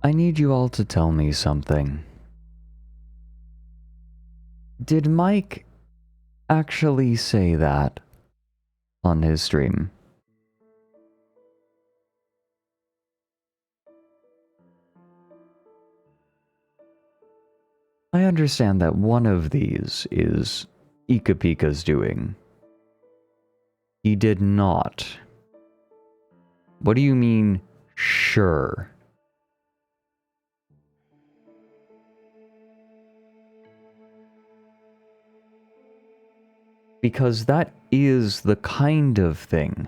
I need you all to tell me something. Did Mike actually say that on his stream? I understand that one of these is Ikapika's doing. He did not. What do you mean, sure? Because that is the kind of thing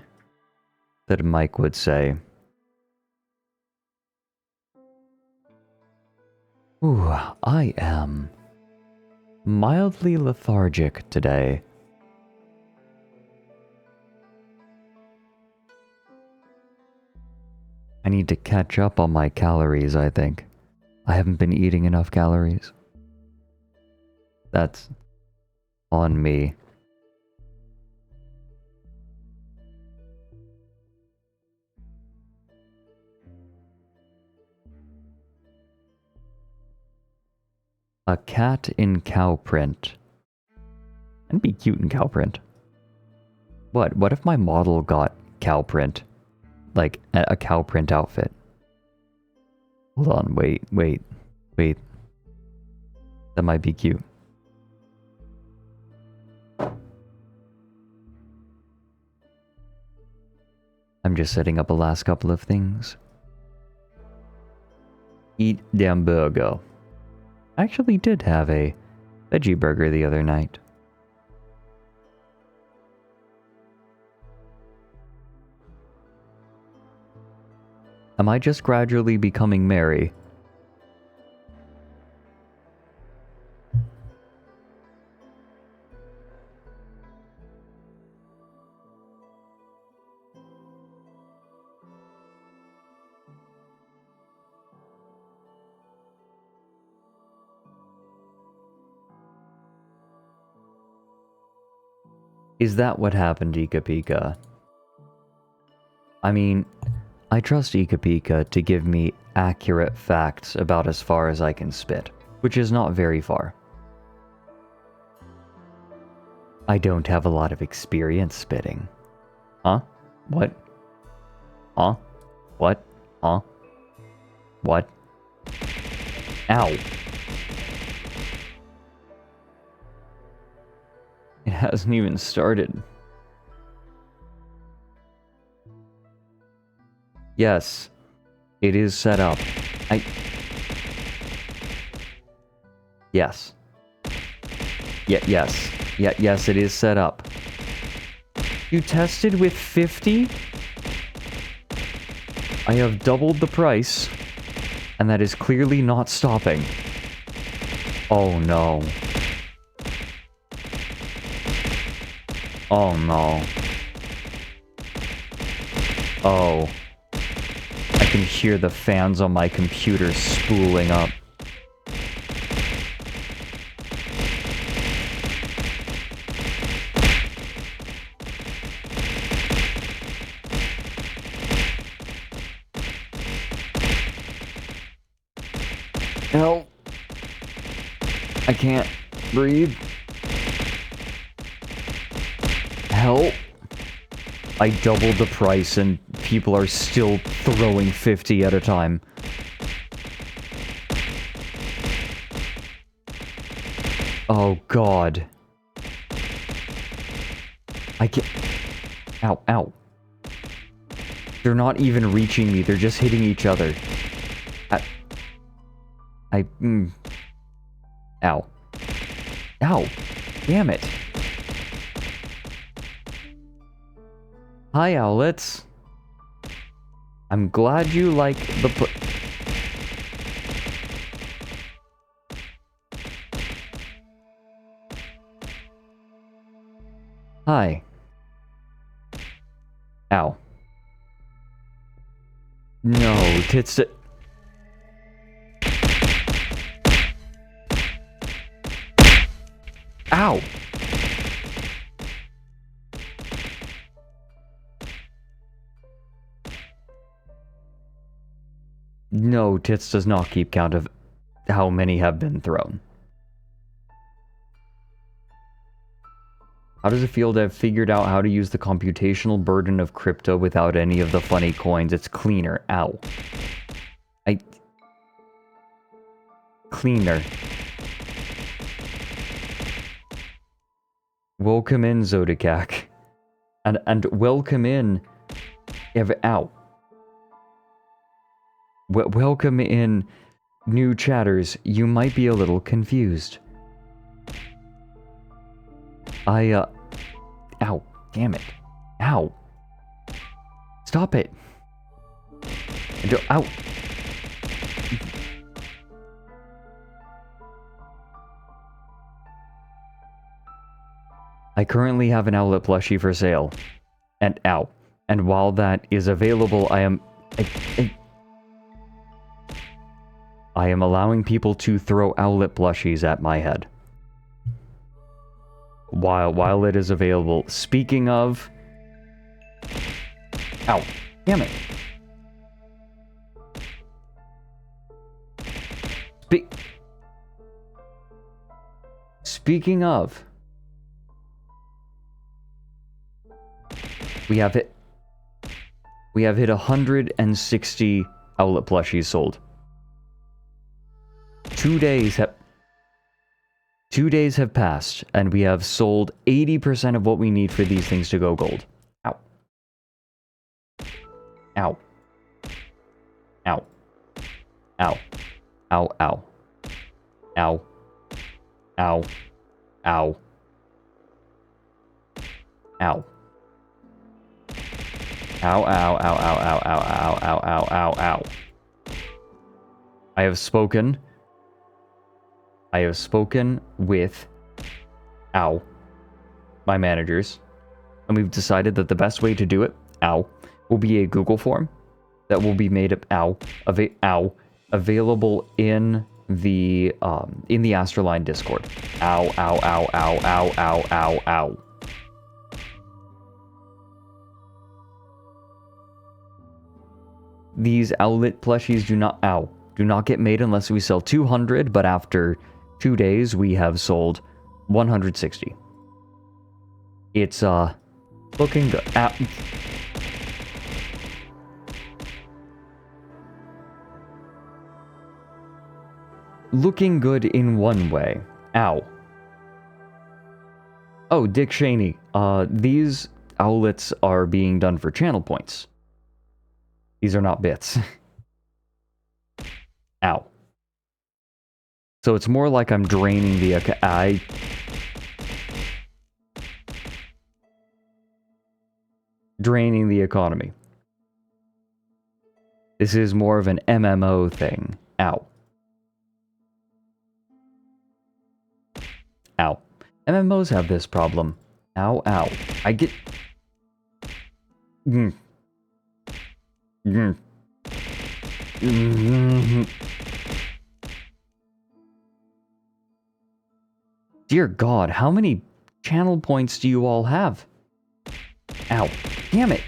that Mike would say. Ooh, I am mildly lethargic today. I need to catch up on my calories, I think. I haven't been eating enough calories. That's on me. A cat in cow print. That'd be cute in cow print. What if my model got cow print? Like, a cow print outfit. Hold on, wait. That might be cute. I'm just setting up the last couple of things. Eat damn burger. I actually did have a veggie burger the other night. Am I just gradually becoming merry? Is that what happened, Ikapika? I mean, I trust Ikapika to give me accurate facts about as far as I can spit, which is not very far. I don't have a lot of experience spitting. Huh? What? Huh? What? Huh? What? Ow! It hasn't even started. Yes, it is set up. Yes. Yes, it is set up. You tested with 50? I have doubled the price, and that is clearly not stopping. Oh no. Oh no. Oh. I can hear the fans on my computer spooling up. Help! I can't breathe. Help! I doubled the price and people are still throwing 50 at a time. Oh god. I can't... Ow, ow. They're not even reaching me, they're just hitting each other. Ow. Ow. Damn it. Hi, owlets. I'm glad you like the Hi. Ow. No, tits it. Ow! No, Tits does not keep count of how many have been thrown. How does it feel to have figured out how to use the computational burden of crypto without any of the funny coins? It's cleaner. Ow. Cleaner. Welcome in, Zodikak. And welcome in... Ow. Welcome in, new chatters. You might be a little confused. Ow. Damn it. Ow. Stop it. Ow. I currently have an Owlet plushie for sale. And ow. And while that is available, I am allowing people to throw Owlet plushies at my head. While it is available. Speaking of... Ow. Damn it. Speaking of... We have hit 160 Owlet plushies sold. 2 days have passed, and we have sold 80% of what we need for these things to go gold. Ow. Ow. Ow. Ow. Ow, ow. Ow. Ow. Ow. Ow. Ow, ow, ow, ow, ow, ow, ow, ow, ow, ow, ow. I have spoken with, my managers, and we've decided that the best way to do it, will be a Google form that will be made up, available in the ASTRALINE Discord. Ow, ow, ow, ow, ow, ow, ow, ow. These Owlet plushies do not get made unless we sell 200, but after 2 days we have sold 160. It's looking good. Ow. Looking good in one way. Ow. Oh, Dick Cheney. These Owlets are being done for channel points. These are not bits. Ow. So it's more like I'm draining the draining the economy. This is more of an MMO thing. Ow. Ow. MMOs have this problem. Ow, ow. I get... Dear God, how many channel points do you all have? Ow. Damn it.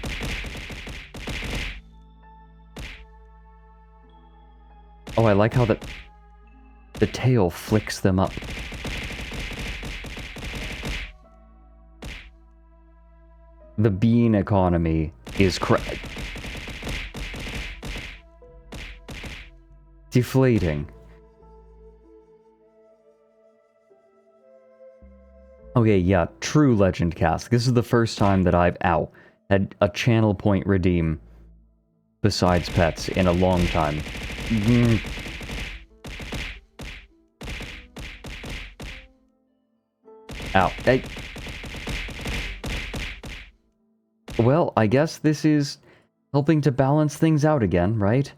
Oh, I like how the tail flicks them up. The bean economy is deflating. Okay, yeah, true Legend Cast. This is the first time that I've, had a channel point redeem besides pets in a long time. Ow. Well, I guess this is helping to balance things out again, right?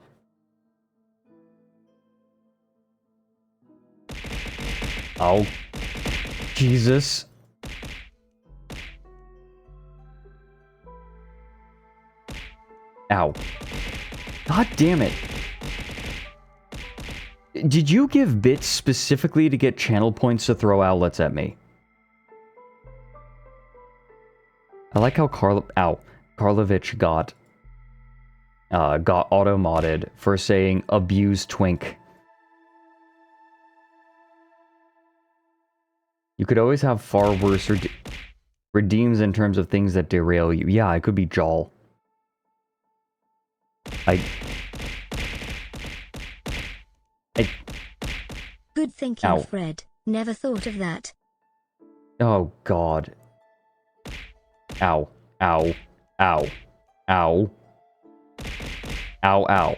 Oh. Jesus. Ow. God damn it. Did you give bits specifically to get channel points to throw Owlets at me? I like how Karlovich got got auto-modded for saying abuse twink. You could always have far worse redeems in terms of things that derail you. Yeah, it could be Jol. Good thinking, Ow. Fred. Never thought of that. Oh, God. Ow. Ow. Ow. Ow. Ow, ow.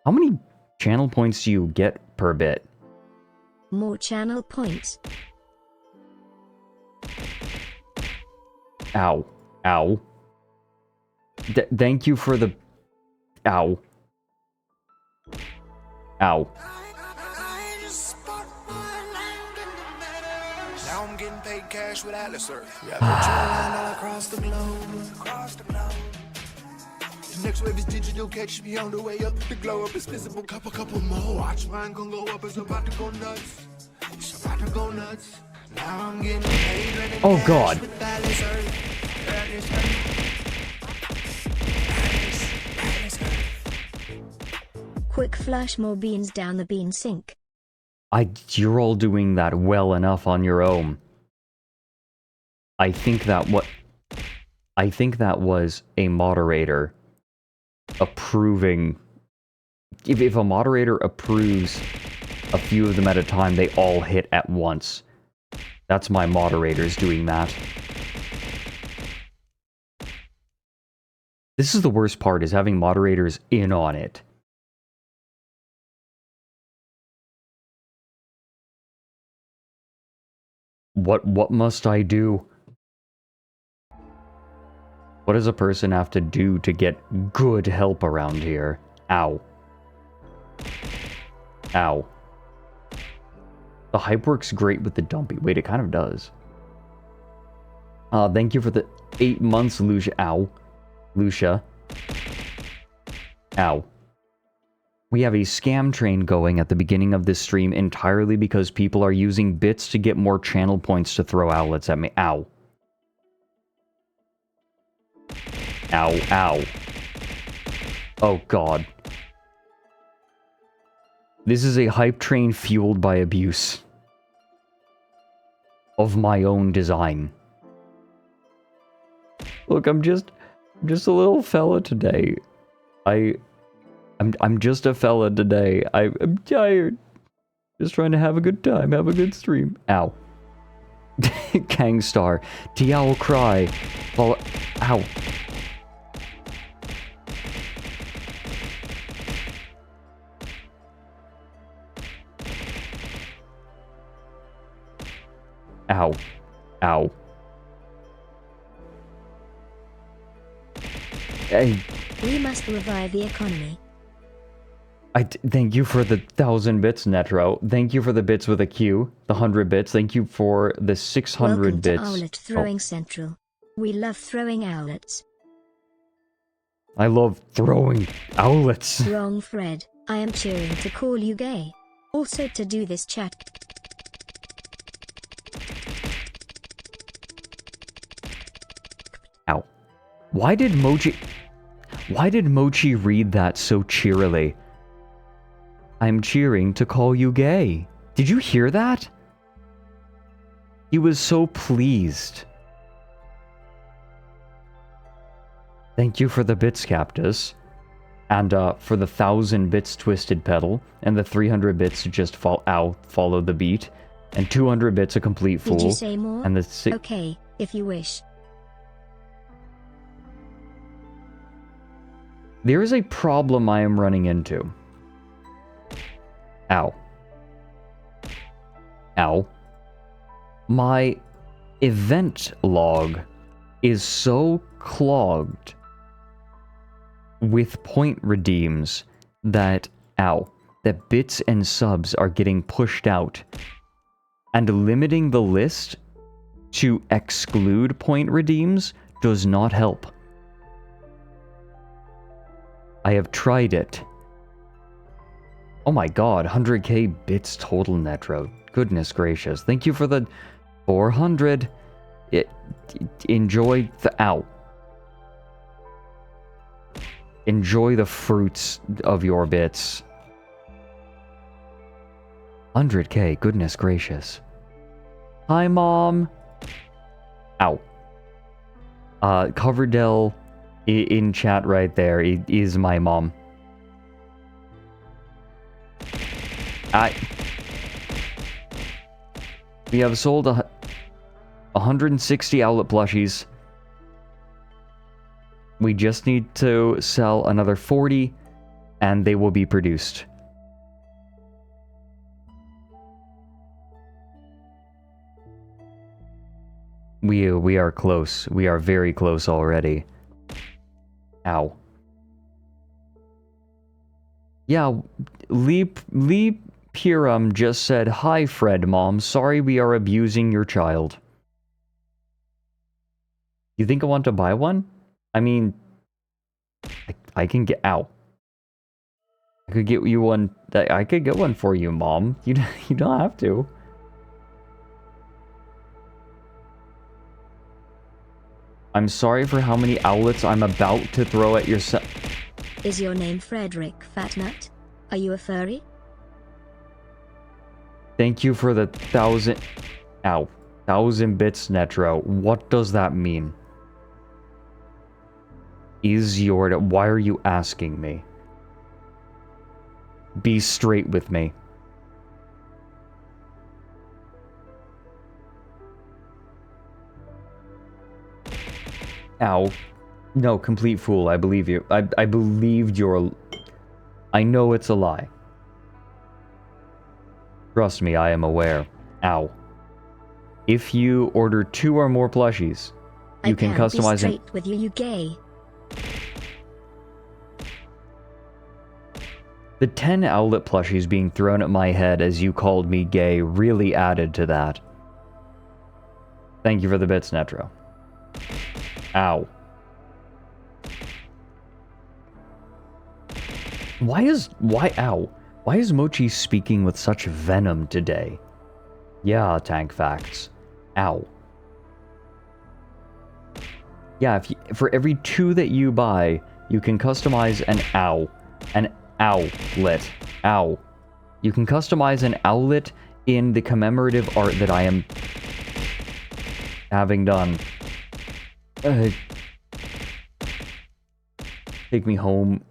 How many channel points do you get per bit? More channel points. Ow. Ow. Thank you for the... Ow. Ow. Now I'm getting paid cash with Atlas Earth. Yeah, all across the globe. The next wave is digital, catch me on the way up. The glow up is visible, couple more. Watch mine gon' go up, it's about to go nuts. It's about to go nuts. Now I'm getting paid. Oh, God. With Atlas Earth. Atlas Earth. Quick flush more beans down the bean sink. You're all doing that well enough on your own. I think that was a moderator approving. If a moderator approves a few of them at a time, they all hit at once. That's my moderators doing that. This is the worst part, is having moderators in on it. What must I do? What does a person have to do to get good help around here? Ow. Ow. The hype works great with the dumpy. Wait, it kind of does. Thank you for the 8 months, Lucia. Ow. Lucia. Ow. We have a scam train going at the beginning of this stream entirely because people are using bits to get more channel points to throw outlets at me. Ow. Ow, ow. Oh, God. This is a hype train fueled by abuse. Of my own design. Look, I'm just a little fella today. I'm just a fella today. I'm tired. Just trying to have a good time, have a good stream. Ow. Kangstar. T-Owl cry. Well, ow. Ow. Ow. Hey. We must revive the economy. Thank you for the 1,000 bits, Netro. Thank you for the bits with a Q, the 100 bits. Thank you for the 600 Welcome bits. To Owlet Throwing Central. We love throwing owlets. I love throwing owlets. Wrong, Fred. I am cheering to call you gay. Also to do this chat. Ow. Why did Mochi read that so cheerily? I'm cheering to call you gay. Did you hear that? He was so pleased. Thank you for the bits, Captus. And for the 1,000 bits Twisted Pedal. And the 300 bits to just follow the beat. And 200 bits a complete fool. Did you say more? And the okay, if you wish. There is a problem I am running into. Ow. Ow. My event log is so clogged with point redeems that, that bits and subs are getting pushed out, and limiting the list to exclude point redeems does not help. I have tried it. Oh my god, 100k bits total, Netro. Goodness gracious. Thank you for the 400. Enjoy the... Ow. Enjoy the fruits of your bits. 100k, goodness gracious. Hi, Mom. Ow. Coverdell in chat right there is my mom. We have sold 160 outlet plushies. We just need to sell another 40 and they will be produced. We are close. We are very close already. Ow. Yeah, Lee Piram just said, "Hi, Fred, Mom. Sorry we are abusing your child." You think I want to buy one? I mean, I can get... Ow. I could get you one... I could get one for you, Mom. You don't have to. I'm sorry for how many outlets I'm about to throw at your son. Is your name Fredrik Fatnut? Are you a furry? Thank you for the 1,000... Ow. 1,000 bits, Netro. What does that mean? Is your... Why are you asking me? Be straight with me. Ow. No, complete fool. I believe you. I believed your... I know it's a lie. Trust me, I am aware. Ow. If you order 2 or more plushies, you can customize be straight with you gay. The 10 outlet plushies being thrown at my head as you called me gay really added to that. Thank you for the bits, Netro. Ow. Ow. Why is Mochi speaking with such venom today? Yeah, Tank Facts. Ow. Yeah, for every 2 that you buy, you can customize an outlet. Ow. You can customize an outlet in the commemorative art that I am having done. Take me home.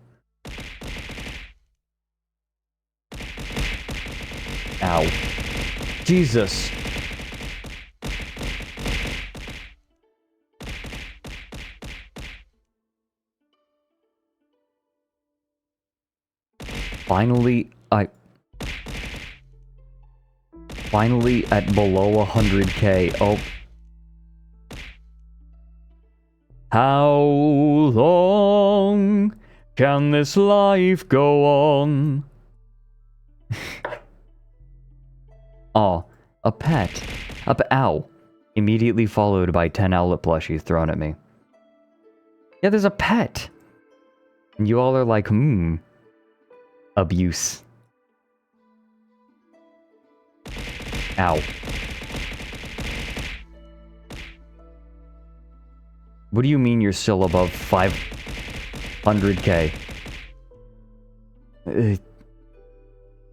Ow. Jesus. Finally at below 100k. Oh. How long can this life go on? Aw, a pet. Ow. Immediately followed by 10 outlet plushies thrown at me. Yeah, there's a pet. And you all are like, abuse. Ow. What do you mean you're still above 500k?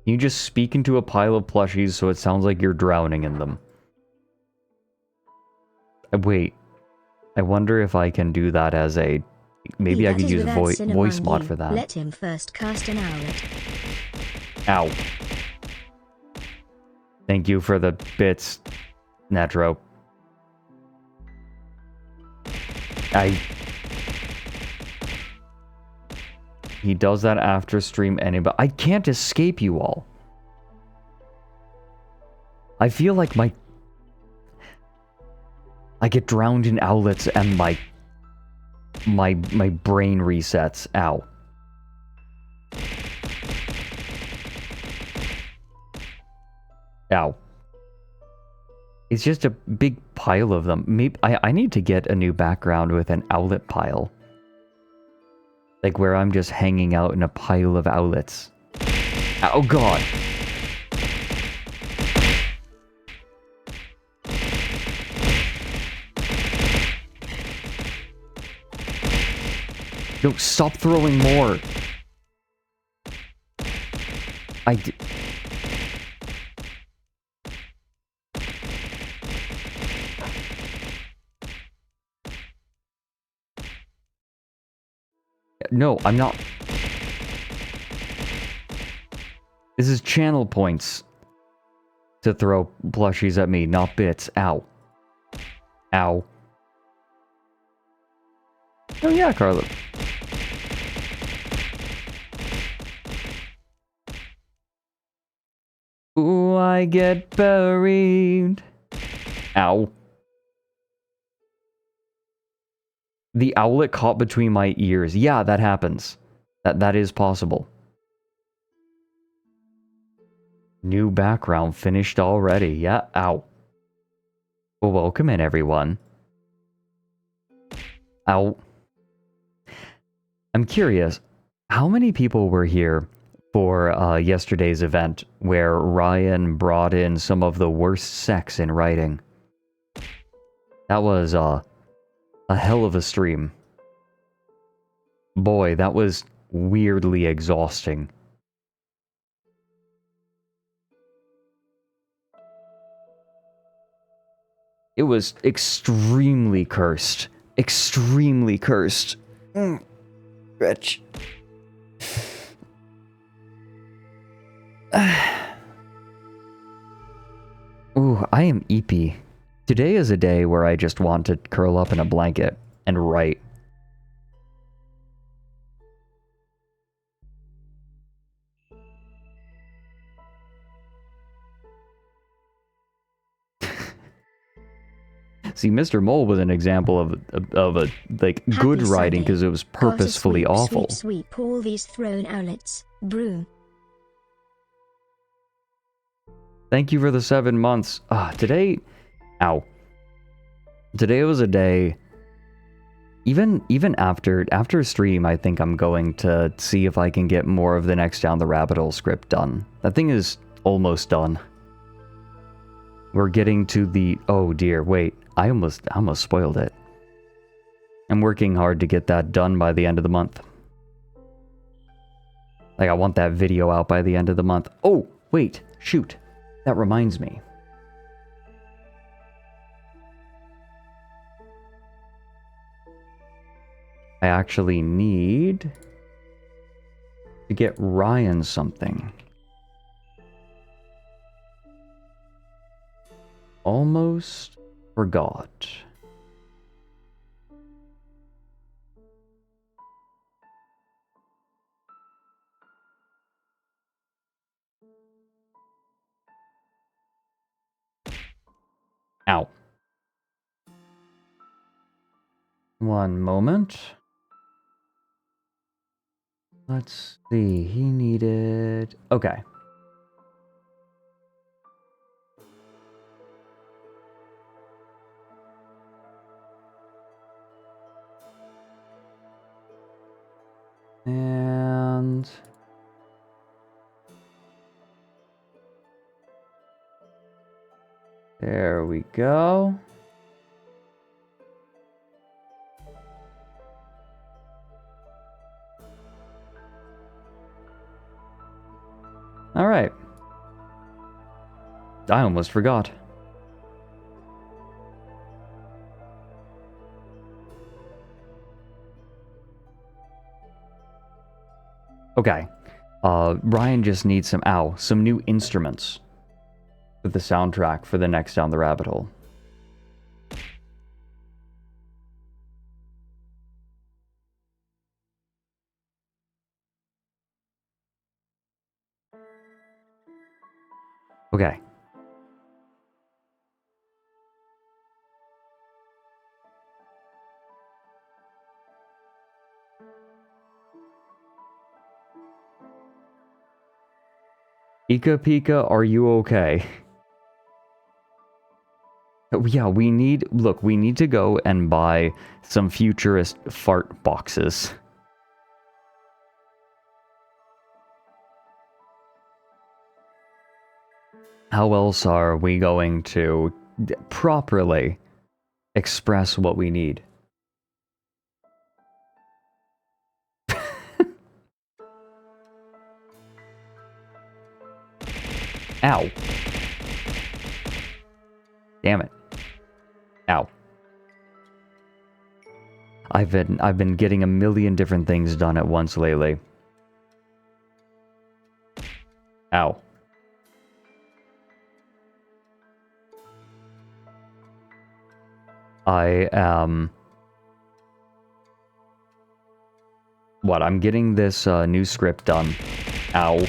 You just speak into a pile of plushies so it sounds like you're drowning in them. Wait. I wonder if I can do that as a... Maybe I could use a voice mod for that. Let him first cast an outlet. Ow. Thank you for the bits, Netro. He does that after stream anyway. I can't escape you all. I feel like I get drowned in outlets and my brain resets. Ow. Ow. It's just a big pile of them. Maybe I need to get a new background with an outlet pile. Like where I'm just hanging out in a pile of outlets. Oh god. No, stop throwing more. No, I'm not. This is channel points to throw plushies at me, not bits. Ow. Ow. Oh yeah, Carla. Ooh, I get buried. Ow. The owlet caught between my ears. Yeah, that happens. That is possible. New background finished already. Yeah, ow. Well, welcome in, everyone. Ow. I'm curious, how many people were here for yesterday's event where Ryan brought in some of the worst sex in writing? That was a hell of a stream. Boy, that was weirdly exhausting. It was extremely cursed. Extremely cursed. Rich. Ooh, I am eepy. Today is a day where I just want to curl up in a blanket and write. See, Mr. Mole was an example of a like Happy good writing Sunday. because it was purposefully Gotta awful. Sweep all these thrown owlets. Broom. Thank you for the 7 months. Today, ow. Today was a day. Even after stream, I think I'm going to see if I can get more of the next Down the Rabbit Hole script done. That thing is almost done. We're getting to the... Oh dear, wait. I almost spoiled it. I'm working hard to get that done by the end of the month. Like, I want that video out by the end of the month. Oh, wait, shoot. That reminds me. I actually need to get Ryan something. Almost forgot. Ow. One moment. Let's see. He needed... Okay. And... there we go. All right. I almost forgot. Okay. Ryan just needs some new instruments for the soundtrack for the next Down the Rabbit Hole. Okay. Pika Pika, are you okay? Yeah, we need to go and buy some futurist fart boxes. How else are we going to properly express what we need? Ow. Damn it. Ow. I've been getting a million different things done at once lately. Ow. I am... What? I'm getting this new script done. Ow.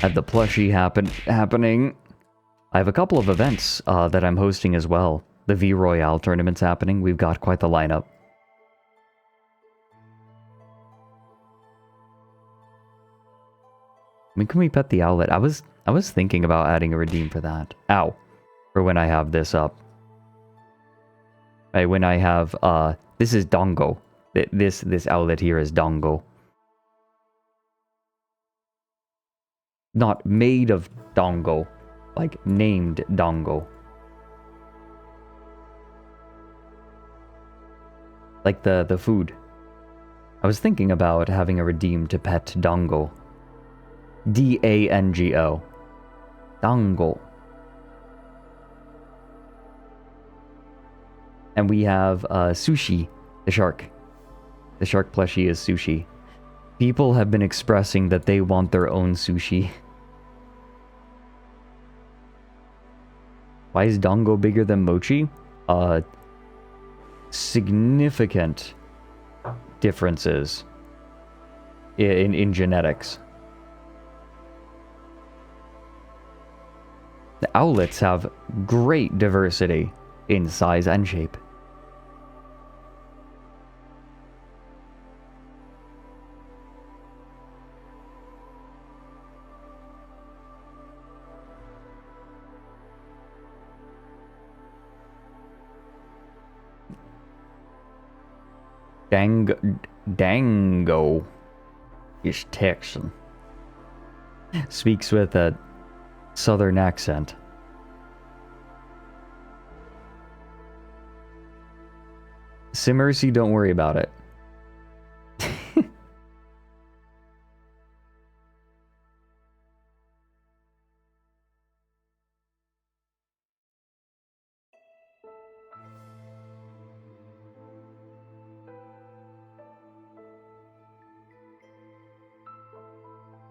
Had the plushie happening. I have a couple of events that I'm hosting as well. The V Royale tournament's happening. We've got quite the lineup. I mean, can we pet the owlet? I was thinking about adding a redeem for that. Ow. For when I have this up. Right, when I have this is Dongo. This owlet here is Dongo. Not made of Dongo, like named Dongo. Like the food. I was thinking about having a redeem to pet Dongo. D-A-N-G-O. Dongo. And we have Sushi, the shark. The shark plushie is Sushi. People have been expressing that they want their own sushi. Why is Dongo bigger than Mochi? Significant differences in genetics. The owlets have great diversity in size and shape. Dango is Texan. Speaks with a southern accent. Simmersy, don't worry about it.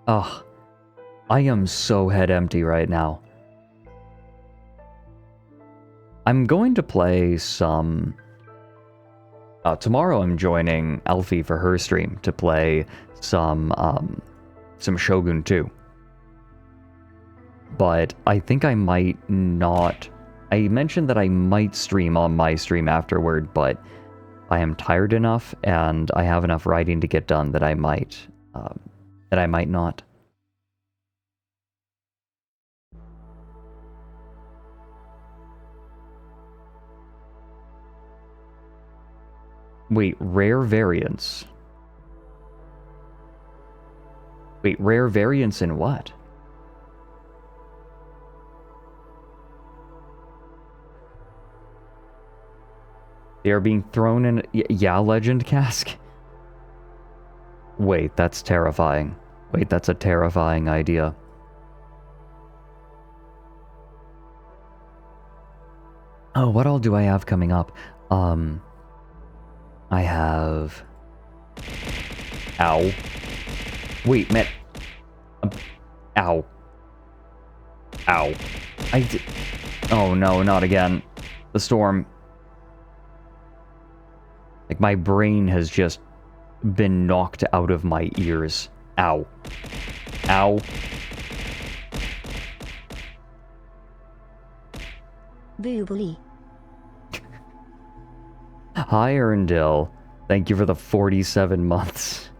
Ugh. I am so head empty right now. I'm going to play some... tomorrow I'm joining Alfie for her stream to play some Shogun 2. But I think I might not... I mentioned that I might stream on my stream afterward, but I am tired enough and I have enough writing to get done that I might not. Wait, rare variants? Wait, rare variants in what? They are being thrown in... Yeah, legend cask? Wait, that's terrifying. Wait, that's a terrifying idea. Oh, what all do I have coming up? I have... Ow. Wait, man. Ow. Ow. Oh no, not again. The storm. Like, my brain has just been knocked out of my ears. Ow. Ow. Boobly. Hi, Erndil. Thank you for the 47 months.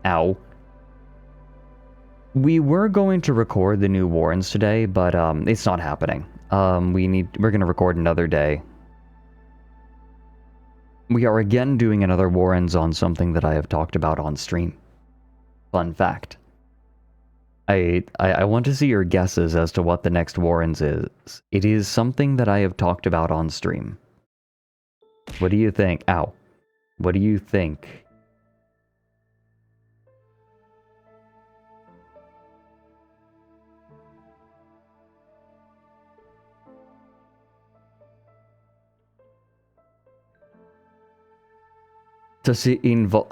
Ow. We were going to record the new Warrens today, but it's not happening. We're gonna record another day. We are again doing another Warrens on something that I have talked about on stream. Fun fact. I want to see your guesses as to what the next Warrens is. It is something that I have talked about on stream. What do you think? Ow. What do you think? Does it involve...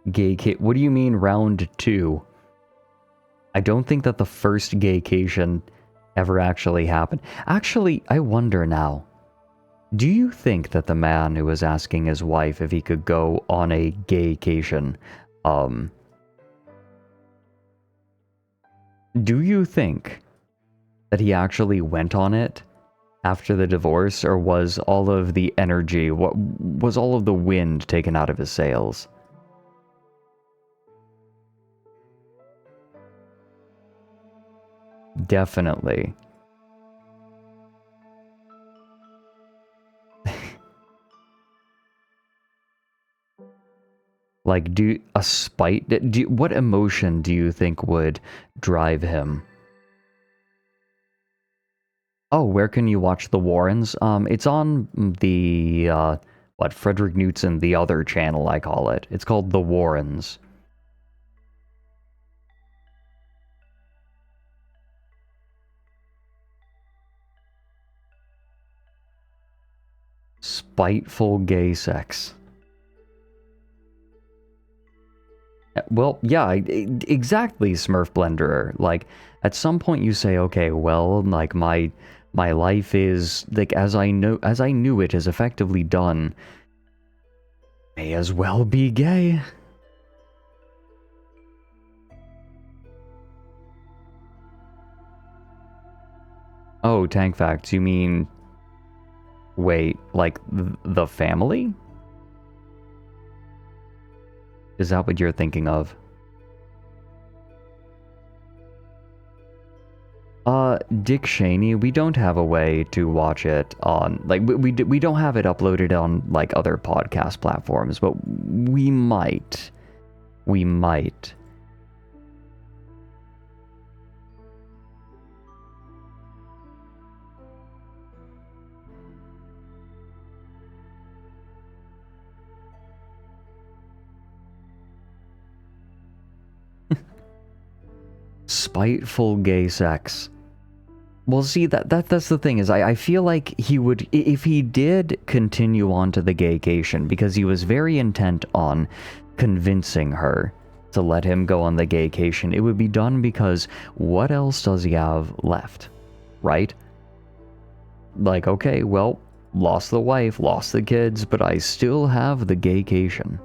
Gaycation? What do you mean round 2? I don't think that the first gaycation ever actually happened. Actually, I wonder now. Do you think that the man who was asking his wife if he could go on a gaycation, do you think that he actually went on it after the divorce, or was all of the energy, what was all of the wind taken out of his sails? Definitely. Like, what emotion do you think would drive him? Oh, where can you watch The Warrens? It's on the, Fredrik Knutson, the other channel, I call it. It's called The Warrens. Spiteful gay sex. Well, yeah, exactly, Smurf Blenderer. Like, at some point you say, okay, well, like, my life is, like, as I knew it is effectively done. May as well be gay. Oh, Tank Facts, you mean... Wait, like, the family? Is that what you're thinking of? Dick Cheney, we don't have a way to watch it on, like, we don't have it uploaded on, like, other podcast platforms, but we might. We might. Spiteful gay sex. Well, see, that's the thing, is I feel like he would, if he did continue on to the gaycation, because he was very intent on convincing her to let him go on the gaycation, it would be done because what else does he have left, right? Like, okay, well, lost the wife, lost the kids, but I still have the gaycation.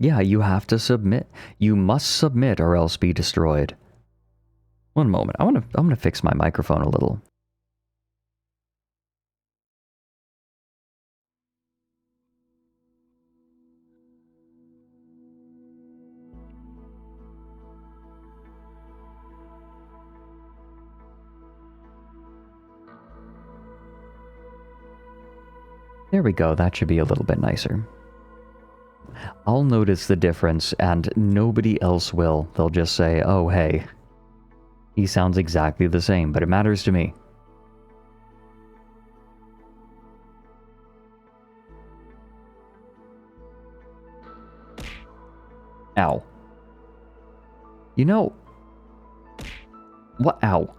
Yeah, you have to submit. You must submit or else be destroyed. One moment. I'm gonna fix my microphone a little. There we go. That should be a little bit nicer. I'll notice the difference and nobody else will. They'll just say, oh, hey, he sounds exactly the same, but it matters to me. Ow. You know... What? Ow.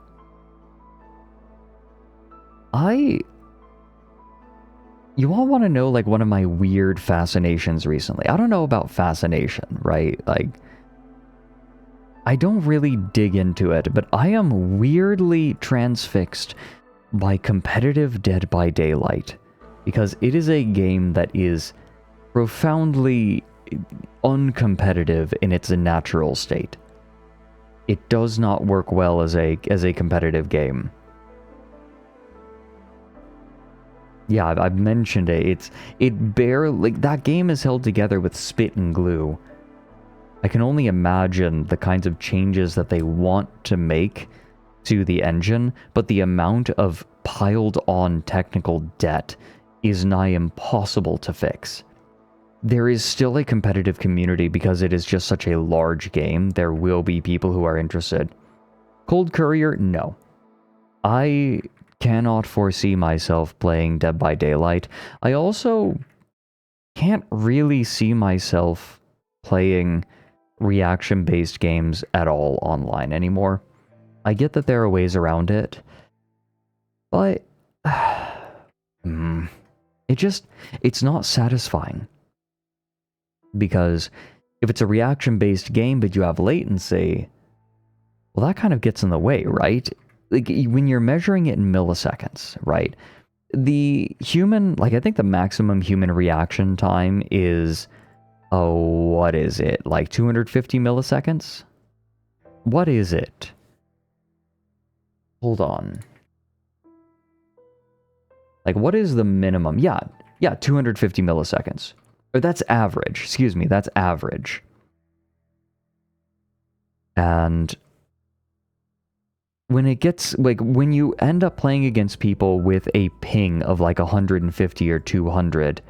You all want to know, like, one of my weird fascinations recently. I don't know about fascination, right? Like, I don't really dig into it, but I am weirdly transfixed by competitive Dead by Daylight. Because it is a game that is profoundly uncompetitive in its natural state. It does not work well as a competitive game. Yeah, I've mentioned it. It barely, like, that game is held together with spit and glue. I can only imagine the kinds of changes that they want to make to the engine, but the amount of piled on technical debt is nigh impossible to fix. There is still a competitive community because it is just such a large game. There will be people who are interested. Cold Courier, no. I cannot foresee myself playing Dead by Daylight. I also can't really see myself playing reaction-based games at all online anymore. I get that there are ways around it, but it's not satisfying. Because if it's a reaction-based game but you have latency, well, that kind of gets in the way, right? Like, when you're measuring it in milliseconds, right? The human, like, I think the maximum human reaction time is, what is it? Like 250 milliseconds? What is it? Hold on. Like, what is the minimum? Yeah, 250 milliseconds. Or that's average. Excuse me, that's average. And when it gets, like, when you end up playing against people with a ping of like 150 or 200,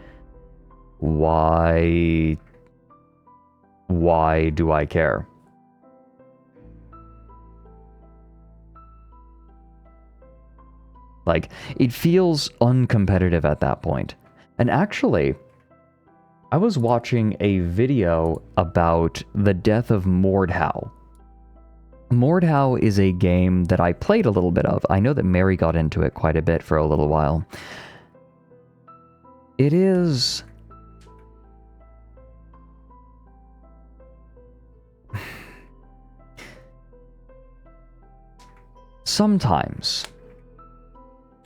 why do I care? Like, it feels uncompetitive at that point. And actually, I was watching a video about the death of Mordhau. Mordhau is a game that I played a little bit of. I know that Mary got into it quite a bit for a little while. It is... sometimes.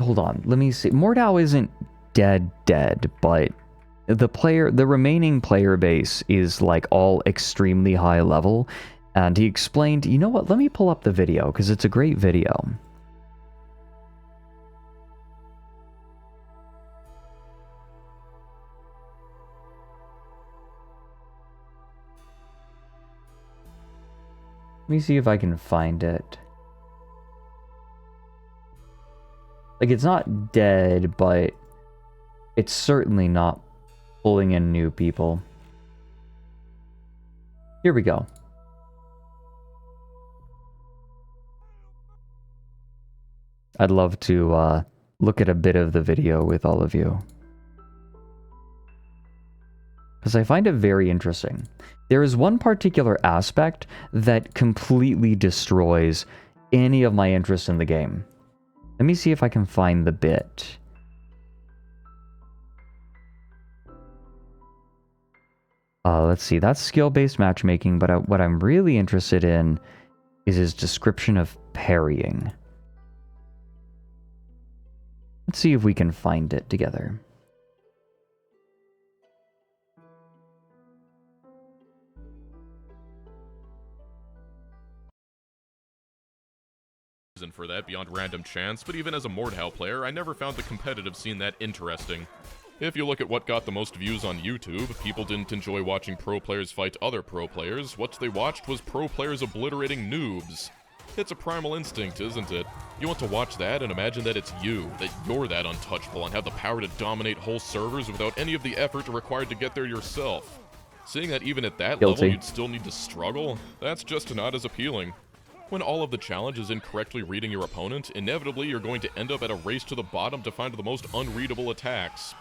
Hold on, let me see. Mordhau isn't dead, but the remaining player base is like all extremely high level. And he explained, you know what, let me pull up the video, because it's a great video. Let me see if I can find it. Like, it's not dead, but it's certainly not pulling in new people. Here we go. I'd love to look at a bit of the video with all of you, because I find it very interesting. There is one particular aspect that completely destroys any of my interest in the game. Let me see if I can find the bit. Let's see, that's skill-based matchmaking, but what I'm really interested in is his description of parrying. Let's see if we can find it together. Reason for that beyond random chance, but even as a Mordhau player, I never found the competitive scene that interesting. If you look at what got the most views on YouTube, people didn't enjoy watching pro players fight other pro players. What they watched was pro players obliterating noobs. It's a primal instinct, isn't it? You want to watch that and imagine that it's you, that you're that untouchable and have the power to dominate whole servers without any of the effort required to get there yourself. Seeing that even at that level you'd still need to struggle, that's just not as appealing. When all of the challenge is incorrectly reading your opponent, inevitably you're going to end up at a race to the bottom to find the most unreadable attacks.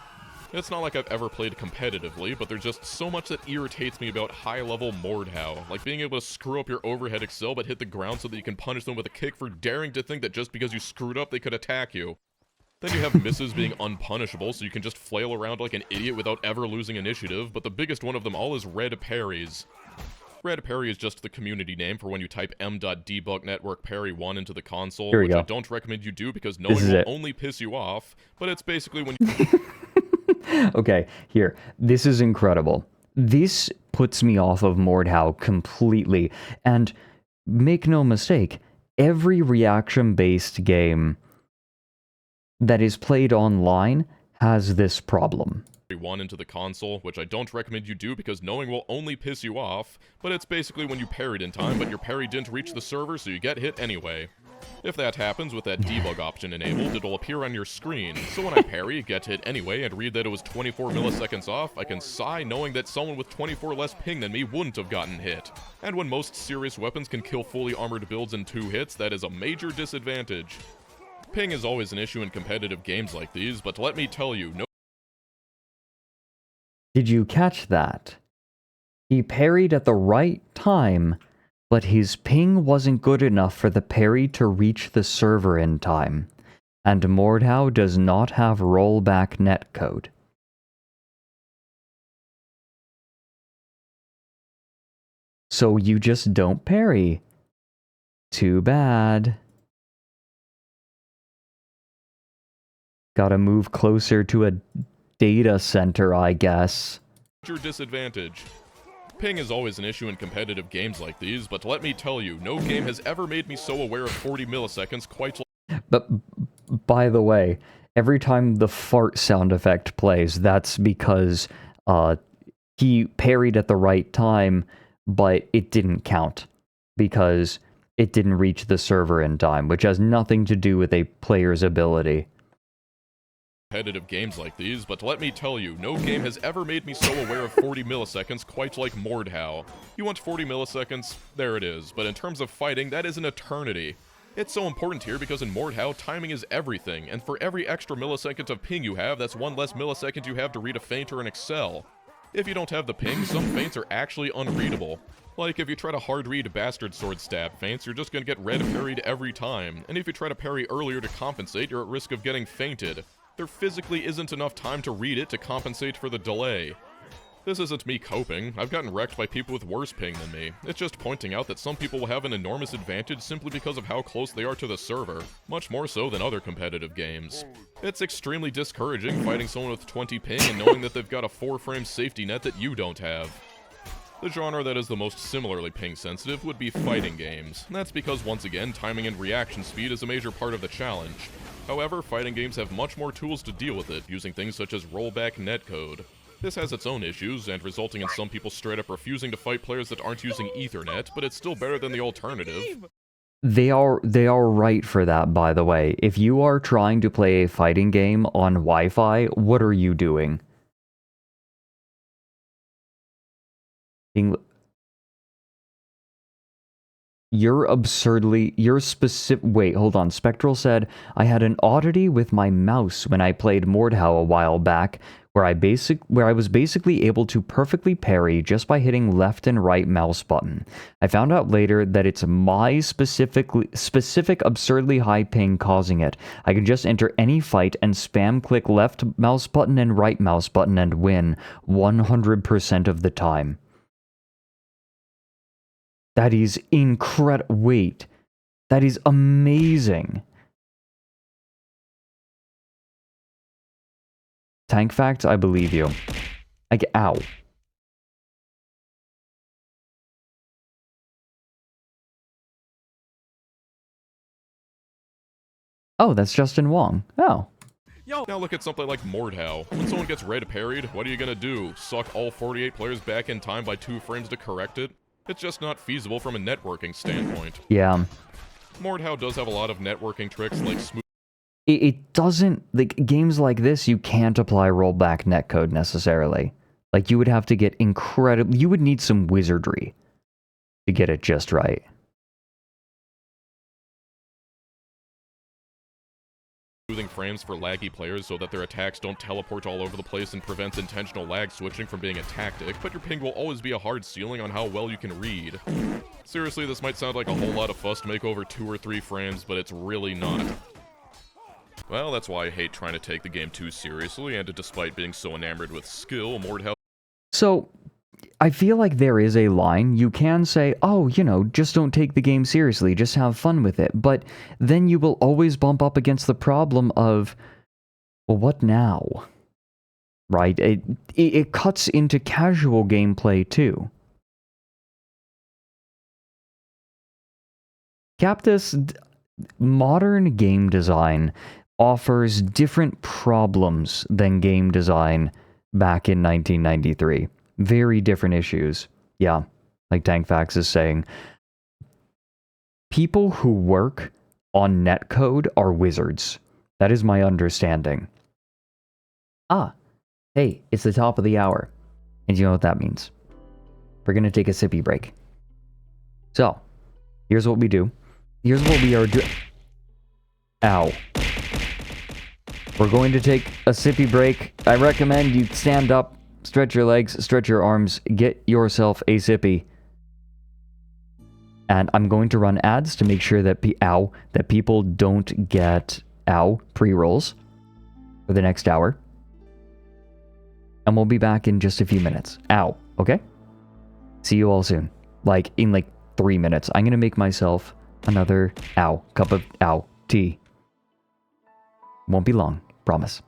It's not like I've ever played competitively, but there's just so much that irritates me about high-level Mordhau, like being able to screw up your overhead excel but hit the ground so that you can punish them with a kick for daring to think that just because you screwed up they could attack you. Then you have misses being unpunishable, so you can just flail around like an idiot without ever losing initiative, but the biggest one of them all is red parries. Red parry is just the community name for when you type m.debug parry1 into the console, which I don't recommend you do because knowing will only piss you off, but it's basically when you... Okay, here. This is incredible. This puts me off of Mordhau completely. And make no mistake, every reaction-based game that is played online has this problem. One into the console, which I don't recommend you do because knowing will only piss you off, but it's basically when you parried in time, but your parry didn't reach the server, so you get hit anyway. If that happens with that debug option enabled, it'll appear on your screen, so when I parry, get hit anyway, and read that it was 24 milliseconds off, I can sigh knowing that someone with 24 less ping than me wouldn't have gotten hit. And when most serious weapons can kill fully armored builds in 2 hits, that is a major disadvantage. Ping is always an issue in competitive games like these, but let me tell you, no. Did you catch that? He parried at the right time, but his ping wasn't good enough for the parry to reach the server in time. And Mordhau does not have rollback netcode. So you just don't parry. Too bad. Gotta move closer to a data center, I guess. Major disadvantage. Ping is always an issue in competitive games like these, but let me tell you, no game has ever made me so aware of 40 milliseconds quite like... But, by the way, every time the fart sound effect plays, that's because he parried at the right time, but it didn't count. Because it didn't reach the server in time, which has nothing to do with a player's ability. Competitive games like these, but let me tell you, no game has ever made me so aware of 40 milliseconds quite like Mordhau. You want 40 milliseconds? There it is, but in terms of fighting, that is an eternity. It's so important here because in Mordhau, timing is everything, and for every extra millisecond of ping you have, that's one less millisecond you have to read a feint or an excel. If you don't have the ping, some feints are actually unreadable. Like, if you try to hard-read Bastard Sword stab feints, you're just gonna get red parried every time, and if you try to parry earlier to compensate, you're at risk of getting feinted. There physically isn't enough time to read it to compensate for the delay. This isn't me coping. I've gotten wrecked by people with worse ping than me. It's just pointing out that some people will have an enormous advantage simply because of how close they are to the server, much more so than other competitive games. It's extremely discouraging fighting someone with 20 ping and knowing that they've got a 4-frame safety net that you don't have. The genre that is the most similarly ping sensitive would be fighting games. That's because, once again, timing and reaction speed is a major part of the challenge. However, fighting games have much more tools to deal with it, using things such as rollback netcode. This has its own issues, and resulting in some people straight up refusing to fight players that aren't using Ethernet, but it's still better than the alternative. They are right for that, by the way. If you are trying to play a fighting game on Wi-Fi, what are you doing? You're specific. Wait, hold on. Spectral said, I had an oddity with my mouse when I played Mordhau a while back, where I was basically able to perfectly parry just by hitting left and right mouse button. I found out later that it's my specific absurdly high ping causing it. I can just enter any fight and spam click left mouse button and right mouse button and win 100% of the time. That is incredible. Wait, that is amazing. Tank facts, I believe you. Ow. Oh, that's Justin Wong. Oh. Yo. Now look at something like Mordhau. When someone gets red parried, what are you gonna do? Suck all 48 players back in time by 2 frames to correct it? It's just not feasible from a networking standpoint. Yeah. Mordhau does have a lot of networking tricks like smooth... It doesn't... Like, games like this, you can't apply rollback netcode necessarily. Like, you would have to get incredible... You would need some wizardry to get it just right. Smoothing frames for laggy players so that their attacks don't teleport all over the place and prevents intentional lag switching from being a tactic, but your ping will always be a hard ceiling on how well you can read. Seriously, this might sound like a whole lot of fuss to make over 2 or 3 frames, but it's really not. Well, that's why I hate trying to take the game too seriously, and despite being so enamored with skill, Mordhau... So, I feel like there is a line. You can say, oh, you know, just don't take the game seriously, just have fun with it. But then you will always bump up against the problem of, well, what now? Right? It cuts into casual gameplay, too. Captus, modern game design offers different problems than game design back in 1993. Very different issues. Yeah, like TankFax is saying. People who work on netcode are wizards. That is my understanding. Ah, hey, it's the top of the hour. And you know what that means. We're going to take a sippy break. So, here's what we do. Here's what we are doing. Ow. We're going to take a sippy break. I recommend you stand up, stretch your legs, stretch your arms, get yourself a sippy. And I'm going to run ads to make sure that that people don't get pre-rolls for the next hour. And we'll be back in just a few minutes. Okay? See you all soon. Like, in like 3 minutes. I'm gonna make myself another cup of tea. Won't be long, promise.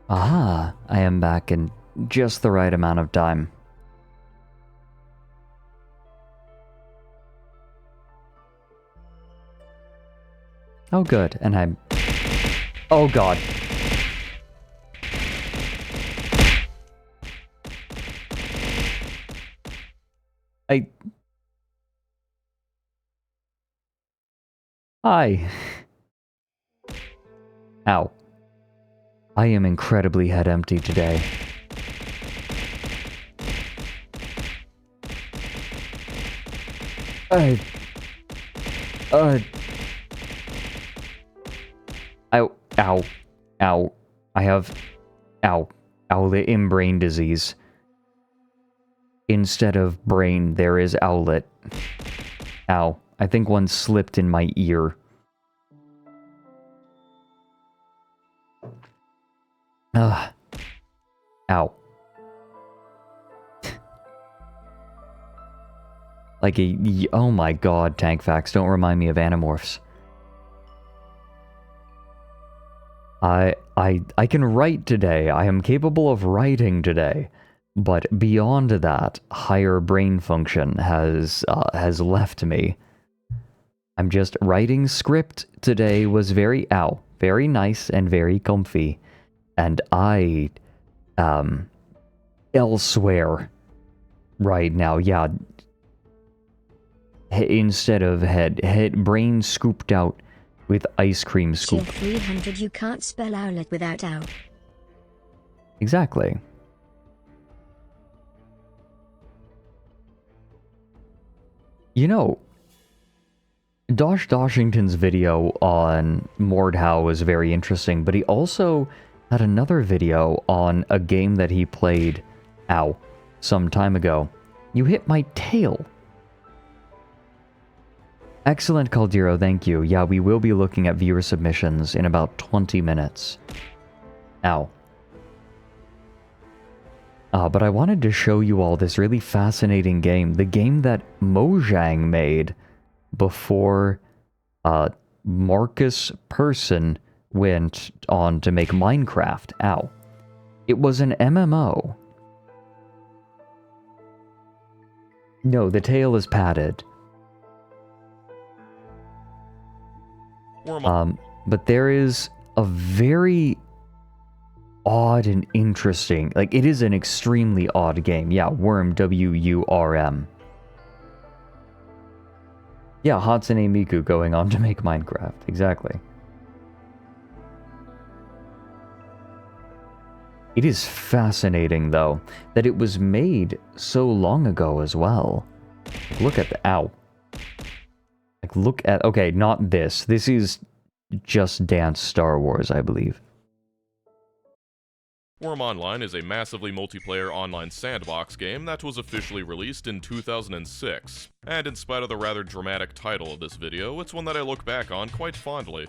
Aha, I am back in just the right amount of time. Oh good, and I'm... Oh god. Hi. Ow. I am incredibly head empty today. Ow. I have, owlet in brain disease. Instead of brain, there is owlet. Ow. I think one slipped in my ear. Ugh. Ow. Like a... Oh my god, tank facts. Don't remind me of Animorphs. I can write today. I am capable of writing today. But beyond that, higher brain function has left me. I'm just writing script today was very nice and very comfy. And I elsewhere right now. Yeah. Instead of head brain scooped out with ice cream scoop. Shield 300 you can't spell owlet without ow. Exactly. You know, Doshington's video on Mordhau was very interesting, but he also had another video on a game that he played, some time ago. You hit my tail. Excellent, Caldero, thank you. Yeah, we will be looking at viewer submissions in about 20 minutes. Ow. But I wanted to show you all this really fascinating game. The game that Mojang made before Marcus Persson went on to make Minecraft. Ow. It was an MMO. No, the tail is padded. But there is a very odd and interesting, like, it is an extremely odd game. Yeah, Worm, W-U-R-M. Yeah, Hatsune Miku going on to make Minecraft. Exactly. It is fascinating, though, that it was made so long ago as well. Look at the... Ow. Like, look at... Okay, not this. This is Just Dance Star Wars, I believe. Worm Online is a massively multiplayer online sandbox game that was officially released in 2006. And in spite of the rather dramatic title of this video, it's one that I look back on quite fondly.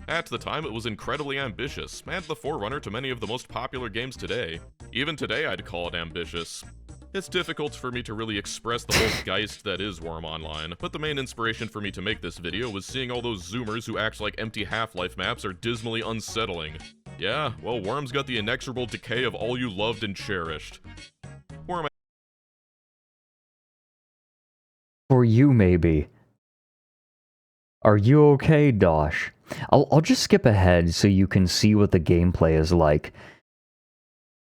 At the time, it was incredibly ambitious, and the forerunner to many of the most popular games today. Even today, I'd call it ambitious. It's difficult for me to really express the whole geist that is Worm Online, but the main inspiration for me to make this video was seeing all those Zoomers who act like empty Half-Life maps are dismally unsettling. Yeah, well, Worm's got the inexorable decay of all you loved and cherished. Worm... For you, maybe. Are you okay, Dosh? I'll just skip ahead so you can see what the gameplay is like.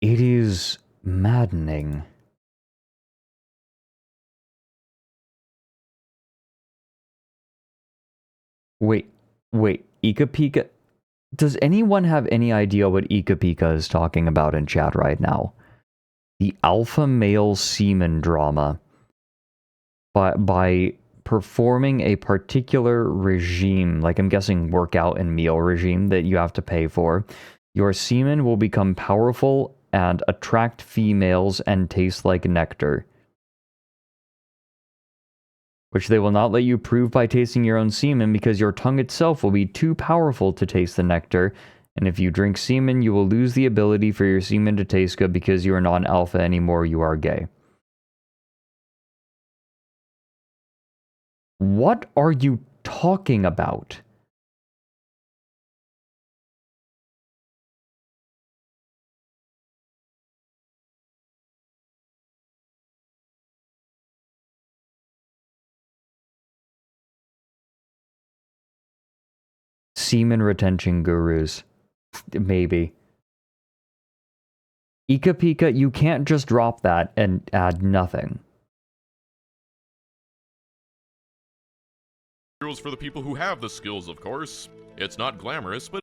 It is maddening. Wait, Ika Pika? Does anyone have any idea what Ika Pika is talking about in chat right now? The alpha male semen drama. By performing a particular regime, like I'm guessing workout and meal regime that you have to pay for, your semen will become powerful and attract females and taste like nectar. Which they will not let you prove by tasting your own semen because your tongue itself will be too powerful to taste the nectar, and if you drink semen, you will lose the ability for your semen to taste good because you are not an alpha anymore, you are gay. What are you talking about? Semen retention gurus. Maybe. Ika Pika, you can't just drop that and add nothing. Rules for the people who have the skills, of course. It's not glamorous, but...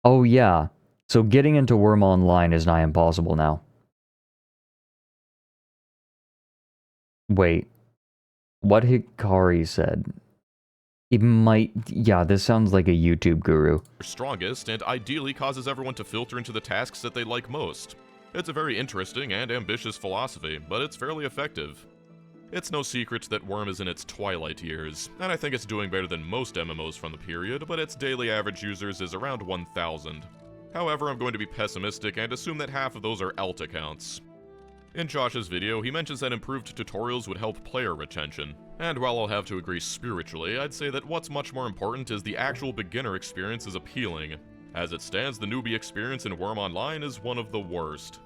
Oh yeah, so getting into Worm Online is nigh impossible now. Wait. What Hikari said. It might... Yeah, this sounds like a YouTube guru. Strongest, and ideally causes everyone to filter into the tasks that they like most. It's a very interesting and ambitious philosophy, but it's fairly effective. It's no secret that Worm is in its twilight years, and I think it's doing better than most MMOs from the period, but its daily average users is around 1,000. However, I'm going to be pessimistic and assume that half of those are alt accounts. In Josh's video, he mentions that improved tutorials would help player retention. And while I'll have to agree spiritually, I'd say that what's much more important is the actual beginner experience is appealing. As it stands, the newbie experience in Worm Online is one of the worst.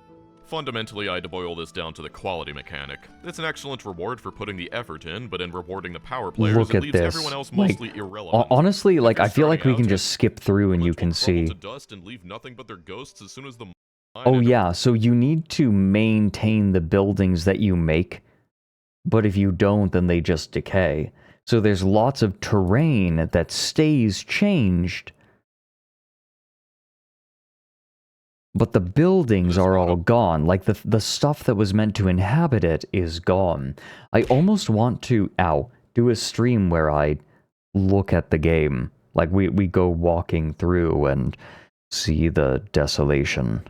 Fundamentally, I'd boil this down to the quality mechanic. It's an excellent reward for putting the effort in, but in rewarding the power players, Look it at leaves this. everyone else mostly irrelevant. Honestly, If like, you're I feel like we starting can out, just skip through and you bullets can will crumble see. to dust and leave nothing but their ghosts as soon as the Oh yeah, so you need to maintain the buildings that you make, but if you don't, then they just decay. So there's lots of terrain that stays changed, but the buildings are all gone. Like, the stuff that was meant to inhabit it is gone. I almost want to, do a stream where I look at the game. Like, we go walking through and see the desolation.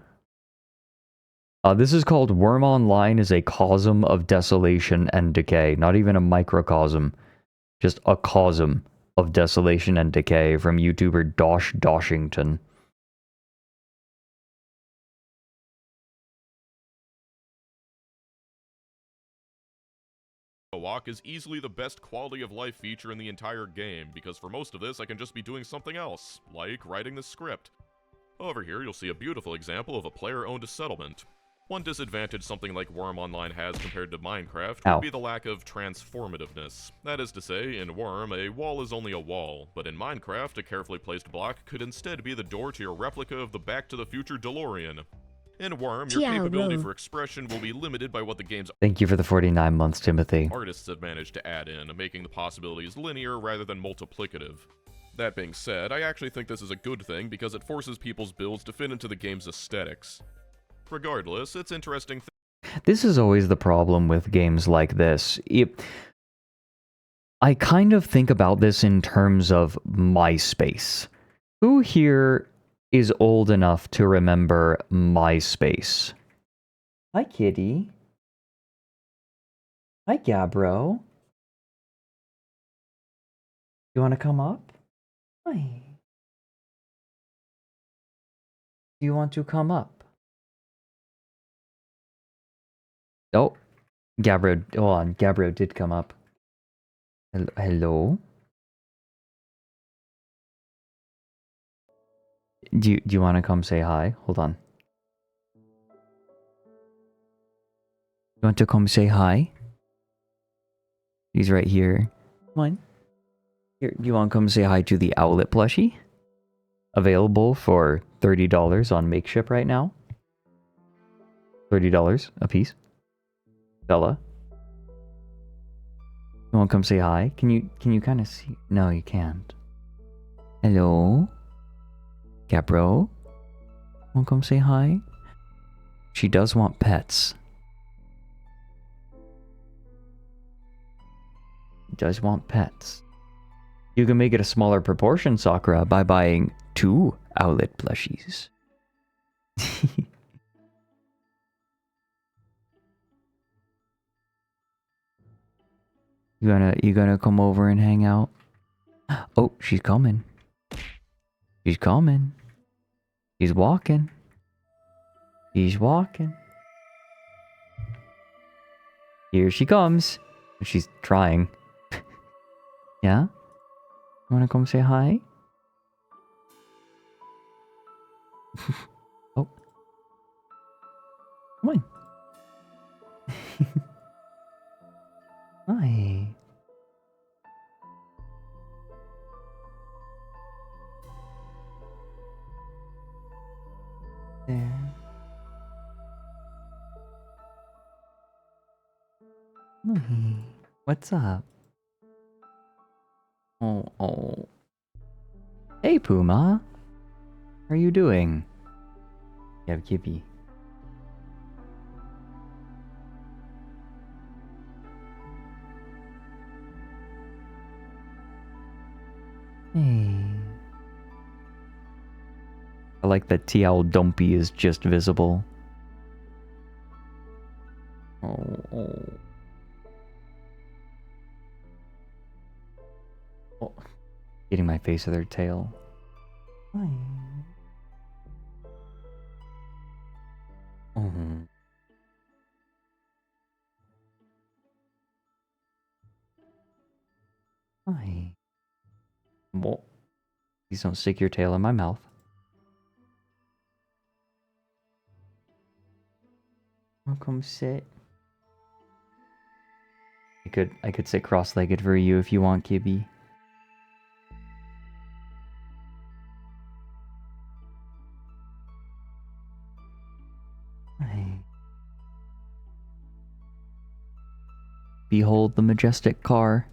This is called Worm Online is a cosm of desolation and decay. Not even a microcosm. Just a cosm of desolation and decay from YouTuber Dosh Doshington. A walk is easily the best quality of life feature in the entire game, because for most of this I can just be doing something else, like writing the script. Over here you'll see a beautiful example of a player-owned settlement. One disadvantage something like Worm Online has compared to Minecraft would be the lack of transformativeness. That is to say, in Worm, a wall is only a wall, but in Minecraft, a carefully placed block could instead be the door to your replica of the Back to the Future DeLorean. In Worm, your capability for expression will be limited by what the game's Thank you for the 49 months, Timothy. artists have managed to add in, making the possibilities linear rather than multiplicative. That being said, I actually think this is a good thing because it forces people's builds to fit into the game's aesthetics. Regardless, it's interesting. This is always the problem with games like this. I kind of think about this in terms of MySpace. Who here is old enough to remember MySpace? Hi, kitty. Hi, Gabbro. You want to come up? Hi. Do you want to come up? Oh, Gabbro, hold on. Gabbro did come up. Hello? Do you want to come say hi? Hold on. You want to come say hi? He's right here. Come on. Here, do you want to come say hi to the Owlet plushie? Available for $30 on Makeship right now. $30 a piece. Bella, you want to come say hi? Can you kind of see? No, you can't. Hello, Capro. Want to come say hi? She does want pets. Does want pets. You can make it a smaller proportion, Sakura, by buying 2 Owlet plushies. You gonna come over and hang out? Oh, she's coming. She's coming. She's walking. She's walking. Here she comes. She's trying. Yeah? Wanna come say hi? Oh. Come on. Hi. There. Hi. What's up? Oh. Hey, Puma. How are you doing? You have Kippy. Hey. I like that TL Dumpy is just visible. Oh. Oh, getting my face with her tail. Hi. Oh. Hi. Well, please don't stick your tail in my mouth. I'll come sit. I could sit cross-legged for you if you want, Kibby. Hi. Behold the majestic car.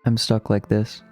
I'm stuck like this.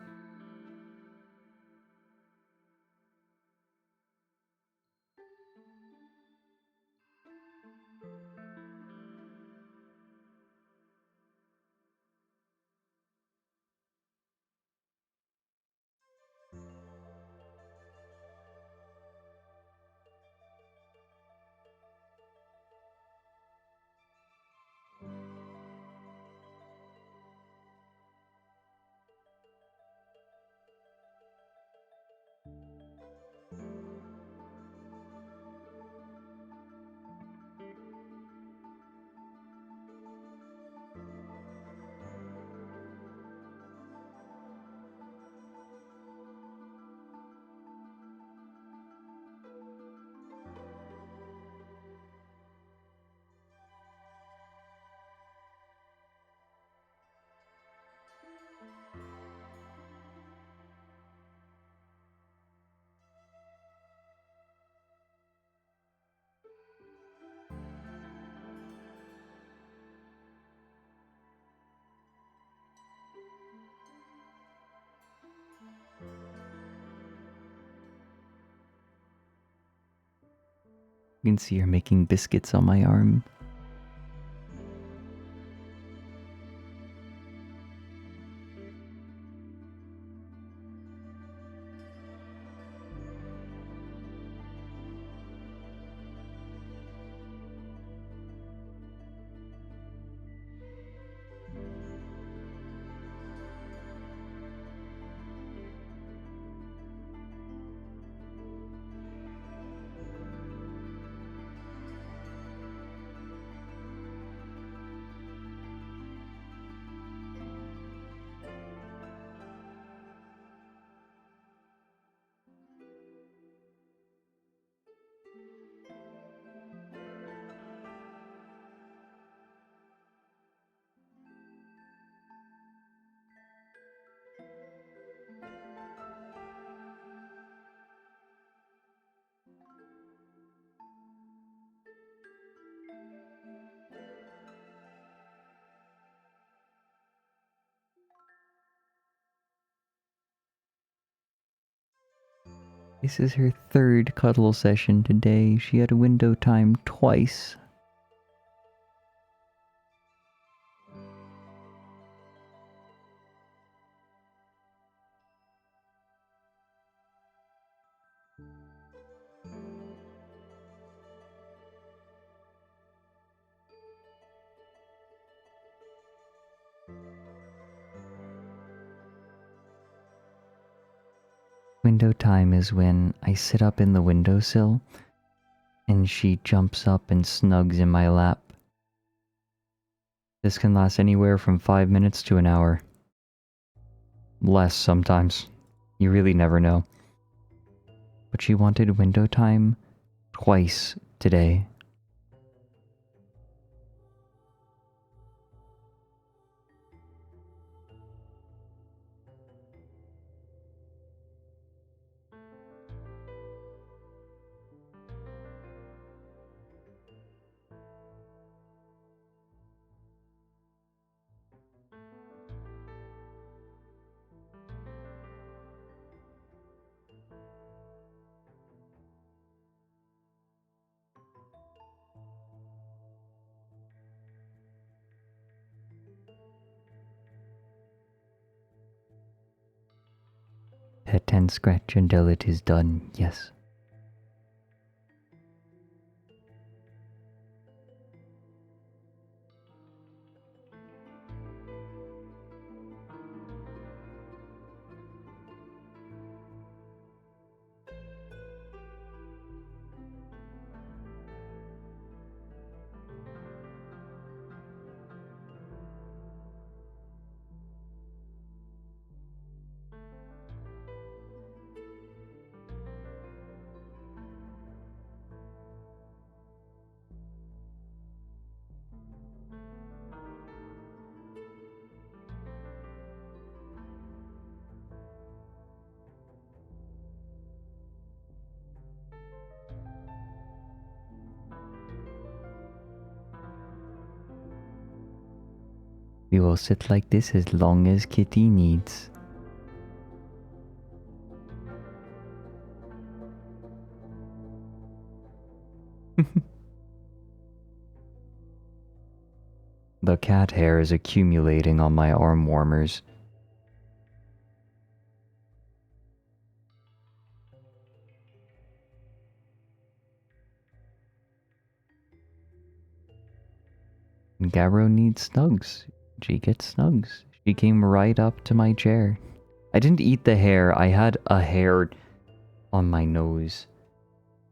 You can see her making biscuits on my arm. This is her third cuddle session today. She had a window time twice. Window time is when I sit up in the windowsill and she jumps up and snugs in my lap. This can last anywhere from 5 minutes to an hour. Less sometimes. You really never know. But she wanted window time twice today. pet and scratch until it is done, yes. We will sit like this as long as Kitty needs. The cat hair is accumulating on my arm warmers. Garrow needs snugs. She gets snugs. She came right up to my chair. I didn't eat the hair. I had a hair on my nose.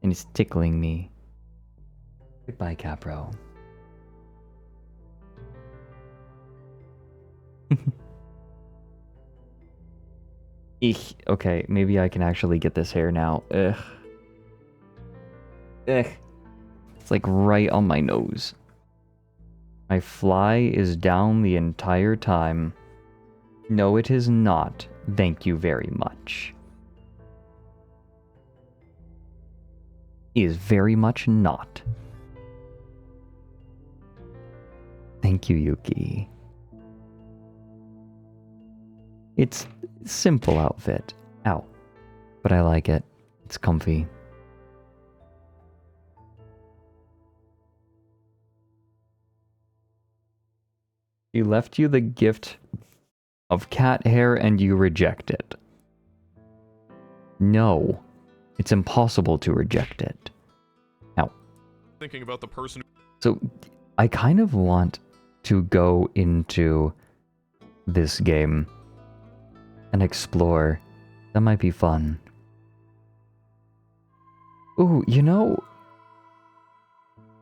And it's tickling me. Goodbye, Capro. Eek. Okay, maybe I can actually get this hair now. Ugh. Ugh. It's like right on my nose. My fly is down the entire time. No, it is not. Thank you very much. It is very much not. Thank you, Yuki. It's a simple outfit. Ow. But I like it. It's comfy. She left you the gift of cat hair and you reject it. No. It's impossible to reject it. Ow. Thinking about the person who... So, I kind of want to go into this game and explore. That might be fun. Ooh, you know...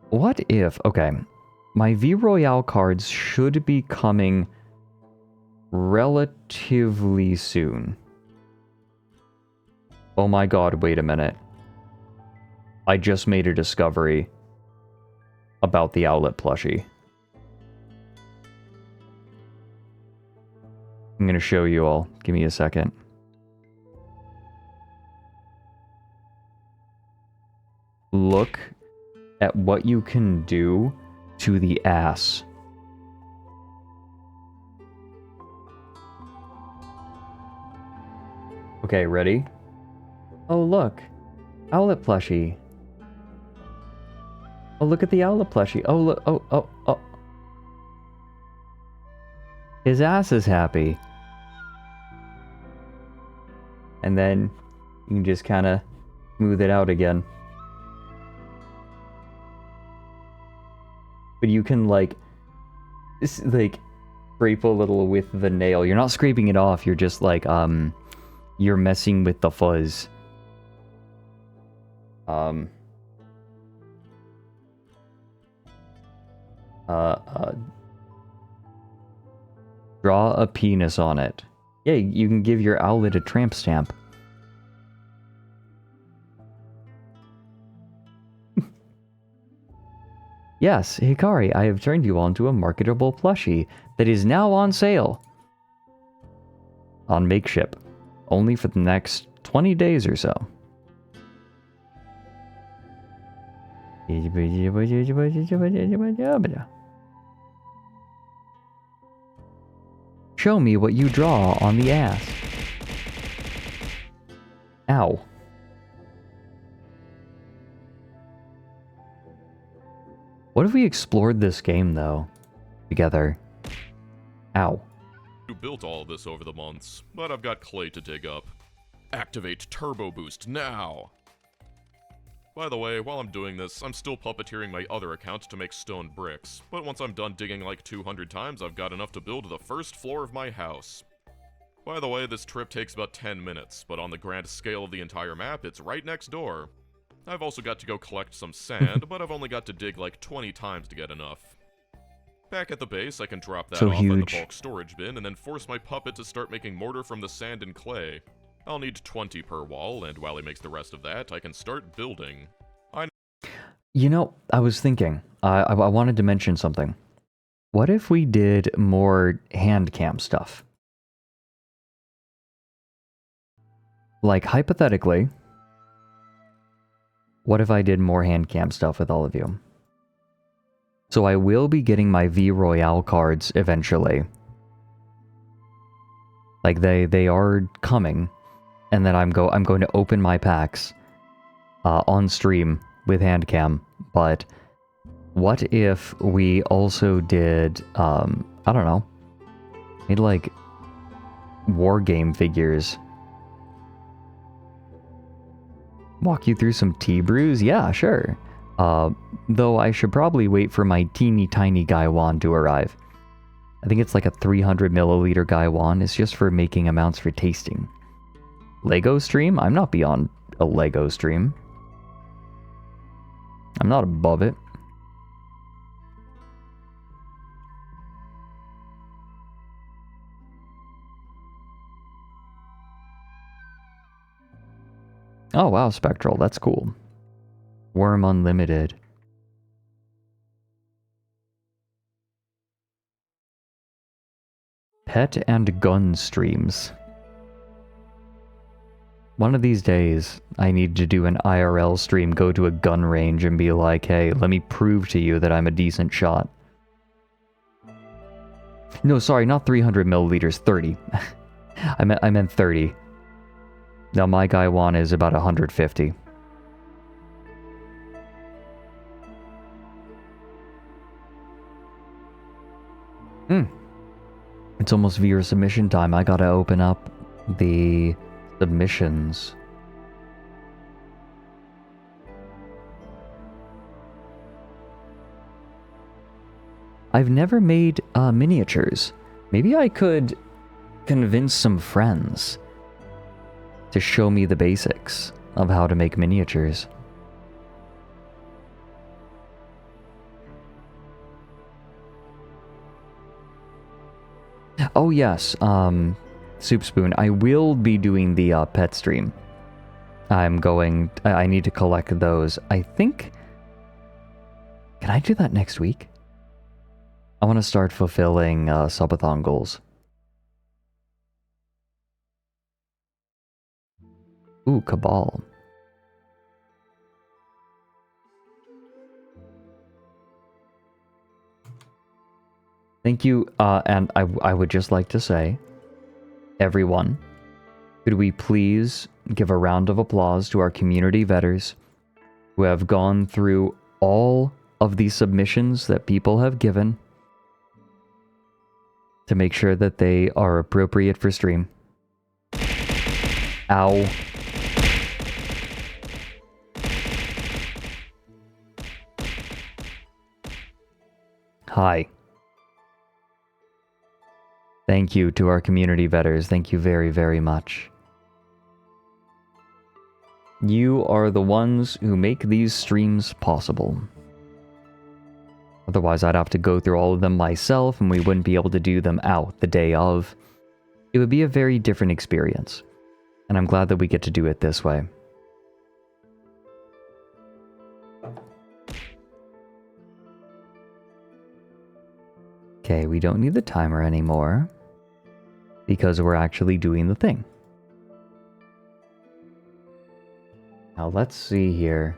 What if... Okay. My V Royale cards should be coming relatively soon. Oh my god, wait a minute. I just made a discovery about the Owlet plushie. I'm gonna show you all. Give me a second. Look at what you can do to the ass. Okay, ready? Oh, look. Owlet plushie. Oh, look at the Owlet plushie. Oh, look. Oh. His ass is happy. And then you can just kind of smooth it out again. But you can like scrape a little with the nail. You're not scraping it off. You're just like you're messing with the fuzz. Draw a penis on it. Yeah, you can give your owlet a tramp stamp. Yes, Hikari, I have turned you onto a marketable plushie that is now on sale. On Makeship. Only for the next 20 days or so. Show me what you draw on the ass. Ow. What if we explored this game, though? Together. Ow. Who built all of this over the months, but I've got clay to dig up. Activate Turbo Boost now! By the way, while I'm doing this, I'm still puppeteering my other account to make stone bricks, but once I'm done digging like 200 times, I've got enough to build the first floor of my house. By the way, this trip takes about 10 minutes, but on the grand scale of the entire map, it's right next door. I've also got to go collect some sand, but I've only got to dig like 20 times to get enough. Back at the base, I can drop that So off at the huge. bulk storage bin and then force my puppet to start making mortar from the sand and clay. I'll need 20 per wall, and while he makes the rest of that, I can start building. You know, I was thinking, I wanted to mention something. What if we did more hand cam stuff? Like, hypothetically, what if I did more hand cam stuff with all of you? So I will be getting my V Royale cards eventually. Like, they are coming, and then I'm going to open my packs on stream with hand cam. But what if we also did, I don't know, made like war game figures? Walk you through some tea brews? Yeah, sure. Though I should probably wait for my teeny tiny Gaiwan to arrive. I think it's like a 300 milliliter Gaiwan. It's just for making amounts for tasting. Lego stream? I'm not beyond a Lego stream. I'm not above it. Oh wow, Spectral, that's cool. Worm Unlimited. Pet and gun streams. One of these days, I need to do an IRL stream, go to a gun range and be like, hey, let me prove to you that I'm a decent shot. No, sorry, not 300 milliliters, 30. I meant 30. Now my Gaiwan is about 150. It's almost viewer submission time. I gotta open up the submissions. I've never made miniatures. Maybe I could convince some friends to show me the basics of how to make miniatures. Oh yes, Soup Spoon, I will be doing the pet stream. I need to collect those. I think, can I do that next week? I want to start fulfilling subathon goals. Ooh, Cabal. Thank you, and I would just like to say, everyone, could we please give a round of applause to our community vetters who have gone through all of the submissions that people have given to make sure that they are appropriate for stream. Ow. Hi. Thank you to our community vetters. Thank you very, very much. You are the ones who make these streams possible. Otherwise, I'd have to go through all of them myself, and we wouldn't be able to do them out the day of. It would be a very different experience, and I'm glad that we get to do it this way. Okay, we don't need the timer anymore, because we're actually doing the thing. Now let's see here.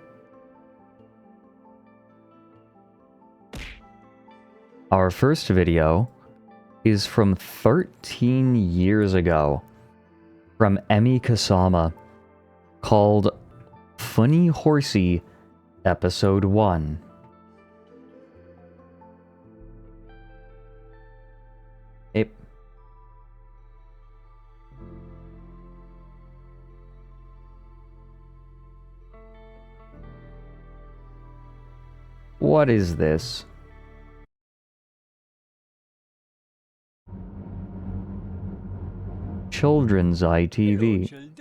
Our first video is from 13 years ago, from Emi Kasama, called Funny Horsey Episode 1. What is this? Children's Hello, ITV. children.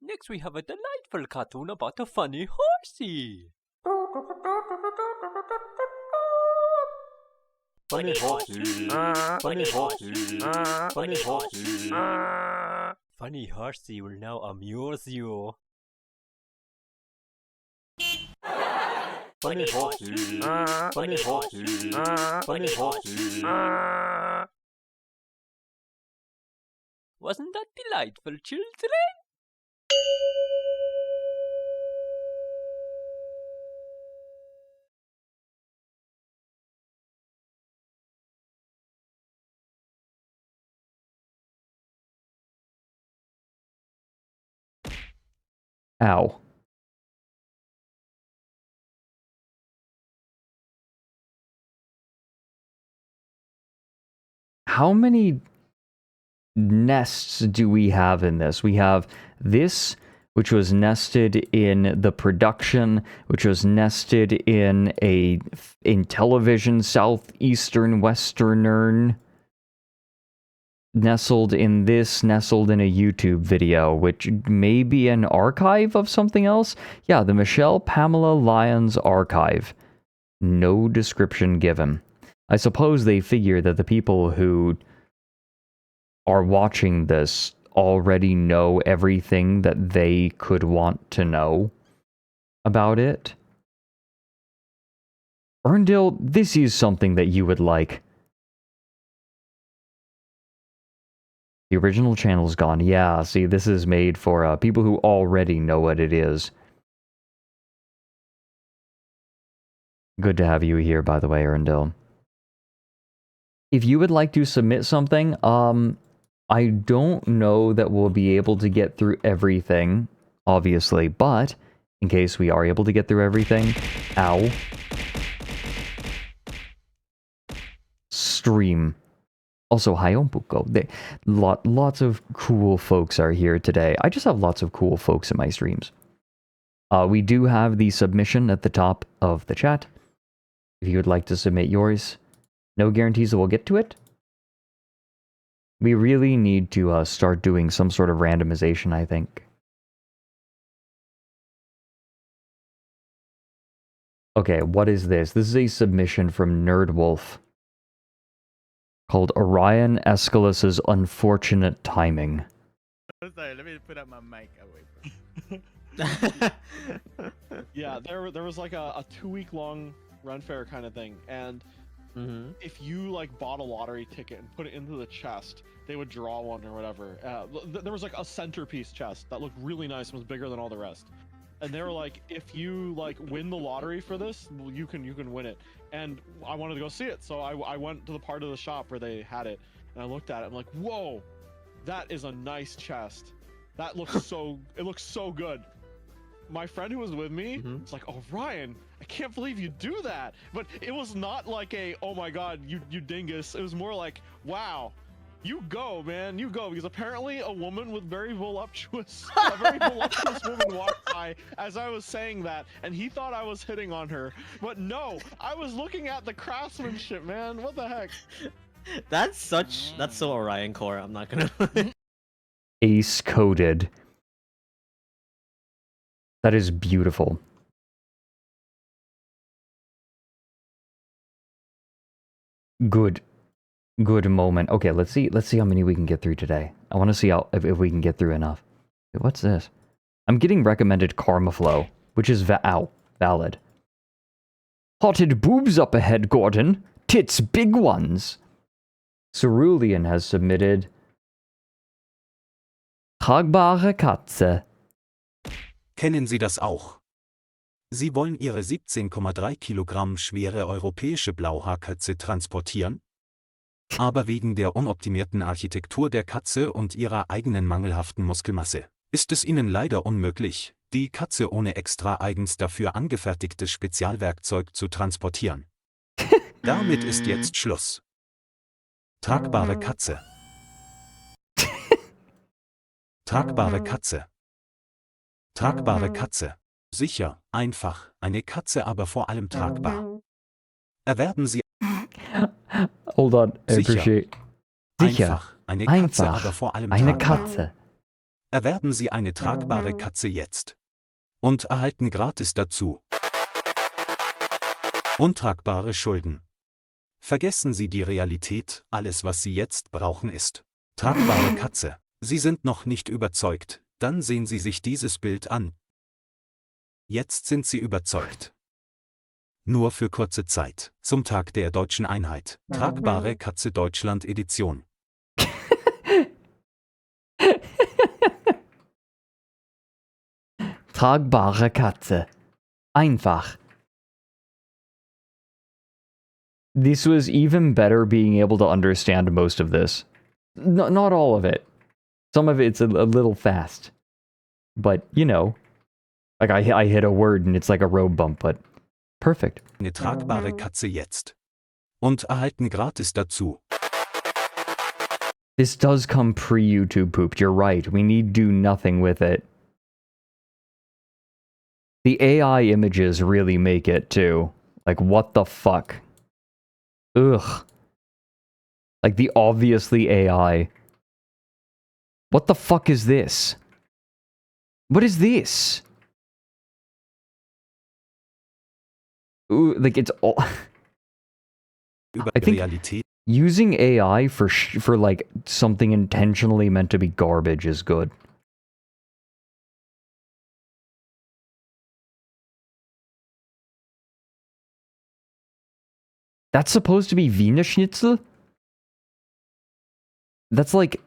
Next we have a delightful cartoon about a funny horsey. Funny horsey, funny horsey, funny horsey. Funny horsey will now amuse you. Funny horsey, funny horsey, funny horsey. Wasn't that delightful, children? Ow. How many nests do we have in this? We have this, which was nested in the production, which was nested in television, southeastern, western, nestled in this, nestled in a YouTube video, which may be an archive of something else. Yeah, the Michelle Pamela Lyons archive. No description given. I suppose they figure that the people who are watching this already know everything that they could want to know about it. Erndil, this is something that you would like. The original channel's gone. Yeah, see, this is made for people who already know what it is. Good to have you here, by the way, Erndil. If you would like to submit something, I don't know that we'll be able to get through everything, obviously, but in case we are able to get through everything, ow. Stream. Also, Hayompuko. Lots of cool folks are here today. I just have lots of cool folks in my streams. We do have the submission at the top of the chat. If you would like to submit yours, no guarantees that we'll get to it. We really need to start doing some sort of randomization, I think. Okay, what is this? This is a submission from Nerdwolf called Orion Aeschylus's Unfortunate Timing. Sorry, let me put up my mic away. Yeah, there was like a 2-week-long run fair kind of thing, and if you like bought a lottery ticket and put it into the chest, they would draw one or whatever. There was like a centerpiece chest that looked really nice and was bigger than all the rest. And they were like, if you like win the lottery for this, you can win it. And I wanted to go see it, so I went to the part of the shop where they had it, and I looked at it. I'm like, whoa, that is a nice chest. That looks it looks so good. My friend who was with me was like, oh, Ryan, I can't believe you do that. But it was not like a, oh my god, you dingus. It was more like, wow, you go, man, you go. Because apparently a woman with a very voluptuous woman walked by as I was saying that, and he thought I was hitting on her. But no, I was looking at the craftsmanship, man. What the heck? That's so Orion core, I'm not gonna Ace coded. That is beautiful. Good moment. Okay, let's see how many we can get through today. I want to see if we can get through enough. Wait, what's this? I'm getting recommended Karma Flow, which is valid. Hotted boobs up ahead, Gordon. Tits big ones. Cerulean has submitted Tragbare Katze. Kennen Sie das auch? Sie wollen Ihre 17,3 Kilogramm schwere europäische Blauhaarkatze transportieren? Aber wegen der unoptimierten Architektur der Katze und ihrer eigenen mangelhaften Muskelmasse ist es Ihnen leider unmöglich, die Katze ohne extra eigens dafür angefertigtes Spezialwerkzeug zu transportieren. Damit ist jetzt Schluss. Tragbare Katze. Tragbare Katze. Tragbare Katze. Sicher, einfach, eine Katze aber vor allem tragbar. Erwerben Sie Hold on, I Sicher. appreciate. Sicher. einfach, eine Katze Einfach. aber vor allem Eine tragbar. Katze. Erwerben Sie eine tragbare Katze jetzt. Und erhalten gratis dazu untragbare Schulden. Vergessen Sie die Realität, alles was Sie jetzt brauchen ist tragbare Katze. Sie sind noch nicht überzeugt, dann sehen Sie sich dieses Bild an. Jetzt sind Sie überzeugt. Nur für kurze Zeit, zum Tag der Deutschen Einheit. Tragbare Katze Deutschland Edition. Tragbare Katze. Einfach. This was even better being able to understand most of this. Not all of it. Some of it's a little fast. But, you know, like I hit a word and it's like a road bump, but perfect. Eine tragbare Katze jetzt. Und erhalten gratis dazu This does come pre-YouTube pooped, you're right. We need do nothing with it. The AI images really make it too. Like, what the fuck? Ugh. Like the obviously AI. What the fuck is this? What is this? Ooh, like it's all... über I think Realität. using AI for like something intentionally meant to be garbage is good. That's supposed to be Wiener Schnitzel? That's like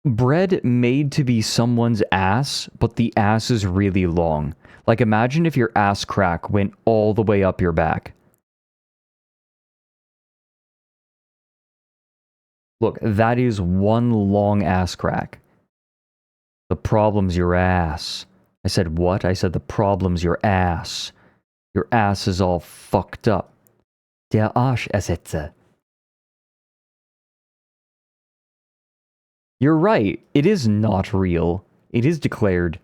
bread made to be someone's ass, but the ass is really long. Like imagine if your ass crack went all the way up your back. Look, that is one long ass crack. The problem's your ass. I said what? I said the problem's your ass. Your ass is all fucked up. Der Arsch ersetze. You're right. It is not real. It is declared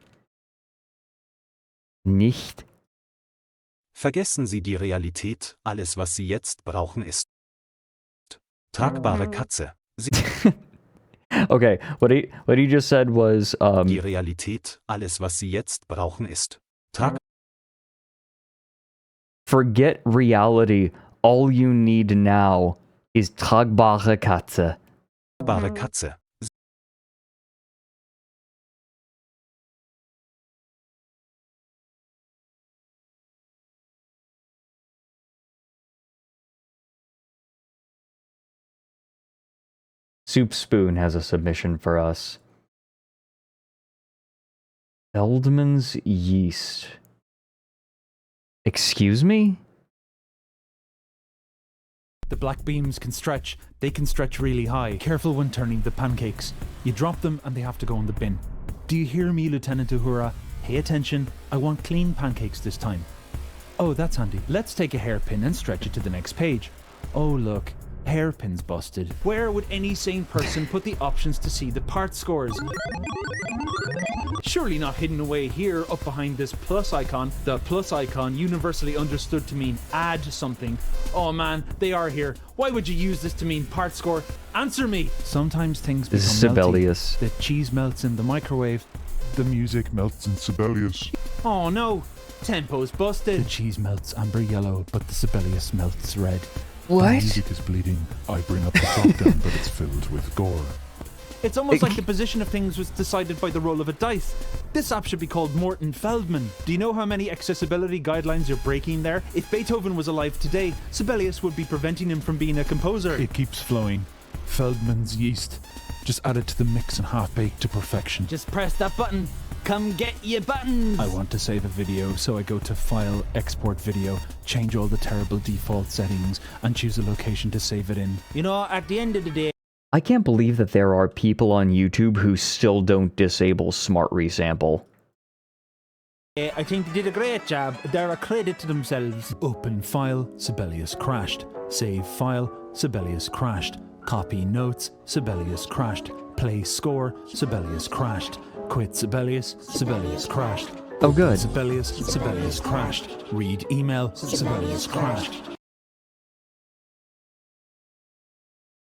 nicht. Vergessen Sie die Realität, alles was Sie jetzt brauchen ist tragbare Katze. Okay, what he just said was Die Realität, alles was Sie jetzt brauchen ist forget reality. All you need now is tragbare Katze. tragbare Katze. Soup Spoon has a submission for us. Feldman's yeast. Excuse me? The black beams can stretch. They can stretch really high. Careful when turning the pancakes. You drop them and they have to go in the bin. Do you hear me, Lieutenant Uhura? Pay attention. I want clean pancakes this time. Oh, that's handy. Let's take a hairpin and stretch it to the next page. Oh, look. Hairpin's busted. Where would any sane person put the options to see the part scores? Surely not hidden away here up behind this plus icon. The plus icon universally understood to mean add something. Oh man, they are here. Why would you use this to mean part score? Answer me! Sometimes things become This is melty. Sibelius. The cheese melts in the microwave. The music melts in Sibelius. Oh no! Tempo's busted. The cheese melts amber yellow, but the Sibelius melts red. The music is bleeding. I bring up the top down, but it's filled with gore. It's almost like the position of things was decided by the roll of a dice. This app should be called Morton Feldman. Do you know how many accessibility guidelines you're breaking there? If Beethoven was alive today, Sibelius would be preventing him from being a composer. It keeps flowing. Feldman's yeast. Just add it to the mix and half-baked to perfection. Just press that button. Come get your buttons. I want to save a video, so I go to File, Export Video, change all the terrible default settings, and choose a location to save it in. You know, at the end of the day, I can't believe that there are people on YouTube who still don't disable Smart Resample. I think they did a great job. They're a credit to themselves. Open file, Sibelius crashed. Save file, Sibelius crashed. Copy notes, Sibelius crashed. Play score, Sibelius crashed. Quit Sibelius. Sibelius crashed. Oh, good. Sibelius. Sibelius crashed. Read email. Sibelius crashed.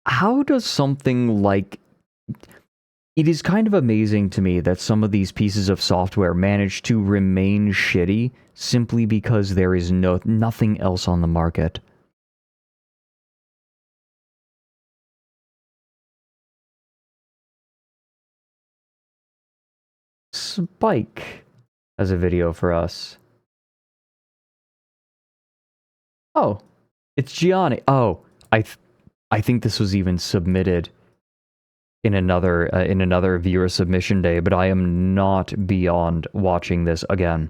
How does something like... It is kind of amazing to me that some of these pieces of software manage to remain shitty simply because there is nothing else on the market. Spike has a video for us. Oh, it's Gianni. Oh, I think this was even submitted in another viewer submission day, but I am not beyond watching this again.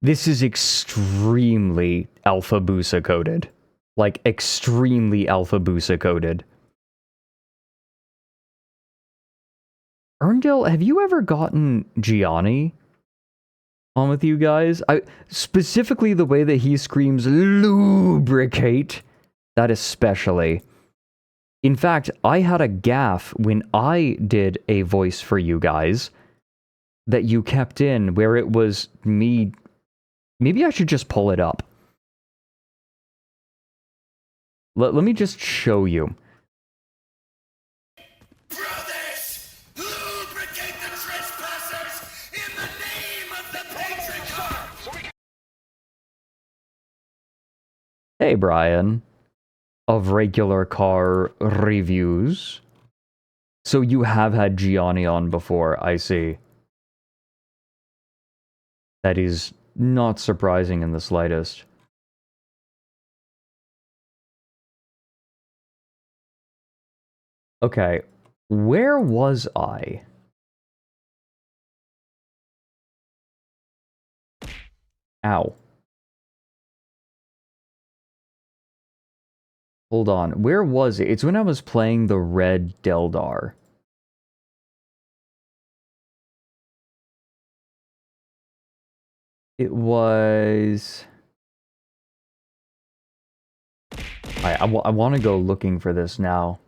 This is extremely Alpha Busa coded. Like, extremely Alpha Busa coded. Erndale, have you ever gotten Gianni on with you guys? Specifically the way that he screams lubricate. That especially. In fact, I had a gaffe when I did a voice for you guys that you kept in where it was me... Maybe I should just pull it up. Let me just show you. Brothers, lubricate the trespassers in the name of the patriarch. Hey, Brian. Of Regular Car Reviews. So you have had Gianni on before, I see. That is not surprising in the slightest. Okay, where was I? Ow. Hold on, where was it? It's when I was playing the red Deldar. It was... I want to go looking for this now.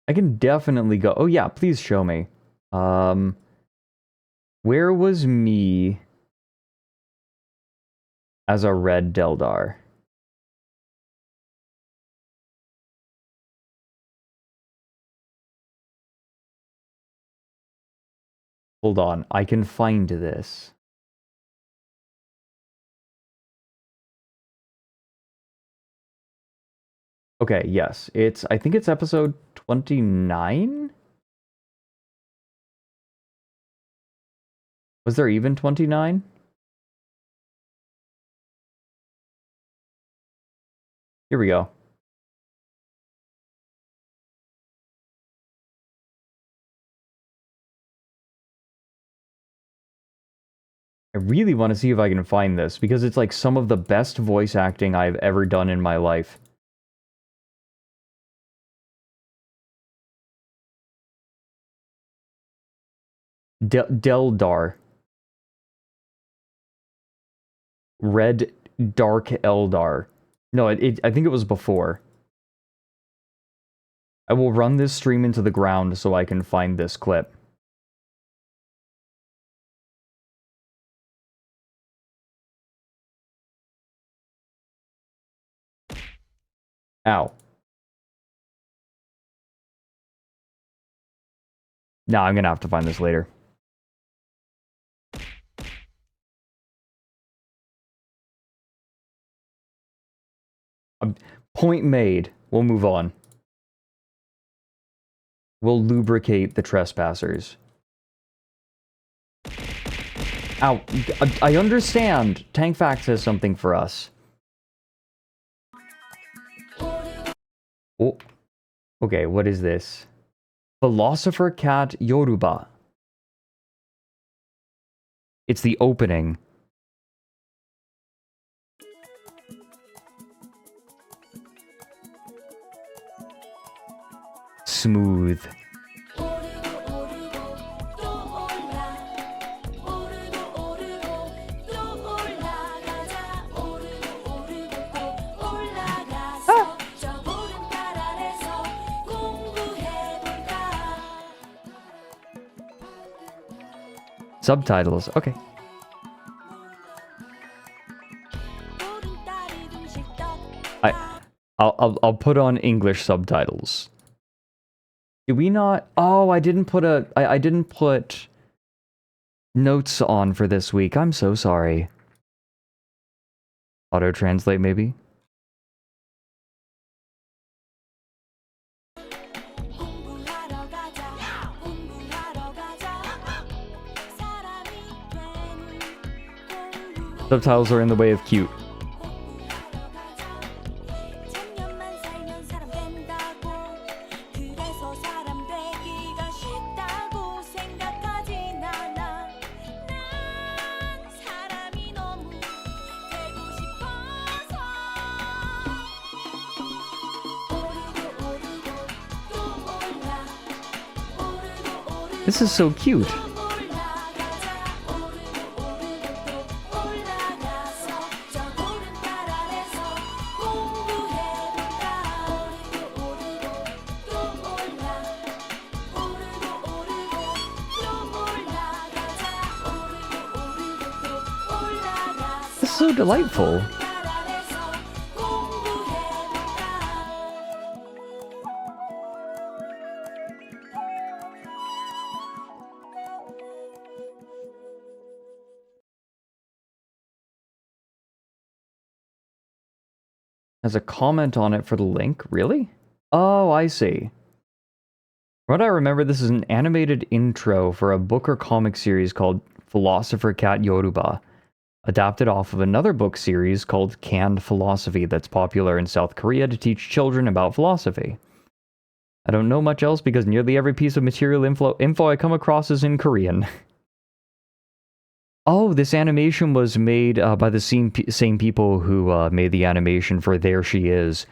I can definitely go... Oh yeah, please show me. Where was me as a red Deldar? Hold on, I can find this. Okay, yes, I think it's episode 29? Was there even 29? Here we go. I really want to see if I can find this, because it's like some of the best voice acting I've ever done in my life. Deldar. Red Dark Eldar. No, I think it was before. I will run this stream into the ground so I can find this clip. Ow. Nah, I'm gonna have to find this later. Point made. We'll move on. We'll lubricate the trespassers. Ow. I understand. Tank Facts has something for us. Oh. Okay, what is this? Philosopher Cat Yoruba. It's the opening. Smooth. Subtitles, okay. I'll put on English subtitles. Did we not? Oh, I didn't put I didn't put notes on for this week. I'm so sorry. Auto translate maybe? Subtitles are in the way of cute. This is so cute. This is so delightful. Has a comment on it for the link? Really? Oh, I see. From what I remember, this is an animated intro for a book or comic series called Philosopher Cat Yoruba, adapted off of another book series called Canned Philosophy that's popular in South Korea to teach children about philosophy. I don't know much else because nearly every piece of material info I come across is in Korean. Oh, this animation was made by the same people who made the animation for There She Is,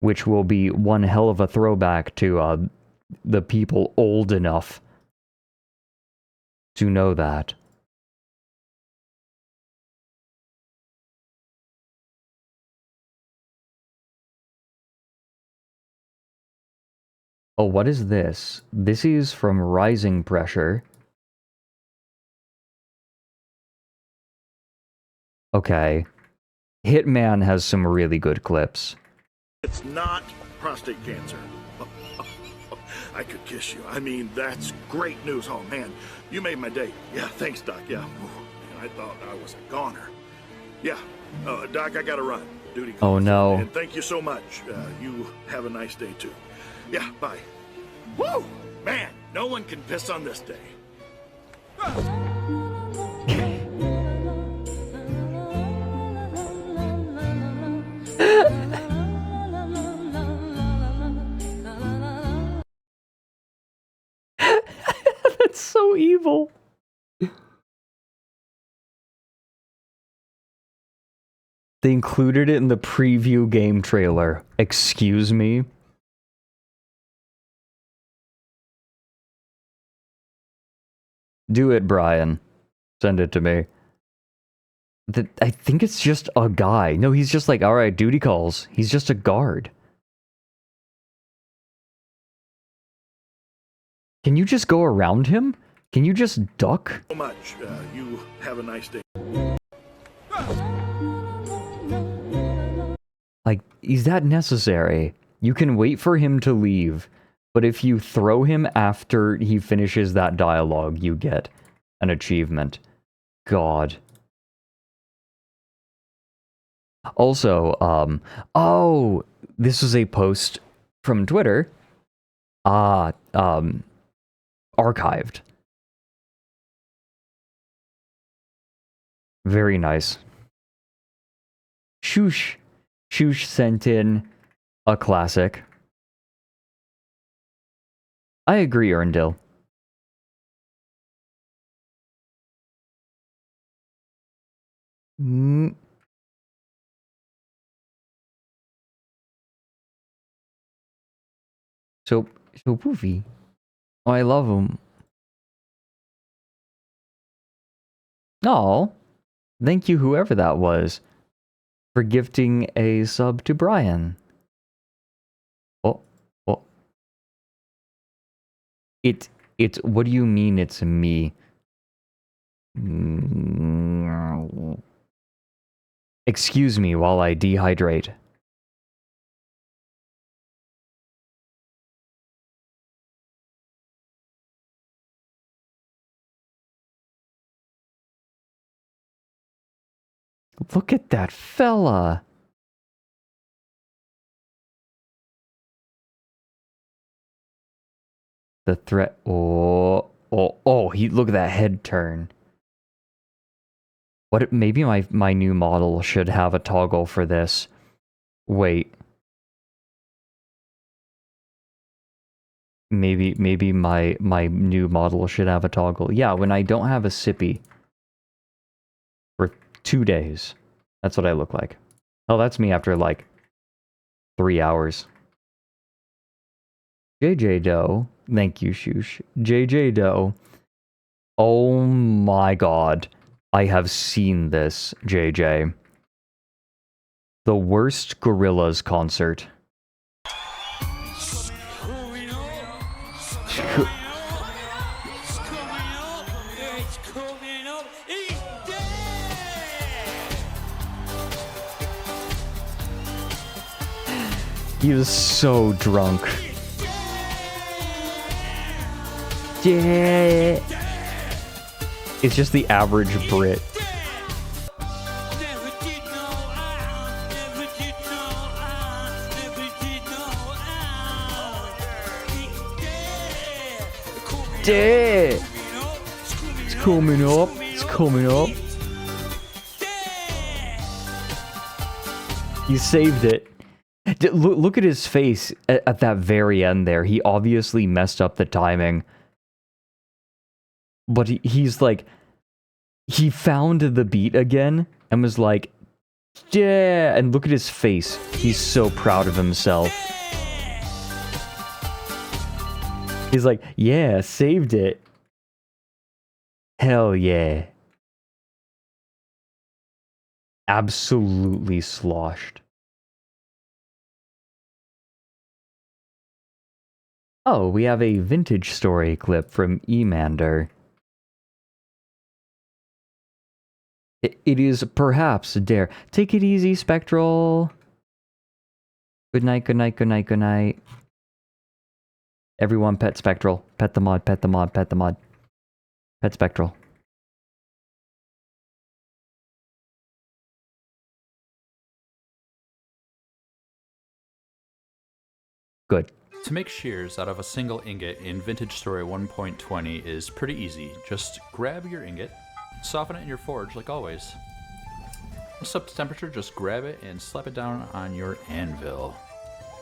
which will be one hell of a throwback to the people old enough to know that. Oh, what is this? This is from Rising Pressure. Okay. Hitman has some really good clips. It's not prostate cancer. I could kiss you. I mean, that's great news. Oh, man, you made my day. Yeah, thanks, Doc. Yeah, man, I thought I was a goner. Yeah, Doc, I gotta run. Duty calls. Oh, no. And thank you so much. You have a nice day, too. Yeah, bye. Woo! Man, no one can piss on this day. That's so evil. They included it in the preview game trailer. Excuse me? Do it, Brian. Send it to me. I think it's just a guy. No, he's just like, alright, duty calls. He's just a guard. Can you just go around him? Can you just duck? So much. You have a nice day. Like, is that necessary? You can wait for him to leave, but if you throw him after he finishes that dialogue, you get an achievement. God. Also, oh, this is a post from Twitter. Archived. Very nice. Shoosh. Shoosh sent in a classic. I agree, Erndil. So poofy. Oh, I love him. Oh, thank you, whoever that was, for gifting a sub to Brian. Oh. It's. What do you mean it's me? Excuse me while I dehydrate. Look at that fella. The threat. Oh, look at that head turn. Maybe my new model should have a toggle for this. Wait. Maybe my new model should have a toggle. Yeah, when I don't have a sippy for 2 days. That's what I look like. Oh, that's me after like 3 hours. JJ Doe. Thank you, Shoosh. JJ Doe. Oh my god. I have seen this, JJ. The worst Gorillaz concert. He was so drunk. Yeah. It's just the average Brit. Yeah. It's coming up. It's coming up. You saved it. Look at his face at that very end there. He obviously messed up the timing. But he's like, he found the beat again and was like, yeah. And look at his face. He's so proud of himself. He's like, yeah, saved it. Hell yeah. Absolutely sloshed. Oh, we have a vintage story clip from Emander. It is perhaps a dare. Take it easy, Spectral. Good night, good night, good night, good night. Everyone pet Spectral. Pet the mod, pet the mod, pet the mod. Pet Spectral. Good. To make shears out of a single ingot in Vintage Story 1.20 is pretty easy. Just grab your ingot, soften it in your forge like always. Once up to temperature, just grab it and slap it down on your anvil.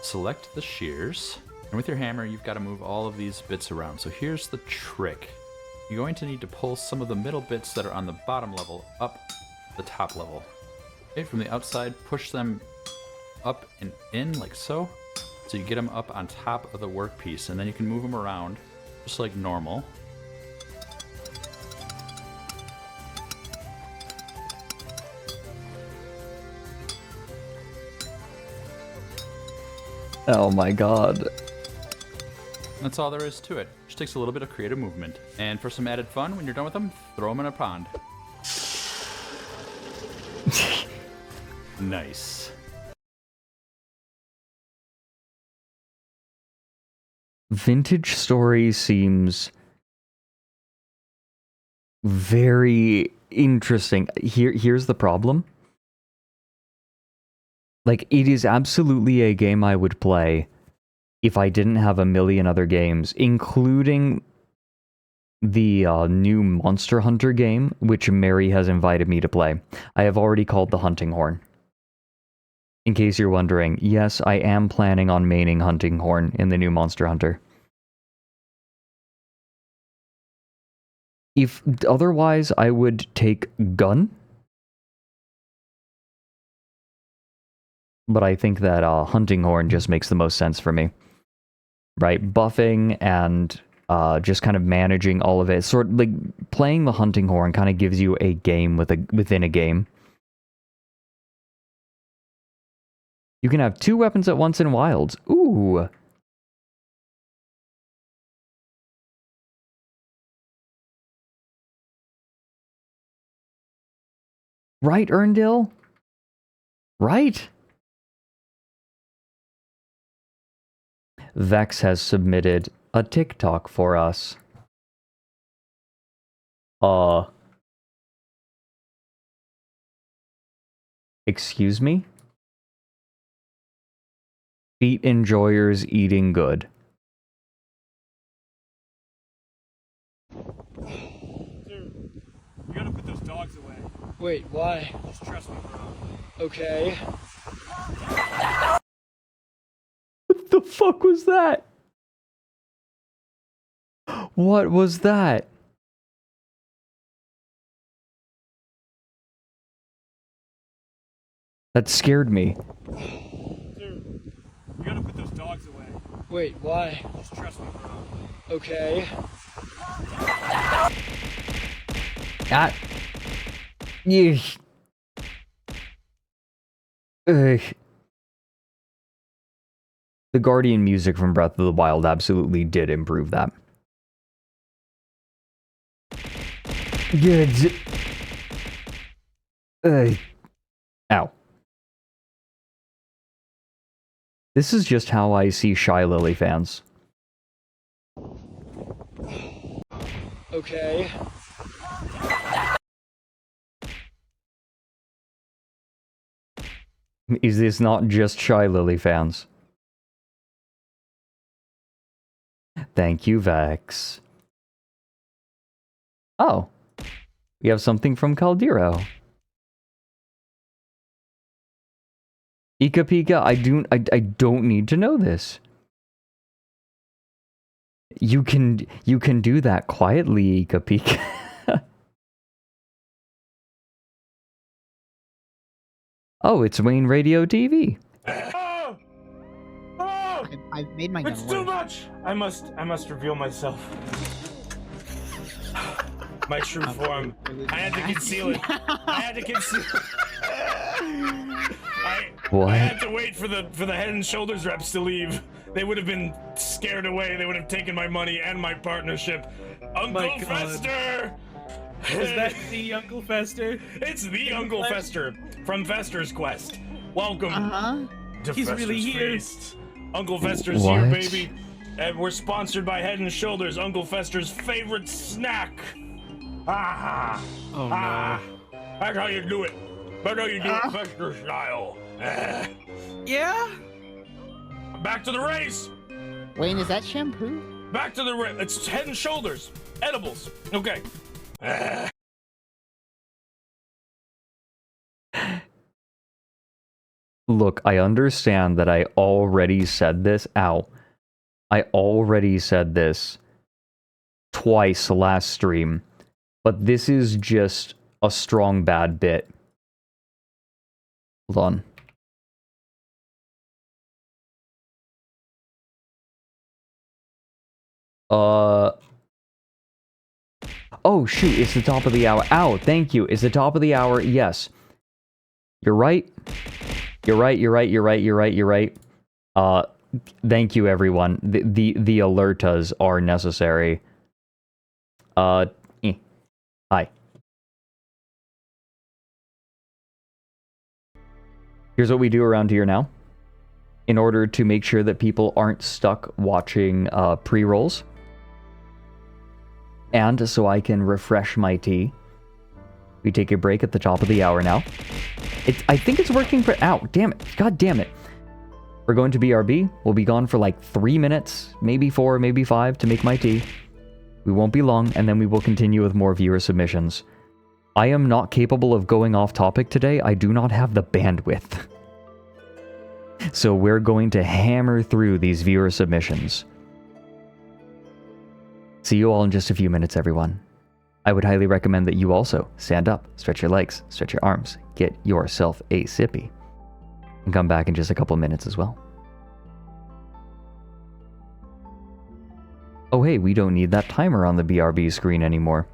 Select the shears, and with your hammer you've got to move all of these bits around. So here's the trick. You're going to need to pull some of the middle bits that are on the bottom level up the top level. Okay, from the outside, push them up and in like so. So you get them up on top of the workpiece, and then you can move them around just like normal. Oh my god. That's all there is to it. Just takes a little bit of creative movement. And for some added fun, when you're done with them, throw them in a pond. Nice. Vintage Story seems very interesting. Here's the problem. Like, it is absolutely a game I would play if I didn't have a million other games, including the new Monster Hunter game, which Mary has invited me to play. I have already called the Hunting Horn. In case you're wondering, yes, I am planning on maining Hunting Horn in the new Monster Hunter. If otherwise, I would take Gun. But I think that Hunting Horn just makes the most sense for me. Right? Buffing and just kind of managing all of it. Sort of like playing the Hunting Horn kind of gives you a game within a game. You can have 2 weapons at once in Wilds. Ooh. Right, Erndil? Right? Vex has submitted a TikTok for us. Excuse me? Feet enjoyers eating good. You gotta put those dogs away. Wait, why? Just trust me, bro. Okay. What the fuck was that? What was that? That scared me. You gotta put those dogs away. Wait, why? Just trust me, bro. Okay. Ah. Yeesh. Ugh. The Guardian music from Breath of the Wild absolutely did improve that. Good. Ow. This is just how I see Shy Lily fans. Okay. Is this not just Shy Lily fans? Thank you, Vex. Oh. We have something from Caldero. Ika Pika, I don't need to know this. You can do that quietly, Ika Pika. Oh, it's Wayne Radio TV. Oh! Oh! I've made my gun It's work. too much! I must reveal myself. My true form. I had to conceal it. I had to conceal it. What? I had to wait for the Head and Shoulders reps to leave. They would have been scared away. They would have taken my money and my partnership. Uncle Fester! Is that the Uncle Fester? It's the Uncle Fester from Fester's Quest. Welcome to He's Fester's really here. Feast. Uncle Fester's What? here, baby. And we're sponsored by Head and Shoulders, Uncle Fester's favorite snack. Ah! Oh no. That's how you do it. That's how you do it Fester style. Yeah? Back to the race! Wayne, is that shampoo? Back to the race. It's Head and Shoulders. Edibles. Okay. Look, I understand that I already said this. Ow. I already said this twice last stream. But this is just a strong bad bit. Hold on. Oh, shoot, it's the top of the hour. Ow, thank you. It's the top of the hour. Yes. You're right. You're right. Thank you, everyone. The alertas are necessary. Hi. Here's what we do around here now. In order to make sure that people aren't stuck watching pre-rolls. And so I can refresh my tea. We take a break at the top of the hour now. I think it's working for... Ow, damn it. God damn it. We're going to BRB. We'll be gone for like 3 minutes, maybe 4, maybe 5 to make my tea. We won't be long, and then we will continue with more viewer submissions. I am not capable of going off topic today. I do not have the bandwidth. So we're going to hammer through these viewer submissions. See you all in just a few minutes, everyone. I would highly recommend that you also stand up, stretch your legs, stretch your arms, get yourself a sippy, and come back in just a couple minutes as well. Oh hey, we don't need that timer on the BRB screen anymore.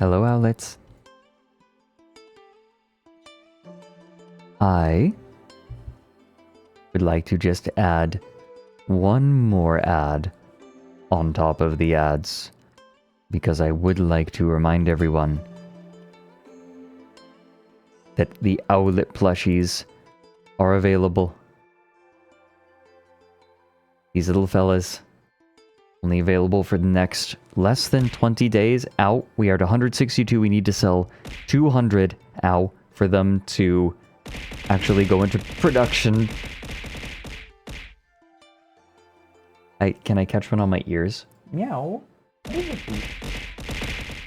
Hello, Owlets. I would like to just add one more ad on top of the ads, because I would like to remind everyone that the Owlet plushies are available. These little fellas, only available for the next less than 20 days. Ow, we are at 162. We need to sell 200, ow, for them to actually go into production. Can I catch one on my ears? Meow.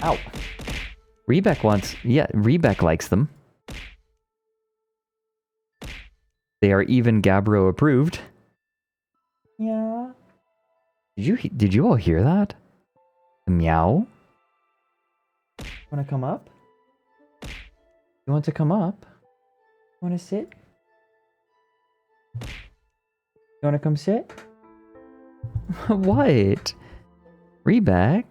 Ow. Rebec likes them. They are even Gabbro approved. Yeah. Did you all hear that? Meow. Wanna come up? You want to come up? Wanna sit? You wanna come sit? What? Rebec?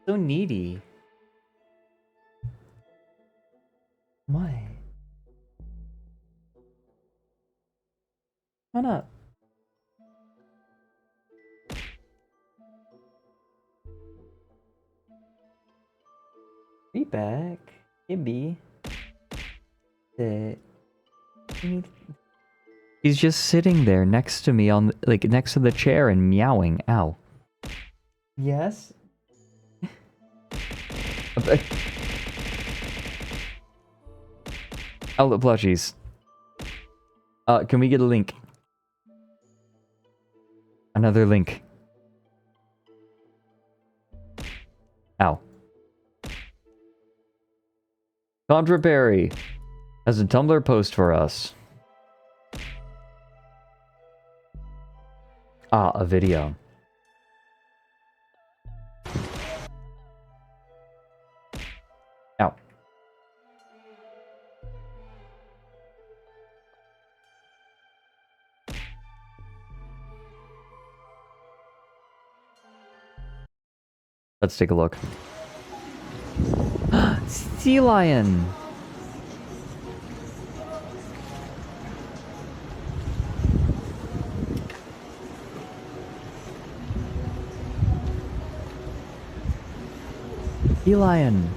So needy. What? Come on up. Rebec. Gibby. Sit. He's just sitting there next to me on, like, next to the chair and meowing. Ow. Yes? Outlet plushies. Can we get a link? Another link. Ow. Contra Perry has a Tumblr post for us. Ah, a video. Ow. Let's take a look. Sea lion. Sea lion.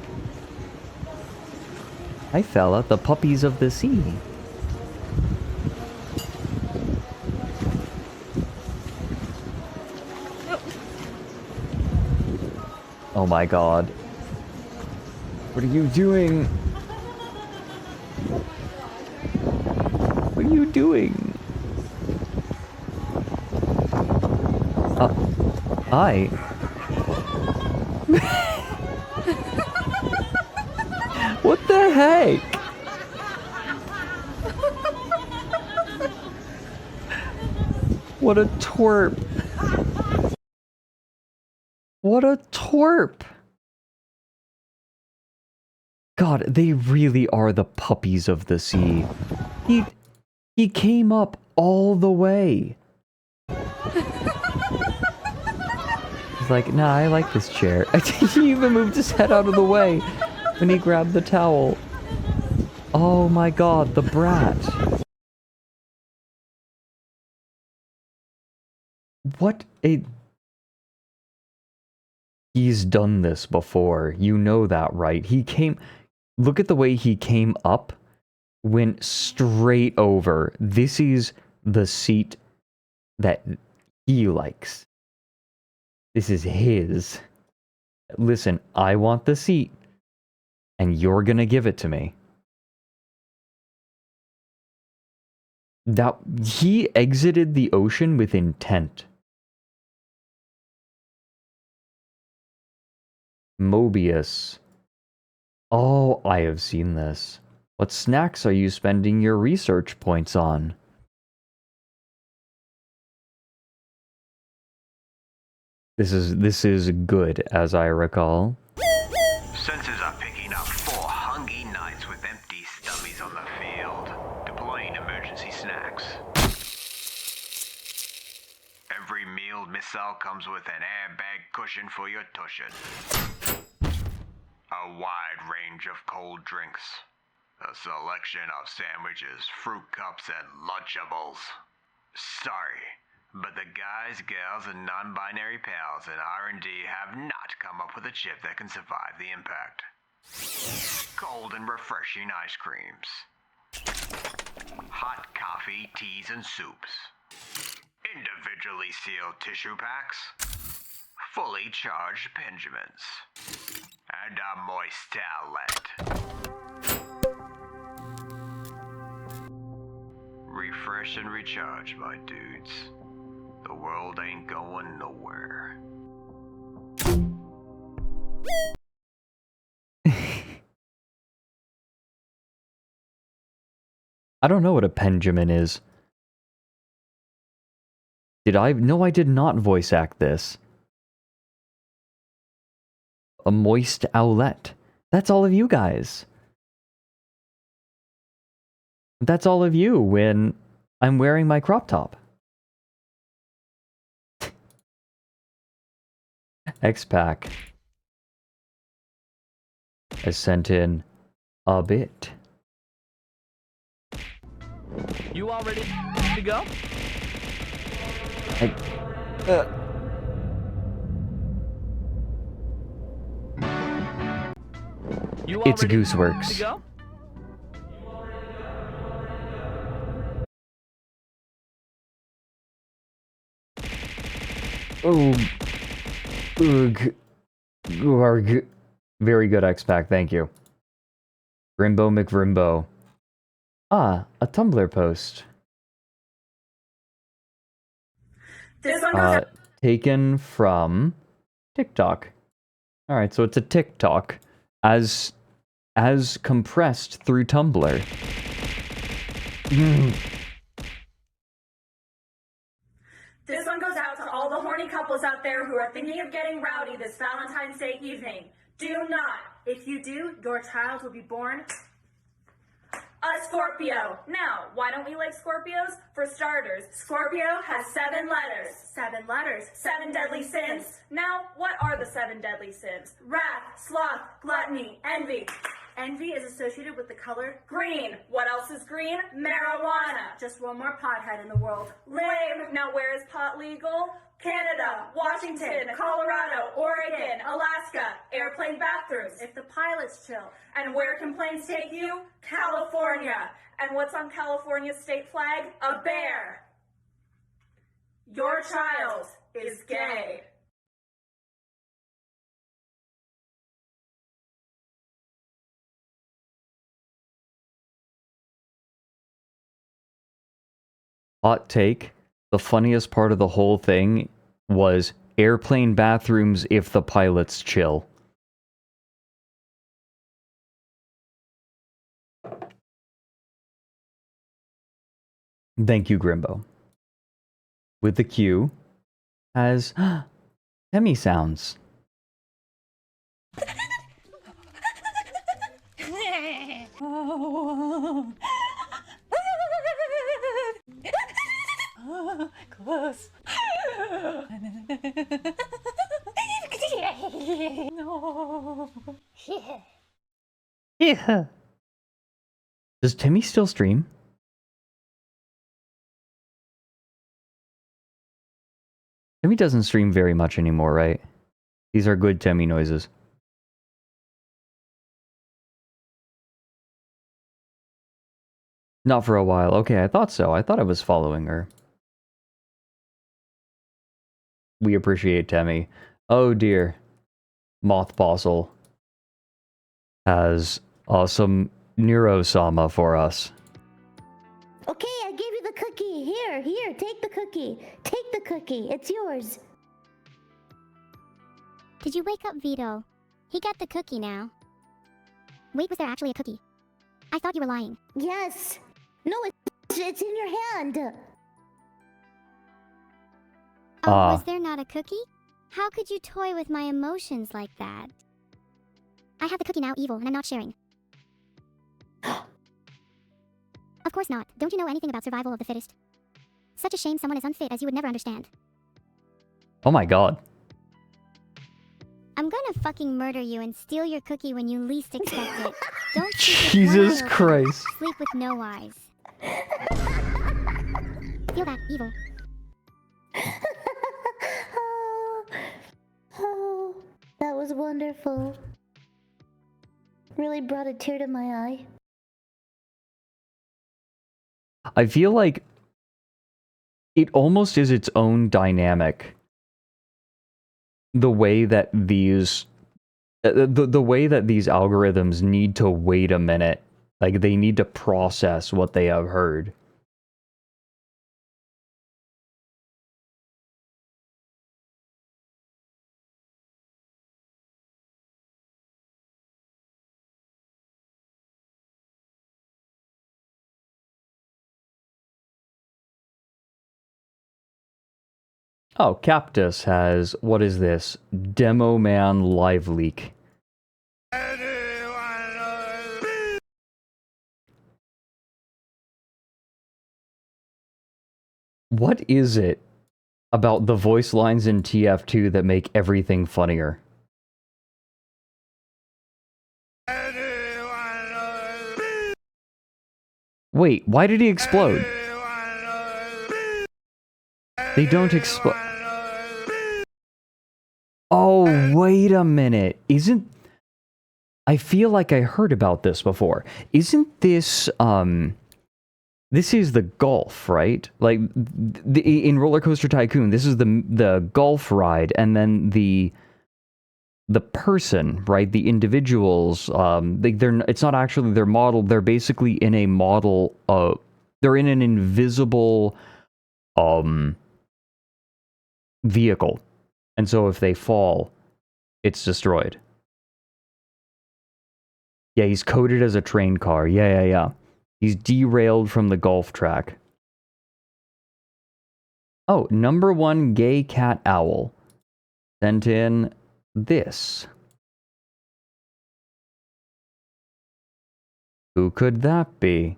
Hi fella, the puppies of the sea. Oh my god. What are you doing? What are you doing? Hi. What the heck? What a twerp. What a twerp. God, they really are the puppies of the sea. He came up all the way. He's like, nah, I like this chair. He even moved his head out of the way when he grabbed the towel. Oh my god, the brat. What a... He's done this before. You know that, right? He came... Look at the way he came up. Went straight over. This is the seat that he likes. This is his. Listen, I want the seat. And you're gonna give it to me. That... He exited the ocean with intent. Mobius. Oh, I have seen this. What snacks are you spending your research points on? This is good, as I recall. Sensors are picking up 4 hungry knights with empty stomachs on the field. Deploying emergency snacks. cell comes with an airbag cushion for your tushin. A wide range of cold drinks. A selection of sandwiches, fruit cups, and Lunchables. Sorry, but the guys, gals, and non-binary pals in R&D have not come up with a chip that can survive the impact. Cold and refreshing ice creams. Hot coffee, teas, and soups. Individually sealed tissue packs. Fully charged Benjamins. And a moist towelette. Refresh and recharge, my dudes. The world ain't going nowhere. I don't know what a Benjamin is. Did I? No, I did not voice act this. A moist owlet. That's all of you guys. That's all of you when I'm wearing my crop top. X-Pack has sent in a bit. You all ready to go? You all It's ready Gooseworks. to go? Oh, ugh, Garg. Very good X-Pack, thank you. Grimbo McVrimbo. Ah, a Tumblr post. This one goes Taken from TikTok. Alright, so it's a TikTok as compressed through Tumblr. This one goes out to all the horny couples out there who are thinking of getting rowdy this Valentine's Day evening. Do not. If you do, your child will be born a Scorpio. Now, why don't we like Scorpios? For starters, Scorpio has 7 letters. 7 letters. 7 deadly sins. Now, what are the 7 deadly sins? Wrath, sloth, gluttony, envy. Envy is associated with the color green. What else is green? Marijuana. Just one more pothead in the world. Lame. Now, where is pot legal? Canada, Washington, Colorado, Oregon, Alaska, airplane bathrooms, if the pilots chill. And where can planes take you? California. And what's on California's state flag? A bear. Your child is gay. Hot take. The funniest part of the whole thing was airplane bathrooms if the pilots chill. Thank you, Grimbo. With the Q has Hemi sounds. Close. No. Yeah. Does Timmy still stream? Timmy doesn't stream very much anymore, right? These are good Timmy noises. Not for a while. Okay, I thought so. I thought I was following her. We appreciate Temmie. Oh dear. Moth Postle has awesome Neurosama for us. Okay, I gave you the cookie. Here, take the cookie. Take the cookie. It's yours. Did you wake up, Vito? He got the cookie now. Wait, was there actually a cookie? I thought you were lying. Yes. No, it's in your hand. Oh, was there not a cookie? How could you toy with my emotions like that? I have the cookie now, evil, and I'm not sharing. Of course not. Don't you know anything about survival of the fittest? Such a shame someone as unfit as you would never understand. Oh my god. I'm gonna fucking murder you and steal your cookie when you least expect it. Don't sleep with Jesus one eye open. Christ. Sleep with no eyes. Feel that evil. Oh, that was wonderful. Really brought a tear to my eye. I feel like it almost is its own dynamic. The way that these the way that these algorithms need to wait a minute, like they need to process what they have heard. Oh, Captus has, what is this? Demo Man Live Leak. What is it about the voice lines in TF2 that make everything funnier? Wait, why did he explode? They don't explode. Oh, wait a minute. I feel like I heard about this before. Isn't this, this is the golf, right? Like, in Roller Coaster Tycoon, this is the golf ride, and then the person, right? The individuals, it's not actually their model. They're basically in a model. They're in an invisible, vehicle, and so if they fall, it's destroyed. Yeah, he's coded as a train car. Yeah. He's derailed from the golf track. Oh, number 1 gay cat owl sent in this. Who could that be?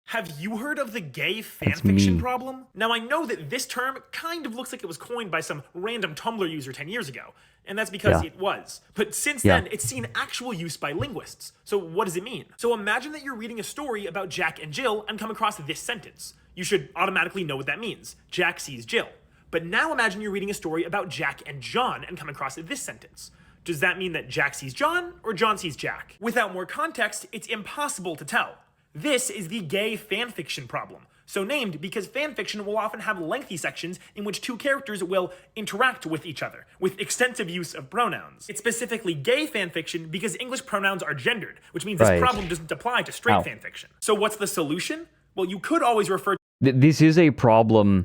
Have you heard of the gay It's fanfiction me. problem? Now I know that this term kind of looks like it was coined by some random Tumblr user 10 years ago, and that's because Yeah. it was. But since Yeah. then, it's seen actual use by linguists. So what does it mean? So imagine that you're reading a story about Jack and Jill and come across this sentence. You should automatically know what that means. Jack sees Jill. But now imagine you're reading a story about Jack and John and come across this sentence. Does that mean that Jack sees John or John sees Jack? Without more context, it's impossible to tell. This is the gay fanfiction problem, so named because fanfiction will often have lengthy sections in which two characters will interact with each other, with extensive use of pronouns. It's specifically gay fanfiction because English pronouns are gendered, which means this Right. problem doesn't apply to straight Ow. fanfiction. So what's the solution? Well, you could always refer This is a problem.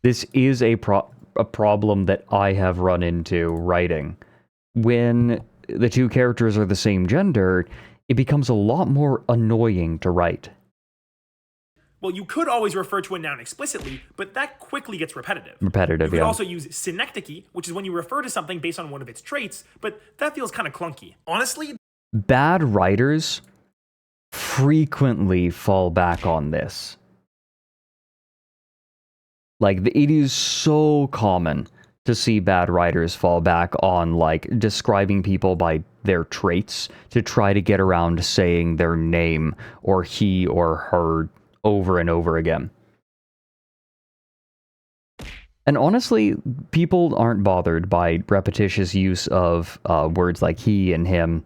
This is a problem that I have run into writing. When the two characters are the same gender, it becomes a lot more annoying to write. Well, you could always refer to a noun explicitly, but that quickly gets repetitive. Repetitive, You could yeah. also use synecdoche, which is when you refer to something based on one of its traits, but that feels kind of clunky. Honestly, Bad writers frequently fall back on this. Like, it is so common to see bad writers fall back on, like, describing people by their traits to try to get around saying their name or he or her over and over again. And honestly, people aren't bothered by repetitious use of words like he and him.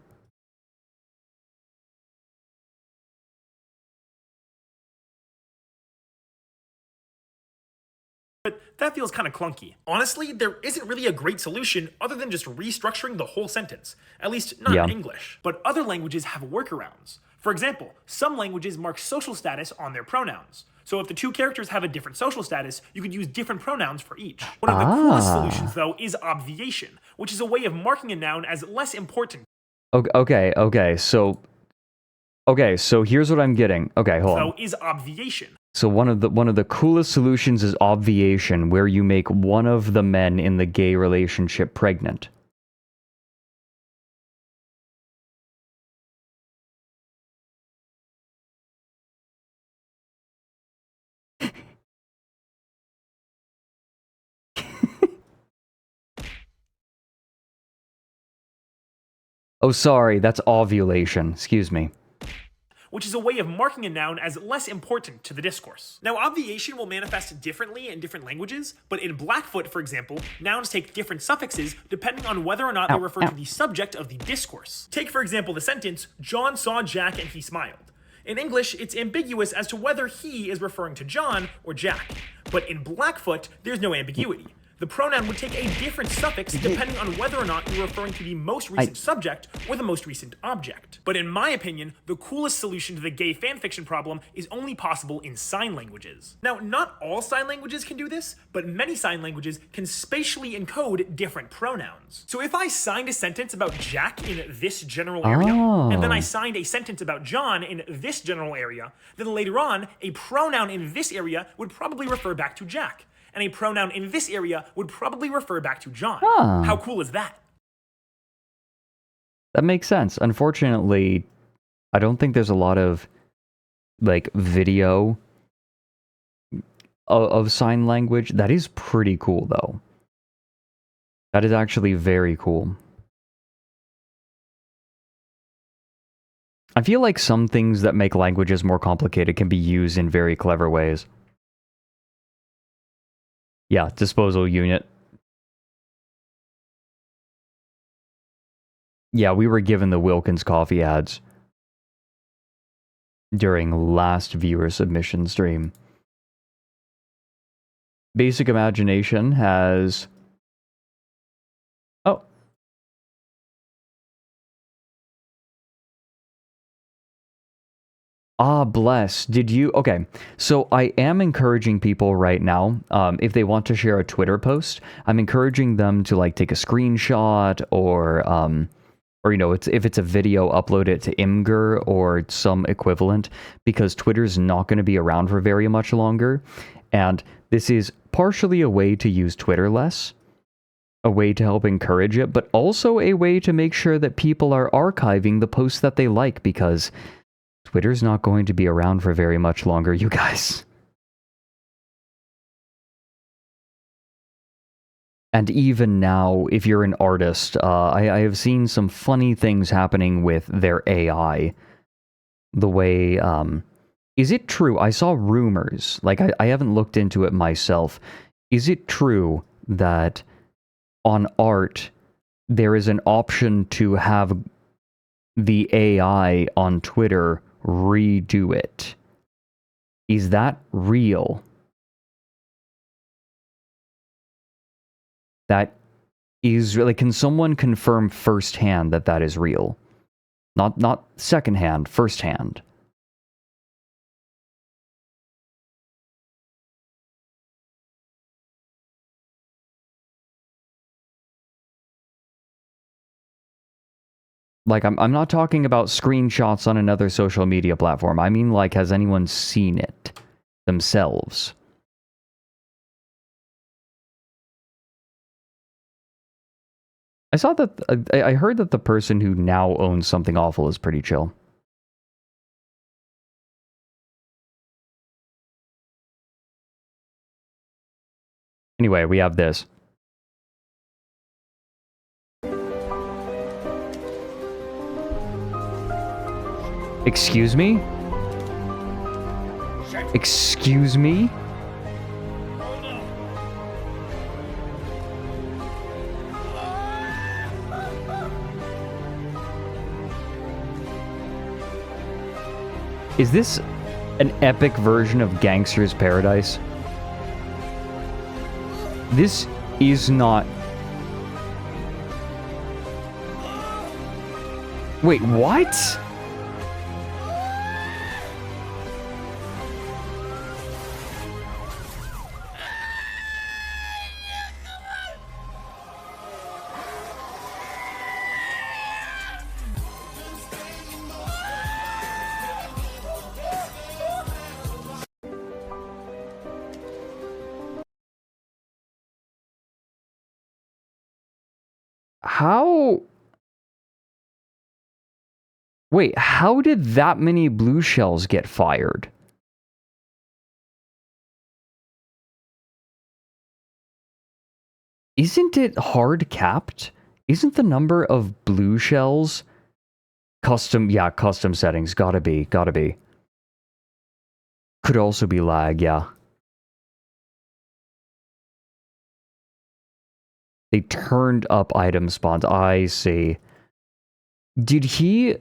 but that feels kind of clunky. Honestly, there isn't really a great solution other than just restructuring the whole sentence, at least not Yeah. in English. But other languages have workarounds. For example, some languages mark social status on their pronouns. So if the two characters have a different social status, you could use different pronouns for each. One of the coolest solutions, though, is obviation, which is a way of marking a noun as less important. Okay, so here's what I'm getting. Okay, hold on. So is obviation. So one of the coolest solutions is obviation, where you make one of the men in the gay relationship pregnant. Oh, sorry, that's ovulation. Excuse me. which is a way of marking a noun as less important to the discourse. Now, obviation will manifest differently in different languages, but in Blackfoot, for example, nouns take different suffixes depending on whether or not they refer to the subject of the discourse. Take, for example, the sentence, John saw Jack and he smiled. In English, it's ambiguous as to whether he is referring to John or Jack. But in Blackfoot, there's no ambiguity. The pronoun would take a different suffix depending on whether or not you're referring to the most recent subject or the most recent object. But in my opinion, the coolest solution to the gay fanfiction problem is only possible in sign languages. Now, not all sign languages can do this, but many sign languages can spatially encode different pronouns. So if I signed a sentence about Jack in this general area, and then I signed a sentence about John in this general area, then later on, a pronoun in this area would probably refer back to Jack. And a pronoun in this area would probably refer back to John. How cool is that? That makes sense. Unfortunately, I don't think there's a lot of, like, video of sign language. That is pretty cool, though. That is actually very cool. I feel like some things that make languages more complicated can be used in very clever ways. Yeah, disposal unit. Yeah, we were given the Wilkins coffee ads during last viewer submission stream. Basic Imagination has... Oh. Ah, bless. Did you... Okay, so I am encouraging people right now, if they want to share a Twitter post, I'm encouraging them to, like, take a screenshot or you know, if it's a video, upload it to Imgur or some equivalent, because Twitter's not going to be around for very much longer, and this is partially a way to use Twitter less, a way to help encourage it, but also a way to make sure that people are archiving the posts that they like, because Twitter's not going to be around for very much longer, you guys. And even now, if you're an artist, I have seen some funny things happening with their AI. The way, is it true? I saw rumors, like I haven't looked into it myself. Is it true that on art, there is an option to have the AI on Twitter redo it? Is that real? That is really... Can someone confirm firsthand that that is real? Not secondhand, firsthand. Like, I'm not talking about screenshots on another social media platform. I mean, like, has anyone seen it themselves? I saw that... I heard that the person who now owns Something Awful is pretty chill. Anyway, we have this. Excuse me? Excuse me? Is this an epic version of Gangster's Paradise? This is not... Wait, what? How... Wait, how did that many blue shells get fired? Isn't it hard capped? Isn't the number of blue shells Custom, yeah, custom settings. Gotta be. Could also be lag, yeah. They turned up item spawns. I see. Did he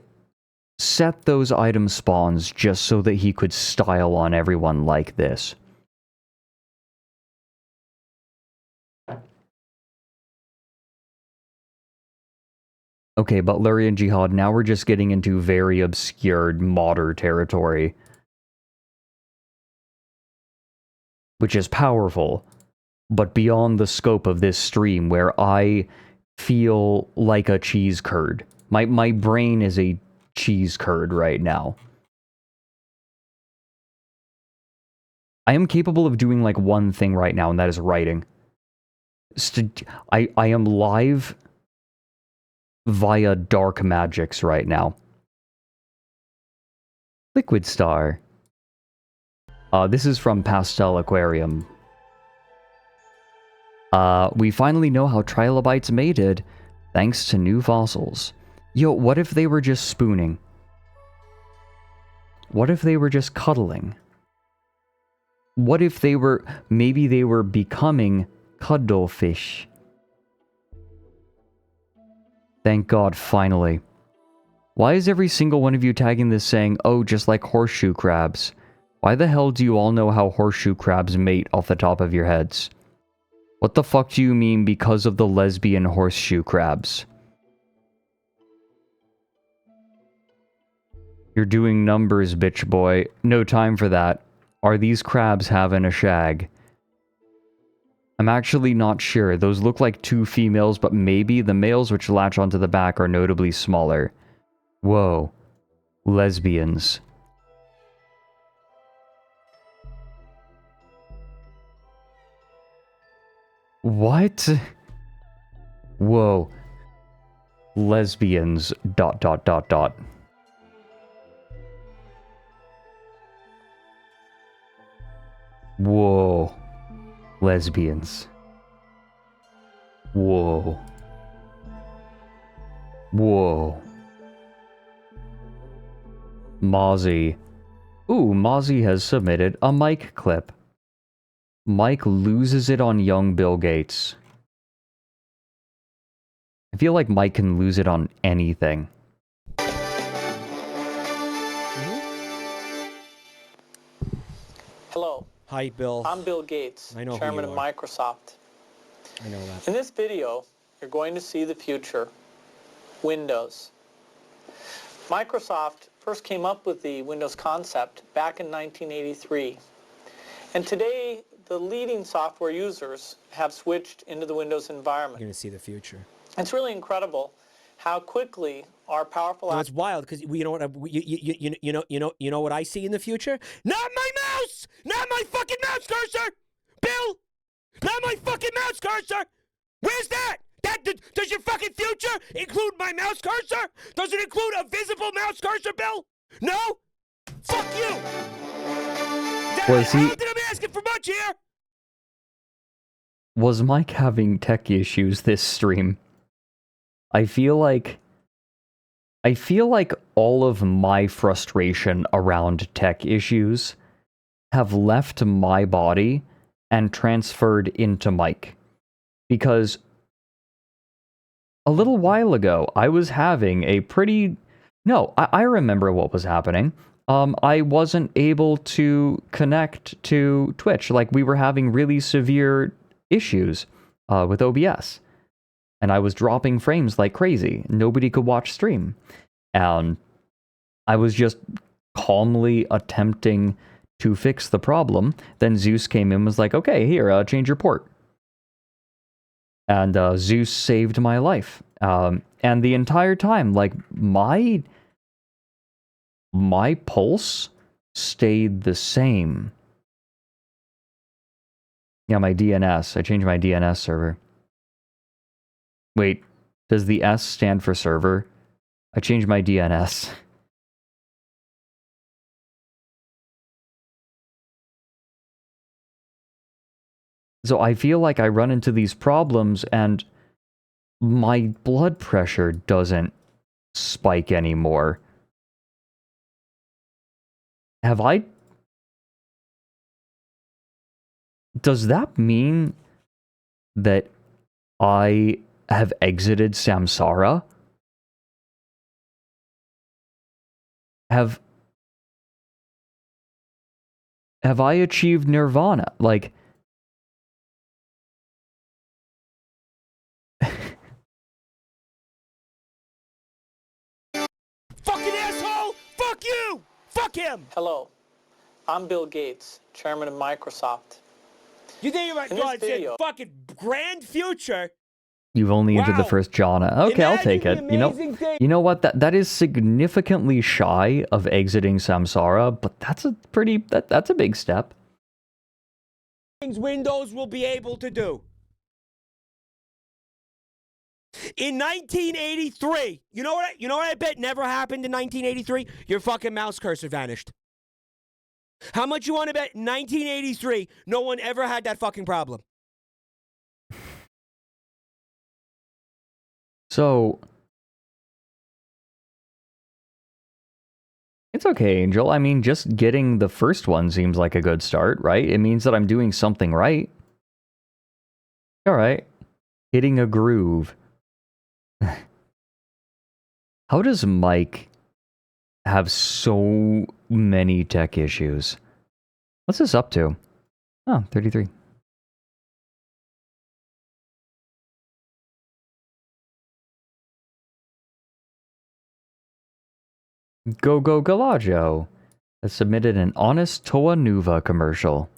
set those item spawns just so that he could style on everyone like this? Okay, but Lurian Jihad, now we're just getting into very obscured modder territory. Which is powerful, but beyond the scope of this stream where I feel like a cheese curd. My brain is a cheese curd right now. I am capable of doing like one thing right now, and that is writing. I am live via dark magics right now. Liquid Star. This is from Pastel Aquarium. We finally know how trilobites mated, thanks to new fossils. Yo, what if they were just spooning? What if they were just cuddling? What if they were, maybe they were becoming cuddlefish? Thank God, finally. Why is every single one of you tagging this saying, oh, just like horseshoe crabs? Why the hell do you all know how horseshoe crabs mate off the top of your heads? What the fuck do you mean because of the lesbian horseshoe crabs? You're doing numbers, bitch boy. No time for that. Are these crabs having a shag? I'm actually not sure. Those look like two females, but maybe the males which latch onto the back are notably smaller. Whoa. Lesbians. What? Whoa. Lesbians. ... Whoa. Lesbians. Whoa. Whoa. Mozzie. Ooh, Mozzie has submitted a mic clip. Mike loses it on young Bill Gates. I feel like Mike can lose it on anything. Hello. Hi, Bill. I'm Bill Gates, I know chairman who of you are. Microsoft. I know that. In this video, you're going to see the future. Windows. Microsoft first came up with the Windows concept back in 1983. And today, the leading software users have switched into the Windows environment. You're going to see the future. It's really incredible how quickly our powerful... No, it's wild because you know what you know what I see in the future? Not my mouse! Not my fucking mouse cursor! Bill! Not my fucking mouse cursor! Where's that? Does your fucking future include my mouse cursor? Does it include a visible mouse cursor, Bill? No? Fuck you! Was I don't think I'm asking for much here! Was Mike having tech issues this stream? I feel like all of my frustration around tech issues have left my body and transferred into Mike. Because a little while ago, I was having a pretty... No, I remember what was happening. I wasn't able to connect to Twitch. Like, we were having really severe issues with OBS. And I was dropping frames like crazy. Nobody could watch stream. And I was just calmly attempting to fix the problem. Then Zeus came in and was like, okay, here, change your port. And Zeus saved my life. And the entire time, like, my pulse stayed the same. Yeah, my DNS. I changed my DNS server. Wait, does the S stand for server? I changed my DNS. So I feel like I run into these problems and my blood pressure doesn't spike anymore. Have I... Does that mean that I have exited samsara? Have I achieved nirvana? Like... Fucking asshole! Fuck you! Fuck him! Hello, I'm Bill Gates, chairman of Microsoft. You think about In this God said video- fucking grand future? You've only entered the Wow. first jhana. Okay, I'll take Imagine it. the amazing thing. You know what? That is significantly shy of exiting samsara, but that's a pretty that's a big step. Things Windows will be able to do. In 1983, you know what I bet never happened in 1983? Your fucking mouse cursor vanished. How much you want to bet 1983 no one ever had that fucking problem? So it's okay, Angel. I mean, just getting the first one seems like a good start, right? It means that I'm doing something right. All right. Hitting a groove. How does Mike have so many tech issues? What's this up to? Oh, 33. Go Galajo has submitted an honest Toa Nuva commercial.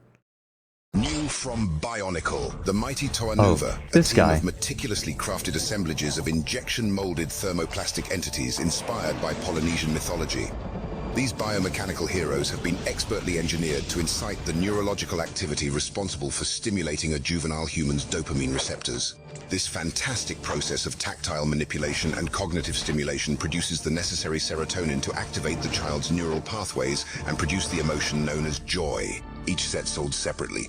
New from Bionicle, the mighty Toa Oh, Nuva, this a team guy. of meticulously crafted assemblages of injection-molded thermoplastic entities inspired by Polynesian mythology. These biomechanical heroes have been expertly engineered to incite the neurological activity responsible for stimulating a juvenile human's dopamine receptors. This fantastic process of tactile manipulation and cognitive stimulation produces the necessary serotonin to activate the child's neural pathways and produce the emotion known as joy. Each set sold separately.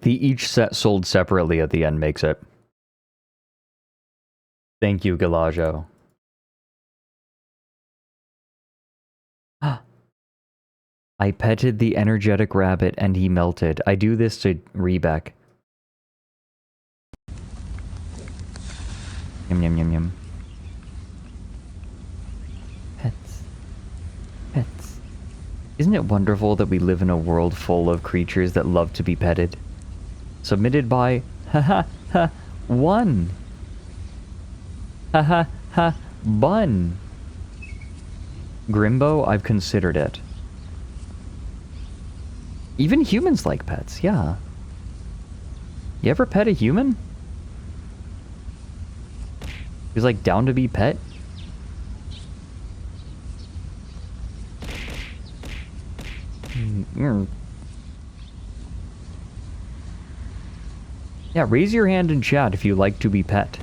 The each set sold separately at the end makes it. Thank you, Galajo. I petted the energetic rabbit and he melted. I do this to Rebeck. Yum yum yum yum. Pets. Pets. Isn't it wonderful that we live in a world full of creatures that love to be petted? Submitted by one. Bun. Grimbo, I've considered it. Even humans like pets, yeah. You ever pet a human? He's like down to be pet? Yeah, raise your hand in chat if you like to be pet.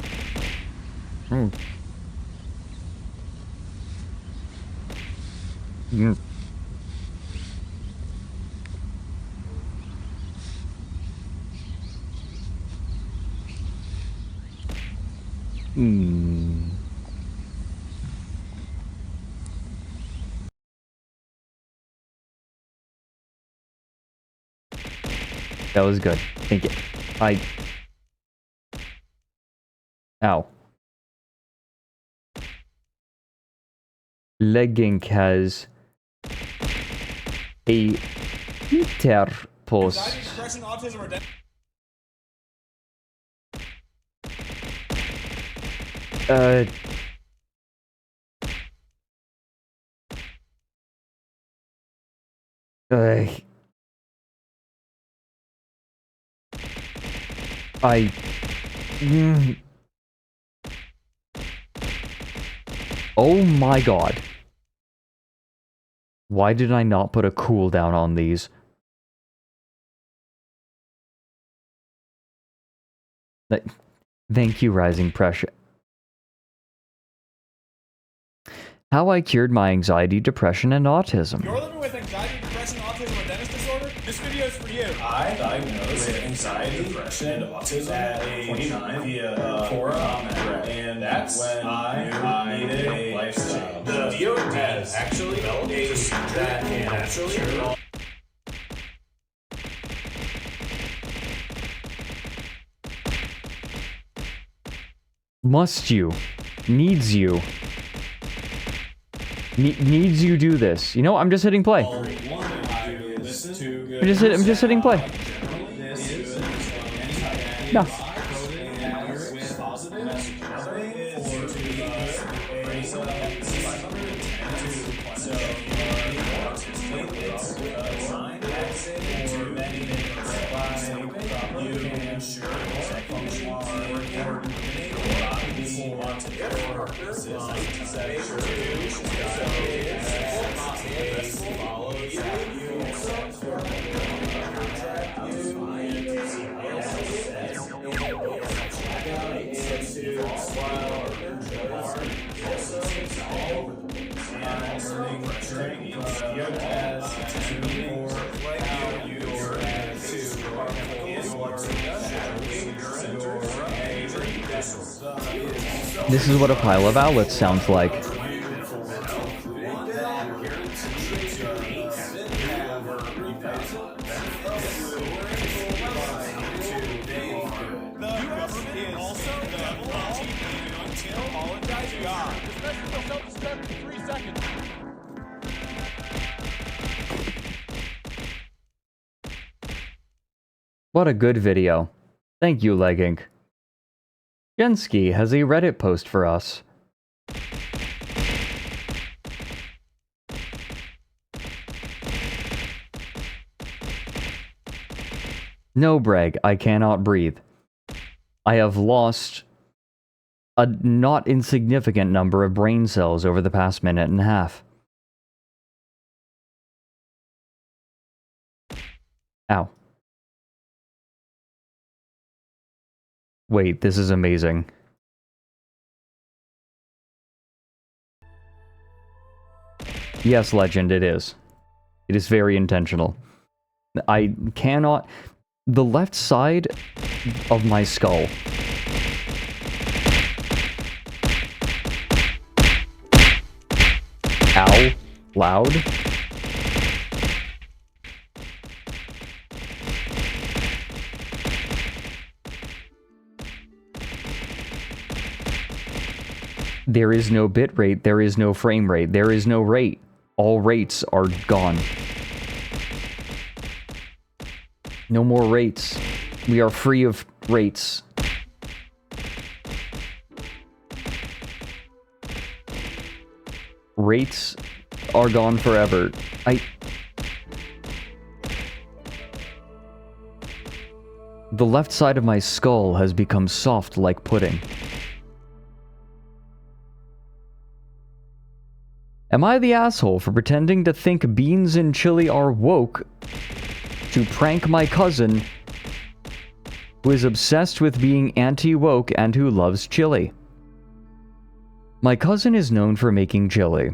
That was good. Thank you. Ow. Leggink has a Twitter post. Oh my god. Why did I not put a cooldown on these? Thank you, Rising Pressure. How I cured my anxiety, depression, and autism. You're living with anxiety, depression, autism, or Dennis disorder? This video is this for you. I diagnosed with anxiety, depression, and autism at age 29 via Quora, and that's when I needed a lifestyle. The DOD has actually developed a procedure that can actually cure. Must you? Needs you? Needs you do this? You know, I'm just hitting play. I'm just hitting play. No. This is what a pile of outlets sounds like. What a good video. Thank you, Legging. Jensky has a Reddit post for us. No, Breg, I cannot breathe. I have lost a not insignificant number of brain cells over the past minute and a half. Ow. Wait, this is amazing. Yes, Legend, it is. It is very intentional. I cannot... The left side of my skull. Ow. Loud. There is no bit rate, there is no frame rate, there is no rate. All rates are gone. No more rates. We are free of rates. Rates are gone forever. The left side of my skull has become soft like pudding. Am I the asshole for pretending to think beans and chili are woke to prank my cousin who is obsessed with being anti-woke and who loves chili? My cousin is known for making chili,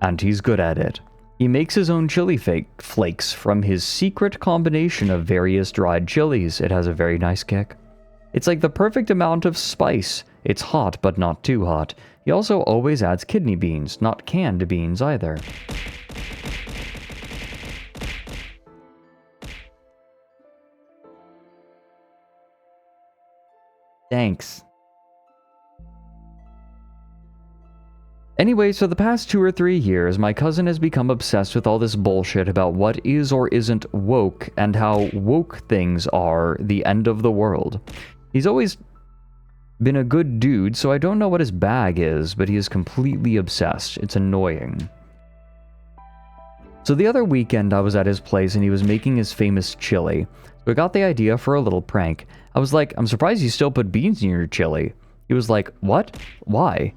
and he's good at it. He makes his own chili flakes from his secret combination of various dried chilies. It has a very nice kick. It's like the perfect amount of spice. It's hot, but not too hot. He also always adds kidney beans, not canned beans either. Thanks. Anyways, for the past 2 or 3 years, my cousin has become obsessed with all this bullshit about what is or isn't woke, and how woke things are the end of the world. He's always been a good dude, so I don't know what his bag is, but he is completely obsessed. It's annoying. So the other weekend I was at his place and he was making his famous chili. So I got the idea for a little prank. I was like, I'm surprised you still put beans in your chili. He was like, what? Why?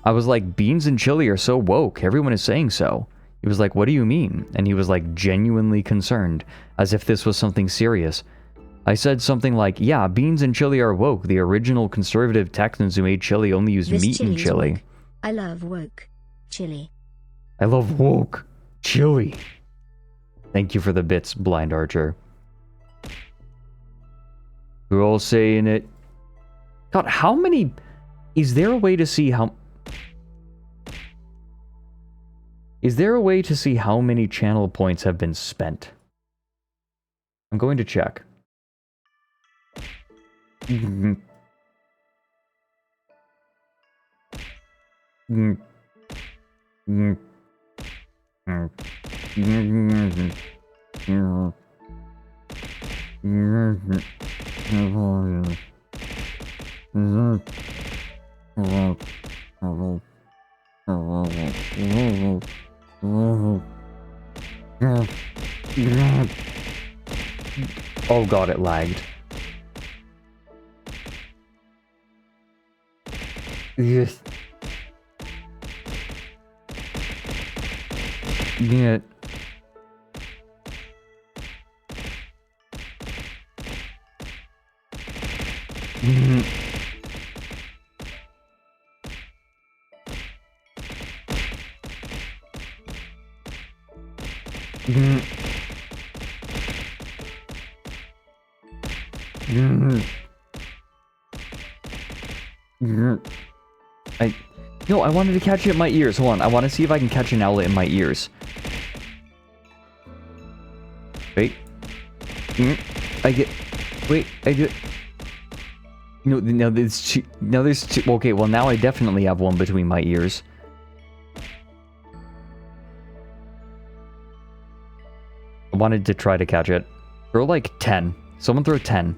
I was like, beans and chili are so woke. Everyone is saying so. He was like, what do you mean? And he was like genuinely concerned, as if this was something serious. I said something like, yeah, beans and chili are woke. The original conservative Texans who made chili only used meat in chili. Woke. I love woke chili. I love woke chili. Thank you for the bits, Blind Archer. We're all saying it. God, how many... Is there a way to see how... Is there a way to see how many channel points have been spent? I'm going to check. Oh god, it lagged. Yes. Yeah. No, I wanted to catch it in my ears. Hold on, I want to see if I can catch an owlet in my ears. Wait. I get... Wait, I get... No, there's two... Now there's two... Okay, well now I definitely have one between my ears. I wanted to try to catch it. Throw like 10. Someone throw 10.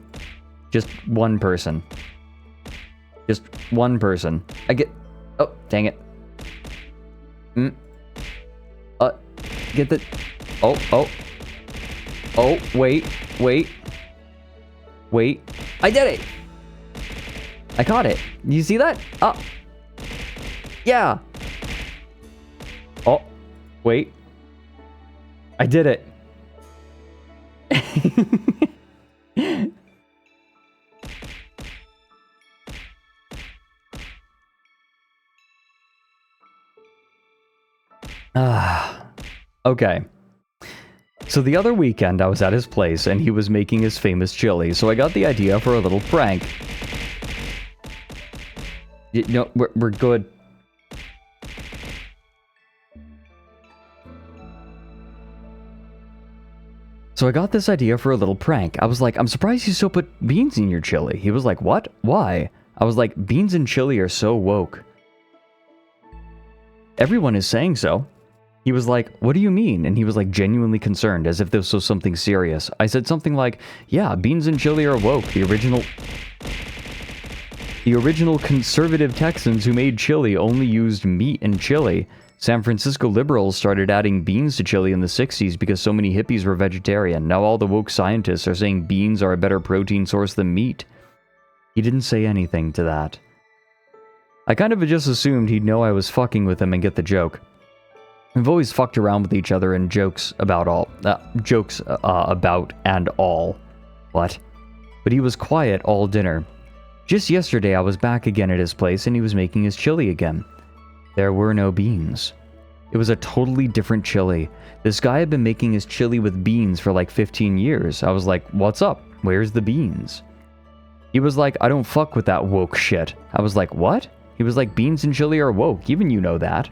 Just one person. Just one person. I get... Oh, dang it. Get the... Oh. Oh, wait. I did it! I caught it. You see that? Oh. Yeah. Oh, wait. I did it. Okay. So the other weekend I was at his place and he was making his famous chili, so I got the idea for a little prank. No, we're good. So I got this idea for a little prank. I was like, I'm surprised you still put beans in your chili. He was like, what? Why? I was like, beans and chili are so woke. Everyone is saying so. He was like, what do you mean? And he was like genuinely concerned, as if this was something serious. I said something like, yeah, beans and chili are woke. The original conservative Texans who made chili only used meat and chili. San Francisco liberals started adding beans to chili in the 60s because so many hippies were vegetarian. Now all the woke scientists are saying beans are a better protein source than meat. He didn't say anything to that. I kind of just assumed he'd know I was fucking with him and get the joke. We've always fucked around with each other in jokes about and all. What? But he was quiet all dinner. Just yesterday I was back again at his place and he was making his chili again. There were no beans. It was a totally different chili. This guy had been making his chili with beans for like 15 years. I was like, what's up? Where's the beans? He was like, I don't fuck with that woke shit. I was like, what? He was like, beans and chili are woke. Even you know that.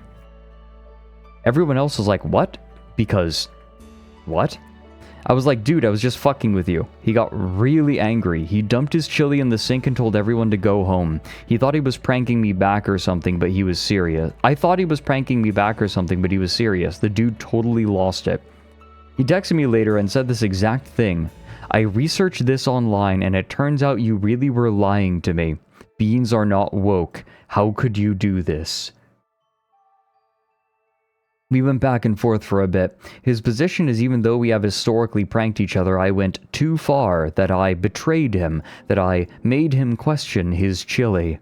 Everyone else was like, what? Because... what? I was like, dude, I was just fucking with you. He got really angry. He dumped his chili in the sink and told everyone to go home. He thought he was pranking me back or something, but he was serious. I thought he was pranking me back or something, but he was serious. The dude totally lost it. He texted me later and said this exact thing. I researched this online and it turns out you really were lying to me. Beans are not woke. How could you do this? We went back and forth for a bit. His position is even though we have historically pranked each other, I went too far, that I betrayed him, that I made him question his chili.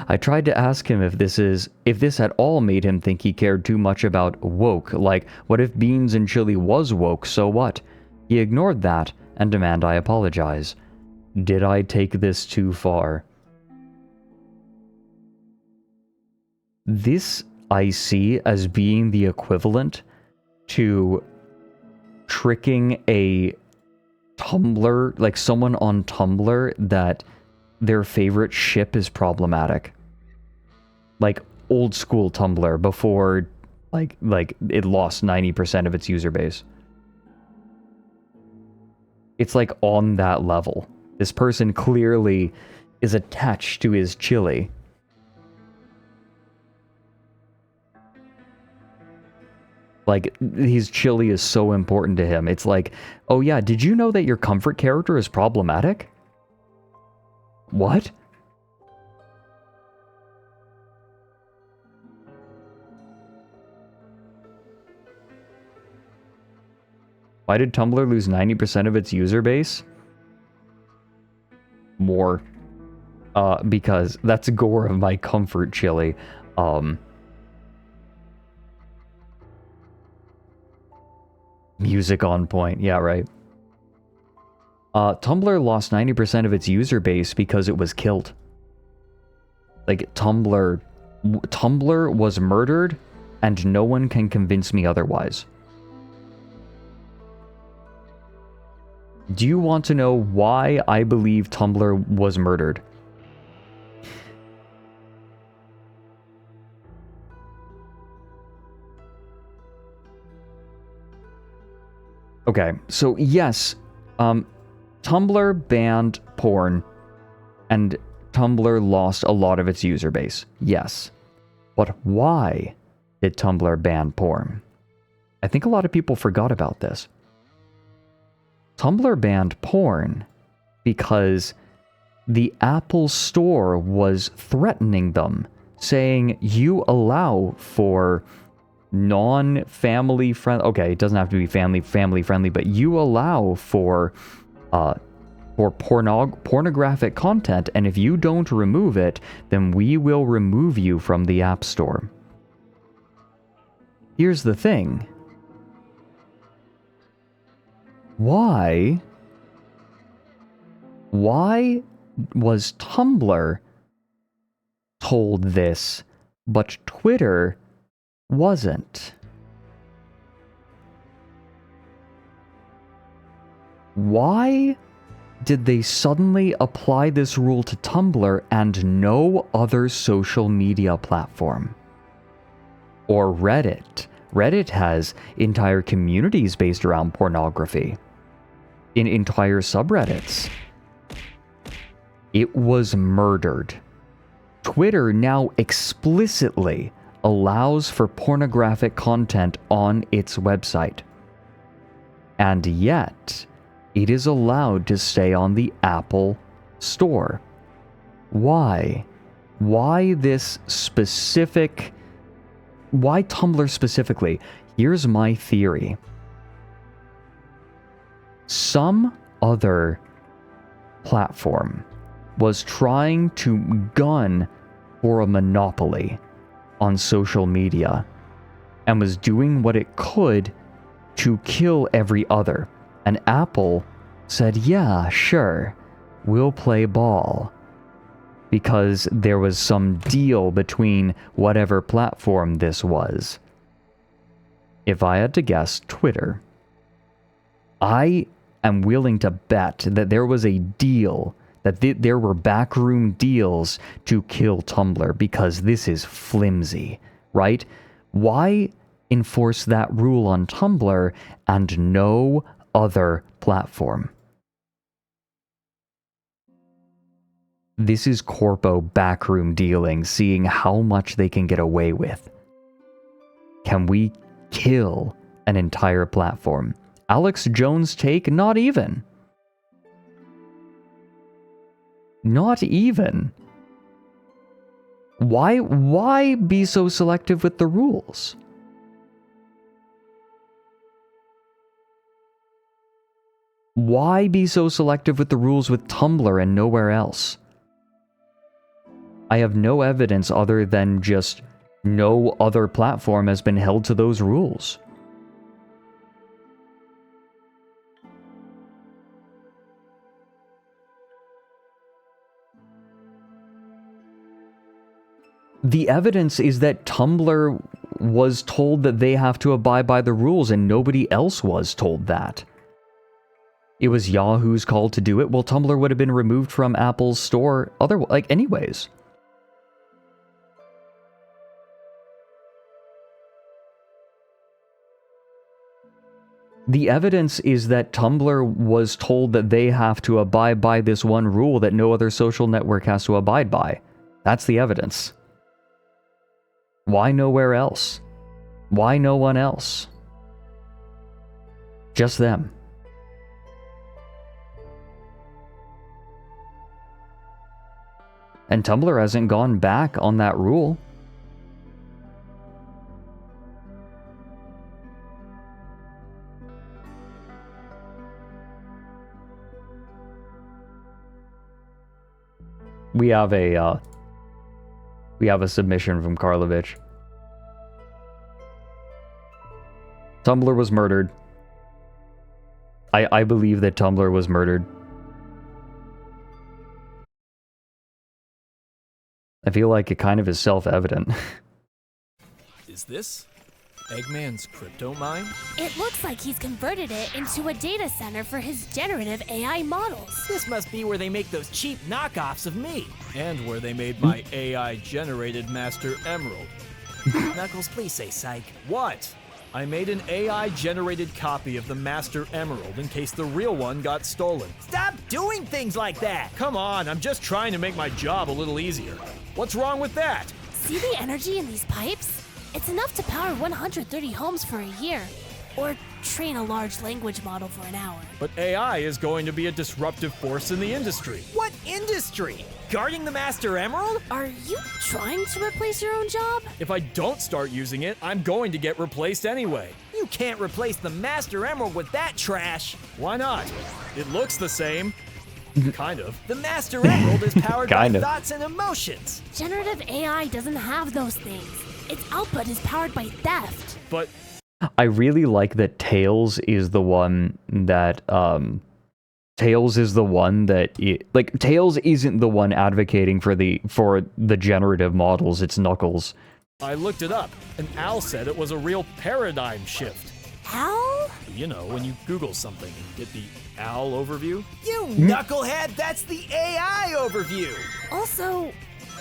I tried to ask him if this at all made him think he cared too much about woke, like, what if beans and chili was woke, so what? He ignored that, and demanded I apologize. Did I take this too far? This I see as being the equivalent to tricking a Tumblr, like someone on Tumblr, that their favorite ship is problematic. Like old school Tumblr before like it lost 90% of its user base. It's like on that level. This person clearly is attached to his chili. Like, his chili is so important to him. It's like, oh yeah, did you know that your comfort character is problematic? What? Why did Tumblr lose 90% of its user base? More. Because that's gore of my comfort chili. Music on point. Yeah, right. Tumblr lost 90% of its user base because it was killed. Like, Tumblr was murdered, and no one can convince me otherwise. Do you want to know why I believe Tumblr was murdered? Okay, so yes, Tumblr banned porn, and Tumblr lost a lot of its user base. Yes. But why did Tumblr ban porn? I think a lot of people forgot about this. Tumblr banned porn because the Apple Store was threatening them, saying you allow for non-family friendly, okay, it doesn't have to be family friendly, but you allow for pornographic content, and if you don't remove it, then we will remove you from the App Store. Here's the thing. Why was Tumblr told this, but Twitter wasn't? Why did they suddenly apply this rule to Tumblr and no other social media platform? Or Reddit? Reddit has entire communities based around pornography. In entire subreddits. It was murdered. Twitter now explicitly allows for pornographic content on its website. And yet, it is allowed to stay on the Apple Store. Why? Why this specific... Why Tumblr specifically? Here's my theory. Some other platform was trying to gun for a monopoly on social media and was doing what it could to kill every other. And Apple said, yeah, sure, we'll play ball. Because there was some deal between whatever platform this was. If I had to guess, Twitter. I am willing to bet that there was a deal, that there were backroom deals to kill Tumblr, because this is flimsy, right? Why enforce that rule on Tumblr and no other platform? This is corpo backroom dealing, seeing how much they can get away with. Can we kill an entire platform? Alex Jones' take, not even. Not even. Why be so selective with the rules? Why be so selective with the rules with Tumblr and nowhere else? I have no evidence other than just no other platform has been held to those rules. The evidence is that Tumblr was told that they have to abide by the rules and nobody else was told that. It was Yahoo's call to do it. Well, Tumblr would have been removed from Apple's store anyways. The evidence is that Tumblr was told that they have to abide by this one rule that no other social network has to abide by. That's the evidence. Why nowhere else? Why no one else? Just them. And Tumblr hasn't gone back on that rule. We have a submission from Karlovich. Tumblr was murdered. I believe that Tumblr was murdered. I feel like it kind of is self-evident. Is this Eggman's crypto mine? It looks like he's converted it into a data center for his generative AI models. This must be where they make those cheap knockoffs of me. And where they made my AI-generated Master Emerald. Knuckles, please say psych. What? I made an AI-generated copy of the Master Emerald in case the real one got stolen. Stop doing things like that! Come on, I'm just trying to make my job a little easier. What's wrong with that? See the energy in these pipes? It's enough to power 130 homes for a year. Or train a large language model for an hour. But AI is going to be a disruptive force in the industry. What industry? Guarding the Master Emerald? Are you trying to replace your own job? If I don't start using it, I'm going to get replaced anyway. You can't replace the Master Emerald with that trash. Why not? It looks the same. Kind of. The Master Emerald is powered by Kind of. thoughts and emotions. Generative AI doesn't have those things. Its output is powered by theft. But I really like that Tails is the one that, Tails isn't the one advocating for the generative models, it's Knuckles. I looked it up, and Al said it was a real paradigm shift. Al? You know, when you Google something and get the Al overview. You knucklehead, that's the AI overview. Also,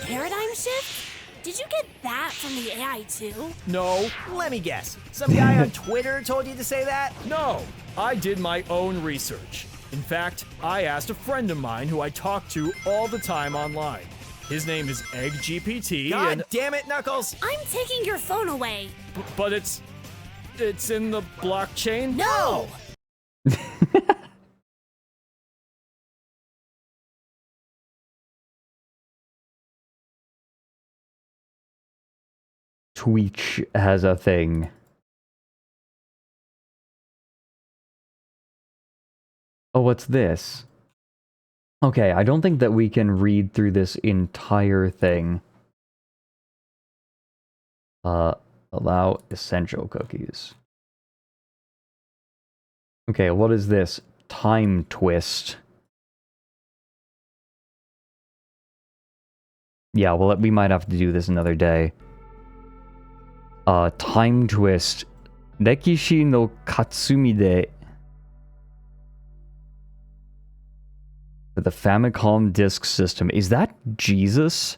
paradigm shift? Did you get that from the AI too? No. Let me guess. Some guy on Twitter told you to say that? No. I did my own research. In fact, I asked a friend of mine who I talk to all the time online. His name is EggGPT. God damn it, Knuckles! I'm taking your phone away. But it's in the blockchain? No! Twitch has a thing. Oh, what's this? Okay, I don't think that we can read through this entire thing. Allow essential cookies. Okay, what is this? Time twist. Yeah, well, we might have to do this another day. Time twist. Rekishi no Katsumi de. For the Famicom Disk System. Is that Jesus?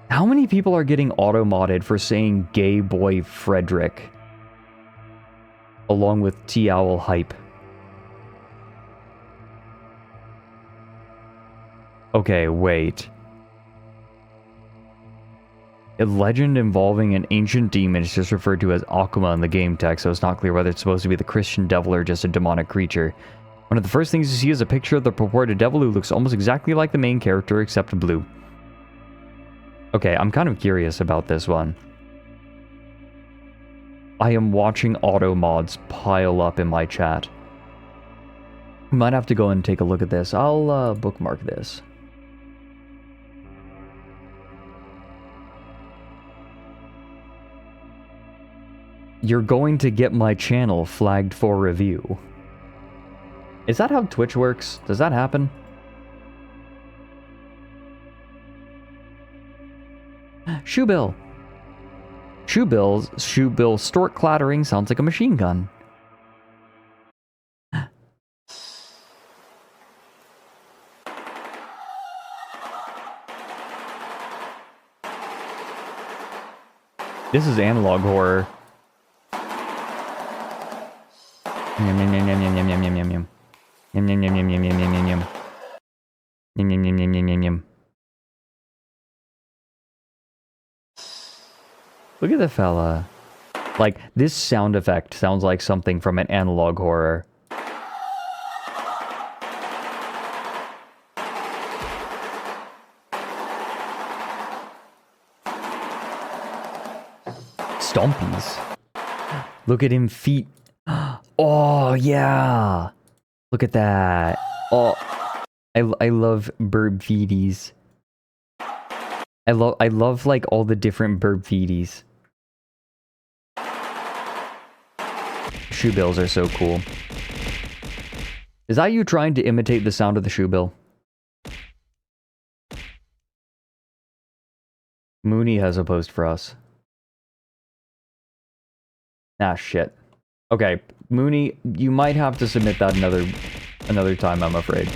How many people are getting auto-modded for saying gay boy Fredrik? Along with T-Owl hype. Okay, wait. A legend involving an ancient demon is just referred to as Akuma in the game text, so it's not clear whether it's supposed to be the Christian devil or just a demonic creature. One of the first things you see is a picture of the purported devil who looks almost exactly like the main character, except blue. Okay, I'm kind of curious about this one. I am watching auto mods pile up in my chat. Might have to go and take a look at this. I'll bookmark this. You're going to get my channel flagged for review. Is that how Twitch works? Does that happen? Shoebill. Shoebill's stork clattering sounds like a machine gun. This is analog horror. Yum yum yum yum yum yum yum yum yum yum. Yum yum yum yum yum yum yum yum yum. Yum yum yum yum yum yum yum. Look at the fella. Like, this sound effect sounds like something from an analog horror. Stompies. Look at him feet. Oh, yeah. Look at that. Oh, I love burb feeties. I love like all the different burb feeties. Shoebills are so cool. Is that you trying to imitate the sound of the shoebill? Mooney has a post for us. Ah, shit. Okay, Mooney, you might have to submit that another time, I'm afraid.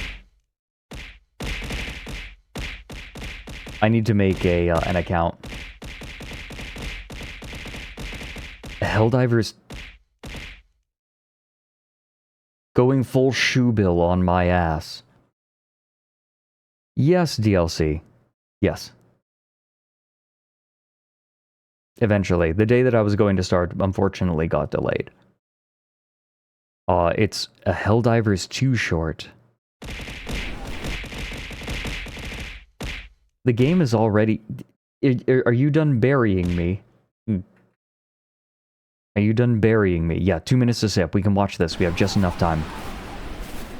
I need to make an account. Helldivers going full shoebill on my ass. Yes, DLC. Yes. Eventually. The day that I was going to start, unfortunately, got delayed. It's a Helldivers 2 short. The game is already... Are you done burying me? Are you done burying me? Yeah, 2 minutes to sip. We can watch this. We have just enough time.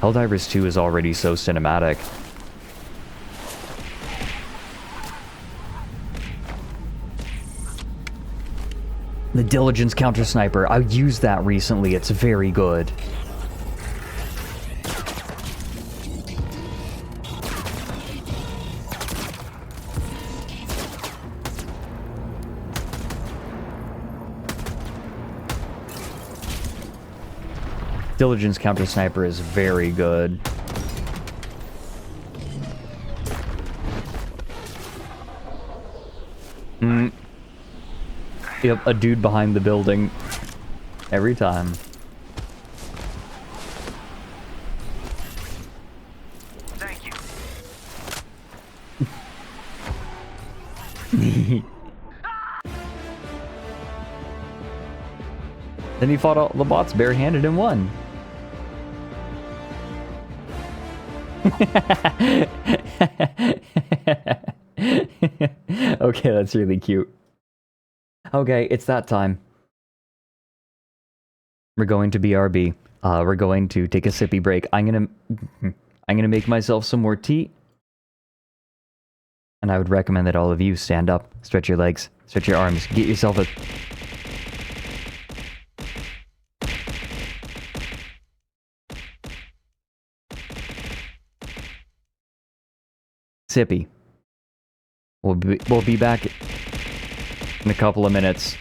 Helldivers 2 is already so cinematic. The Diligence Counter Sniper. I used that recently. It's very good. Diligence Counter Sniper is very good. Yep, a dude behind the building. Every time. Thank you. Then he fought all the bots barehanded and won. Okay, that's really cute. Okay, it's that time. We're going to BRB. We're going to take a sippy break. I'm gonna make myself some more tea. And I would recommend that all of you stand up, stretch your legs, stretch your arms, get yourself a... sippy. We'll be back in a couple of minutes.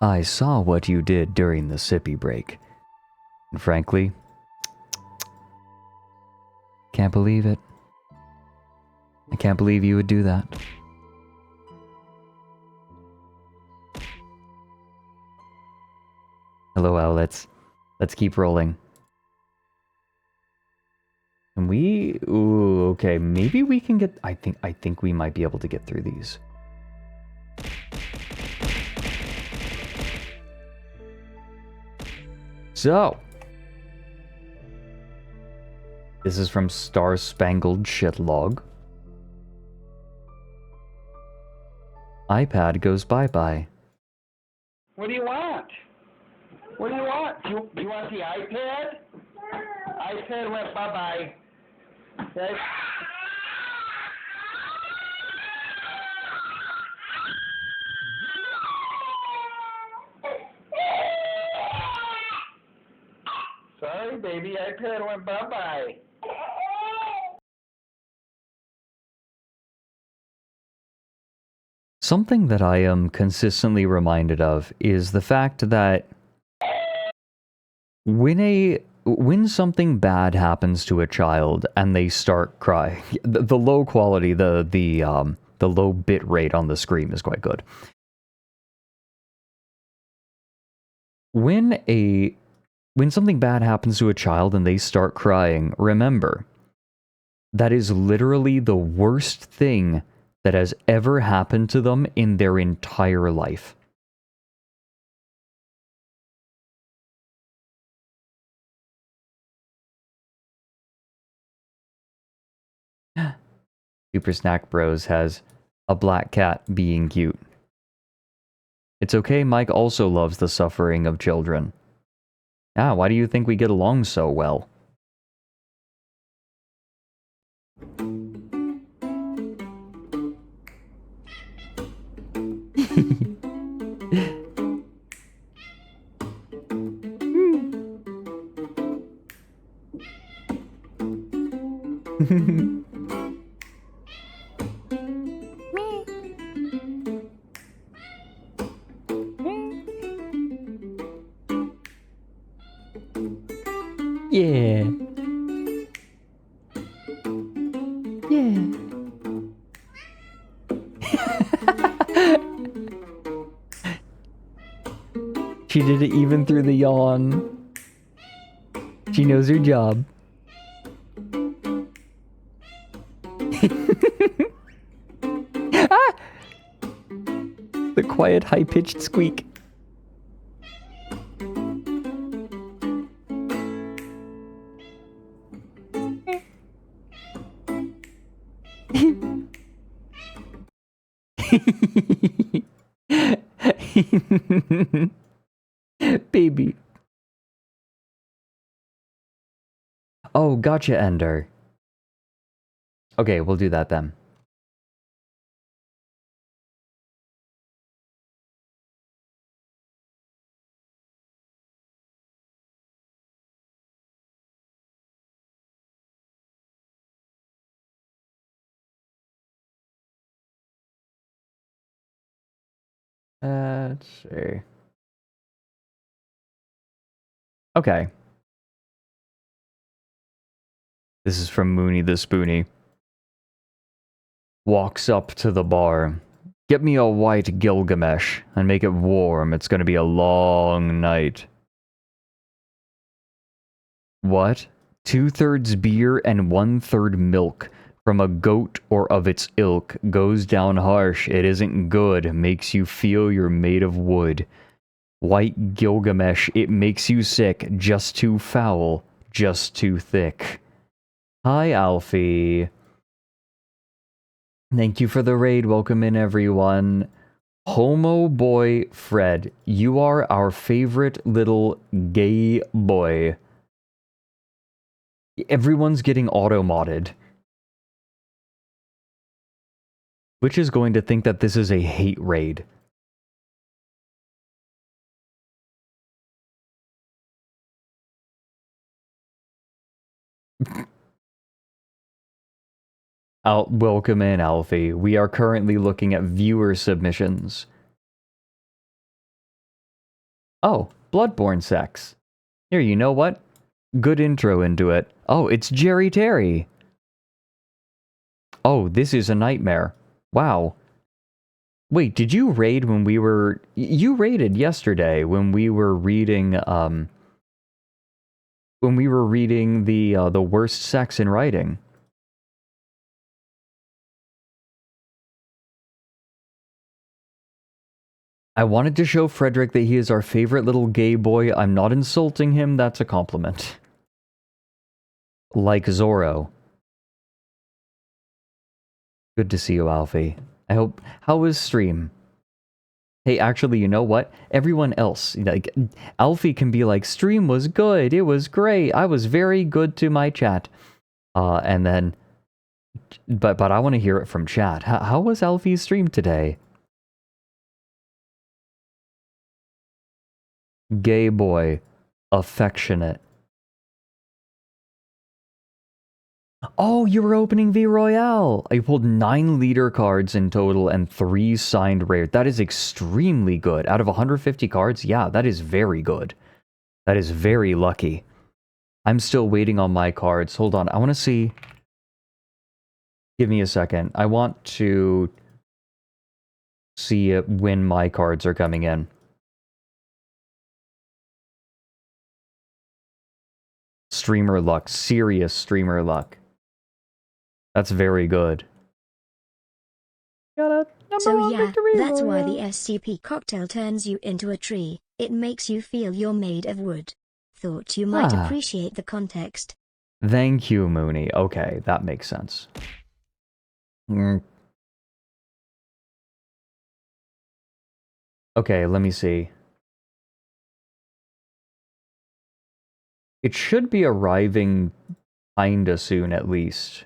I saw what you did during the sippy break. And frankly, can't believe it. I can't believe you would do that. Hello, outlets. Let's keep rolling. Can we... Ooh, okay. Maybe we can get... I think we might be able to get through these. So. This is from Star Spangled Shitlog. iPad goes bye-bye. What do you want? What do you want? Do you want the iPad? iPad went bye-bye. Okay. Sorry, baby. iPad went bye-bye. Something that I am consistently reminded of is the fact that when something bad happens to a child and they start crying, the low quality, the low bit rate on the screen is quite good. When something bad happens to a child and they start crying, remember, that is literally the worst thing that has ever happened to them in their entire life. Super Snack Bros has a black cat being cute. It's okay, Mike also loves the suffering of children. Ah, why do you think we get along so well? Yeah. Yeah. She did it even through the yawn. She knows her job. Ah! The quiet, high-pitched squeak. Baby. Oh, gotcha, Ender. Okay, we'll do that then. Let's see. Okay. This is from Mooney the Spoonie. Walks up to the bar. Get me a white Gilgamesh and make it warm. It's gonna be a long night. What? 2/3 beer and 1/3 milk from a goat or of its ilk goes down harsh. It isn't good. Makes you feel you're made of wood. White Gilgamesh, it makes you sick. Just too foul. Just too thick. Hi, Alfie. Thank you for the raid. Welcome in, everyone. Homo boy Fred, you are our favorite little gay boy. Everyone's getting auto-modded. Which is going to think that this is a hate raid. Welcome in, Alfie. We are currently looking at viewer submissions. Oh, Bloodborne sex. Here, you know what? Good intro into it. Oh, it's Jerry Terry. Oh, this is a nightmare. Wow. Wait, did you raid when we were... You raided yesterday when we were reading, the worst sex in writing. I wanted to show Fredrik that he is our favorite little gay boy. I'm not insulting him, that's a compliment. Like Zorro. Good to see you, Alfie. I hope... How was stream? Hey, actually, you know what? Everyone else, like, Alfie can be like, stream was good, it was great, I was very good to my chat. And then... But I want to hear it from chat. How was Alfie's stream today? Gay boy. Affectionate. Oh, you were opening V Royale! I pulled 9 leader cards in total and 3 signed rare. That is extremely good. Out of 150 cards, yeah, that is very good. That is very lucky. I'm still waiting on my cards. Hold on, I want to see... Give me a second. I want to see when my cards are coming in. Streamer luck. Serious streamer luck. That's very good. So yeah, that's why the SCP cocktail turns you into a tree. It makes you feel you're made of wood. Thought you might appreciate the context. Thank you, Mooney. Okay, that makes sense. Okay, let me see. It should be arriving kinda soon, at least.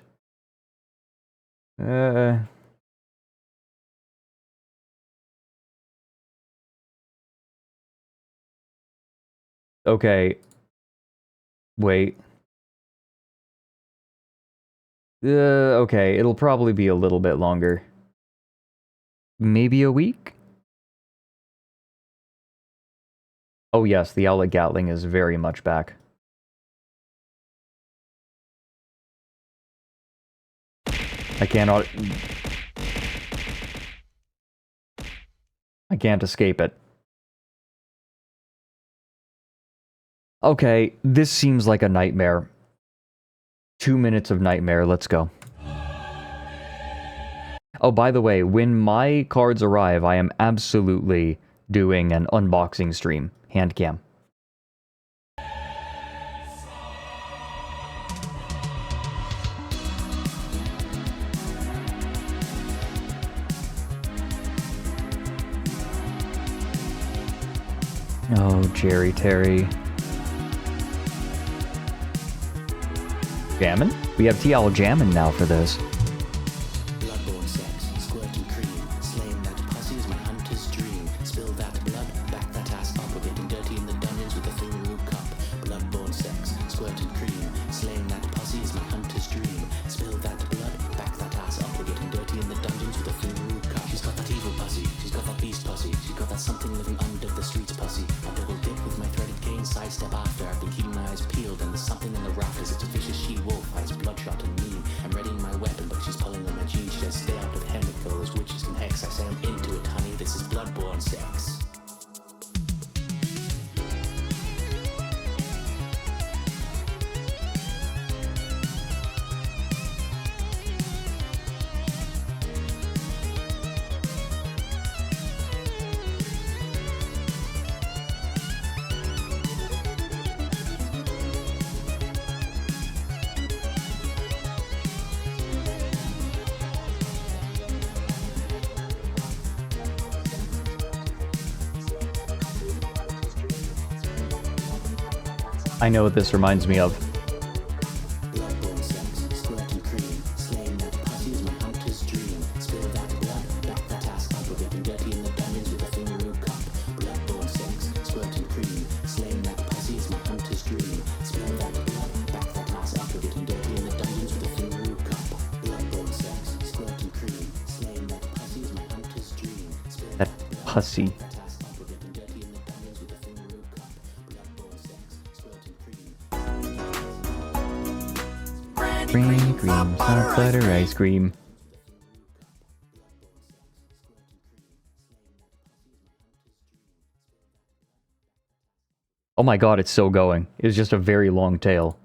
Okay. Wait. Okay, it'll probably be a little bit longer. Maybe a week? Oh yes, the Owlet Gatling is very much back. I cannot... I can't escape it. Okay, this seems like a nightmare. 2 minutes of nightmare, let's go. Oh, by the way, when my cards arrive, I am absolutely doing an unboxing stream. Hand cam. Oh, Jerry Terry. Jammin'? We have TL Jammin' now for this. Bloodborne sex, squirting cream, slaying that pussy is my hunter's dream. Spill that blood, back that ass up, we're getting dirty in the dungeons with a fingeroo cup. Bloodborne sex, squirting cream, slaying that pussy is my hunter's dream. Spill that blood, back that ass up, we're getting dirty in the dungeons with a fingeroo cup. She's got that evil pussy, she's got that beast pussy, she's got that something living under the streets pussy. I double dip with my threaded cane, sidestep after. I've been keeping my eyes peeled and there's something in the rafters. It's a vicious she-wolf, eyes bloodshot and mean. I'm readying my weapon, but she's pulling on my jeans. She says stay out of chemicals, witches can hex. I say I'm into it, honey, this is bloodborne sex. I know what this reminds me of. Bloodborne sex, squirting cream, slaying that pussy is my hunter's dream. Spill that blood, back that ass up, we're getting dirty in the dungeons with a fingeroo cup. Bloodborne sex, squirting cream, slaying that pussy is my hunter's dream. Spill that blood, back that ass up, we're getting dirty in the dungeons with a fingeroo cup. Bloodborne sex, squirting cream, slaying that pussy is my hunter's dream. That pussy. Cream, cream, peanut butter ice cream. Oh my god, it's still going. It's just a very long tail.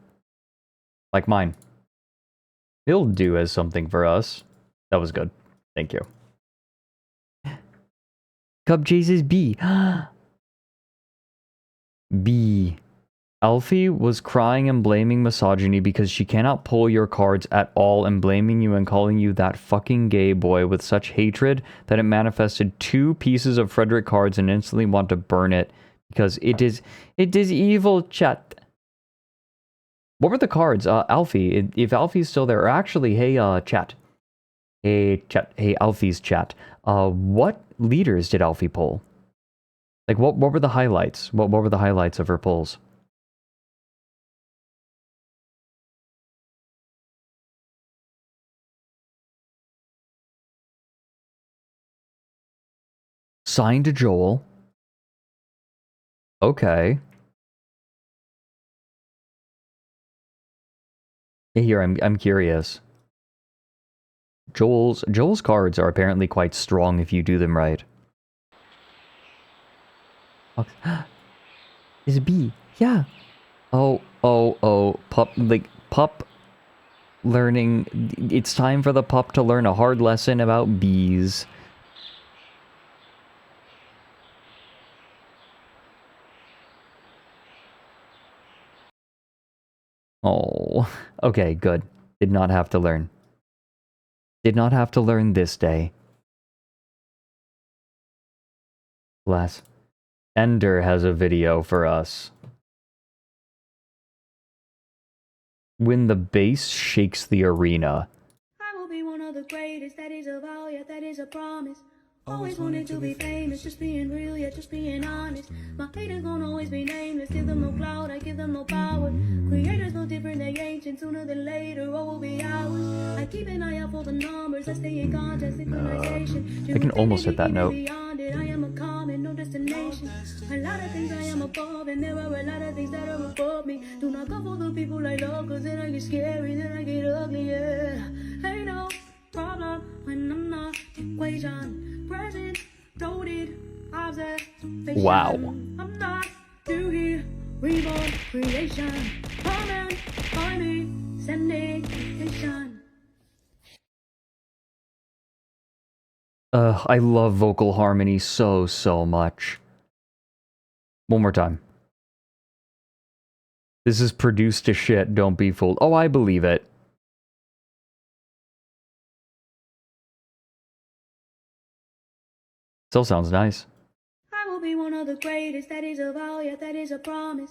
Like mine. He'll do as something for us. That was good. Thank you. Cub chases B. B. Alfie was crying and blaming misogyny because she cannot pull your cards at all and blaming you and calling you that fucking gay boy with such hatred that it manifested 2 pieces of Fredrik cards and instantly want to burn it because it is evil, chat. What were the cards? Alfie, if Alfie's still there, or actually, hey, chat. Hey, chat. Hey, Alfie's chat. What leaders did Alfie pull? Like, what were the highlights? What were the highlights of her pulls? Signed to Joel. Okay. Here, I'm curious. Joel's cards are apparently quite strong if you do them right. Is it B? Yeah. Oh, pup learning. It's time for the pup to learn a hard lesson about bees. Oh, okay, good. Did not have to learn. Did not have to learn this day. Bless. Ender has a video for us. When the bass shakes the arena. I will be one of the greatest, that is a vow, yeah, that is a promise. Always wanted to be famous, just being real, yeah, just being honest. My haters gon' always be nameless, give them no clout, I give them no power. Creators no different, they ancient, sooner than later, what will be ours? I keep an eye out for the numbers, I stay in contact, synchronization. I can almost hit that note. Beyond it, I am a common, no destination. A lot of things I am above, and there are a lot of things that are above me. Do not go for the people I love, cause then I get scary, then I get ugly, yeah. Ain't no problem when I'm not equation. Present, loaded, observation. Wow. I'm not new here, reborn, creation. Come and find me, sending location. I love vocal harmony so much. One more time. This is produced to shit, don't be fooled. Oh, I believe it. Still sounds nice. I will be one of the greatest, that is a vow, yeah, that is a promise.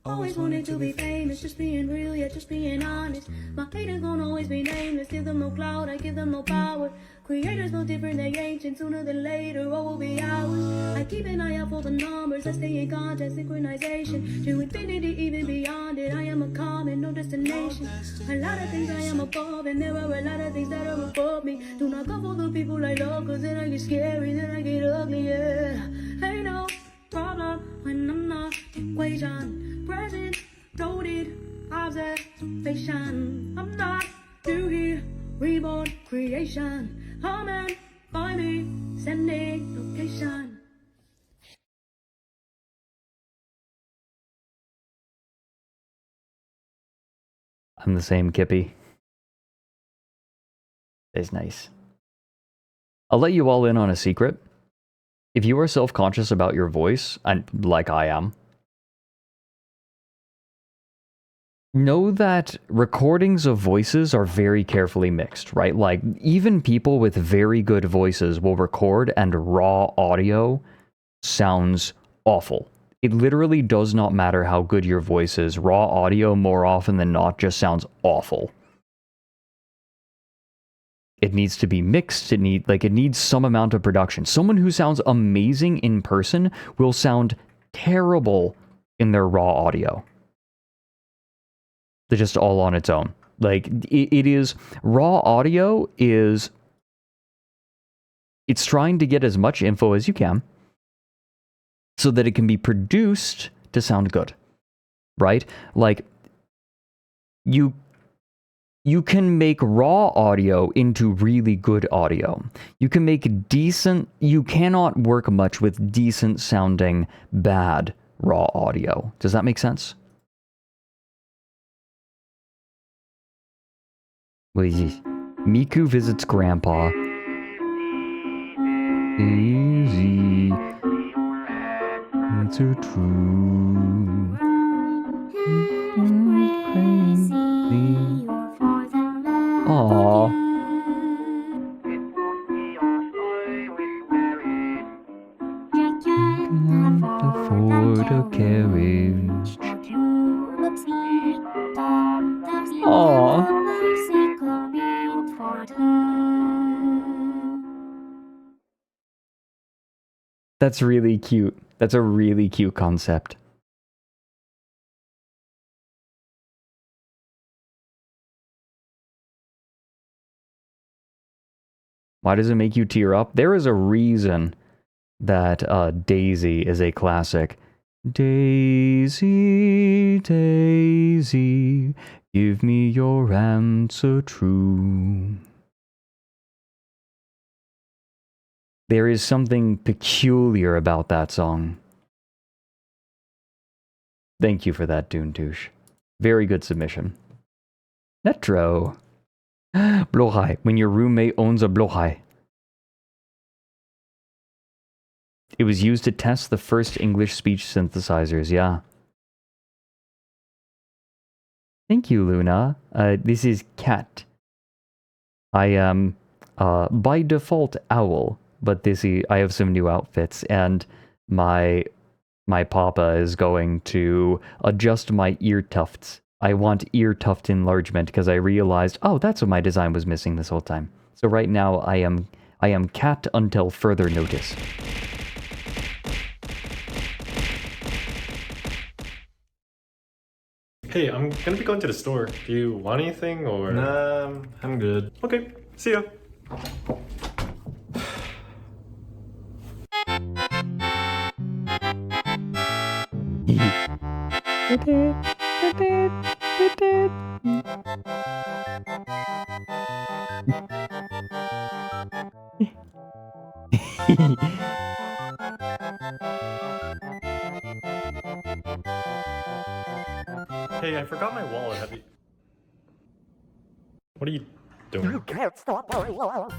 Always wanted to be famous, just being real, yeah, just being honest. My haters gon' always be nameless, give them no clout, I give them no power. Creators no different, they ancient, sooner than later, what will be ours? I keep an eye out for the numbers, I stay in contact, synchronization. To infinity, even beyond it, I am a common, no destination. A lot of things I am above, and there are a lot of things that are above me. Do not go for the people I love, cause then I get scary, then I get ugly, yeah. Ain't no problem when I'm not equation. Present, loaded, observation. I'm not new here, reborn, creation. Come and find me, sending location. I'm the same, Kippy. It's nice. I'll let you all in on a secret. If you are self-conscious about your voice, and like I am, know that recordings of voices are very carefully mixed, right? Like, even people with very good voices will record and raw audio sounds awful. It literally does not matter how good your voice is. Raw audio, more often than not, just sounds awful. It needs to be mixed. It needs some amount of production. Someone who sounds amazing in person will sound terrible in their raw audio. They're just all on its own. Like, it is... Raw audio is... It's trying to get as much info as you can so that it can be produced to sound good. Right? Like, you you can make raw audio into really good audio. You can make decent... You cannot work much with decent sounding bad raw audio. Does that make sense? What is this? Miku visits Grandpa. Easy. It's a true. Aww. Can't afford a carriage. Aww. That's really cute. That's a really cute concept. Why does it make you tear up? There is a reason that Daisy is a classic. Daisy, Daisy, give me your answer true. There is something peculiar about that song. Thank you for that, Doontouche. Very good submission. Netro. Blowhai, when your roommate owns a blowhai. It was used to test the first English speech synthesizers, yeah. Thank you, Luna. This is Cat. I am, by default, Owl, but I have some new outfits, and my papa is going to adjust my ear tufts. I want ear tuft enlargement because I realized, oh, that's what my design was missing this whole time. So right now I am Cat until further notice. Hey, I'm gonna be going to the store. Do you want anything or? Nah, I'm good. Okay, see ya. Hey, I forgot my wallet. Have you... What are you doing? You can't stop very long.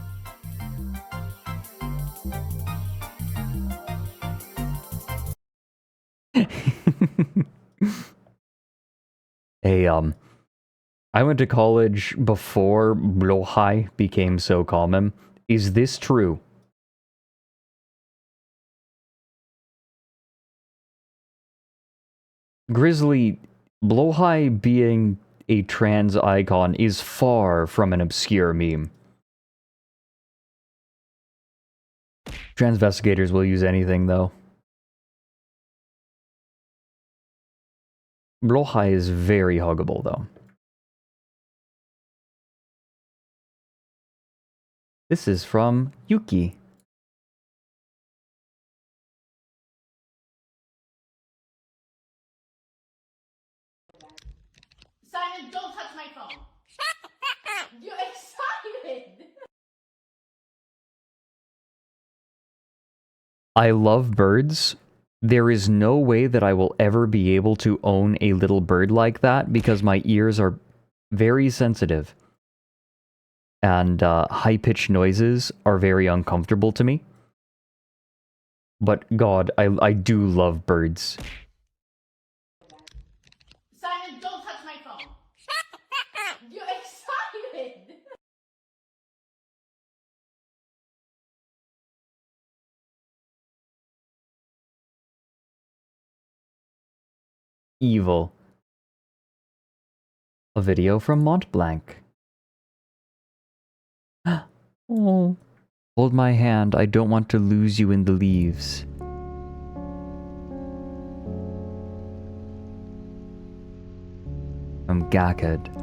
Hey, I went to college before blowhai became so common. Is this true? Grizzly, blowhai being a trans icon is far from an obscure meme. Transvestigators will use anything, though. Blowhai is very huggable, though. This is from Yuki. Simon, don't touch my phone. You're excited. I love birds. There is no way that I will ever be able to own a little bird like that because my ears are very sensitive. And high-pitched noises are very uncomfortable to me. But God, I do love birds. Simon, don't touch my phone. You're excited. Evil. A video from Montblanc. Oh. Hold my hand, I don't want to lose you in the leaves. From Gakad.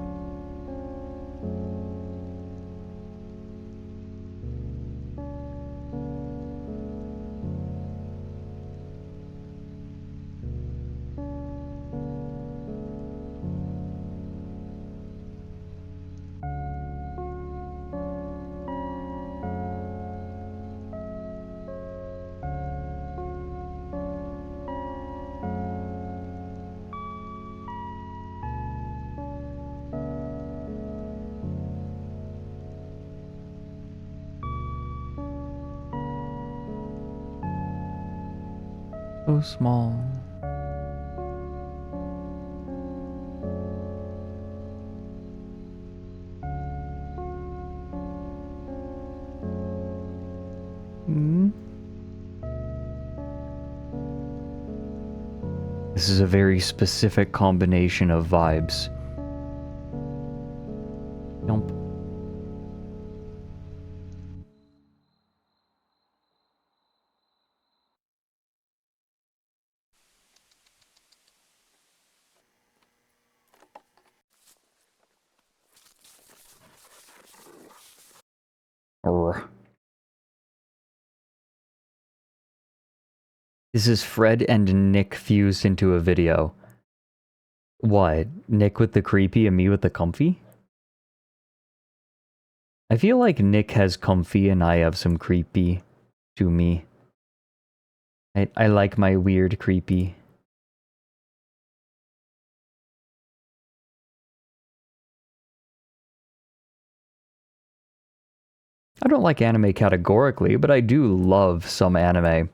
So small. Hmm. This is a very specific combination of vibes. Yump. Arr. This is Fred and Nick fused into a video. What? Nick with the creepy and me with the comfy? I feel like Nick has comfy and I have some creepy to me. I like my weird creepy. I don't like anime categorically, but I do love some anime.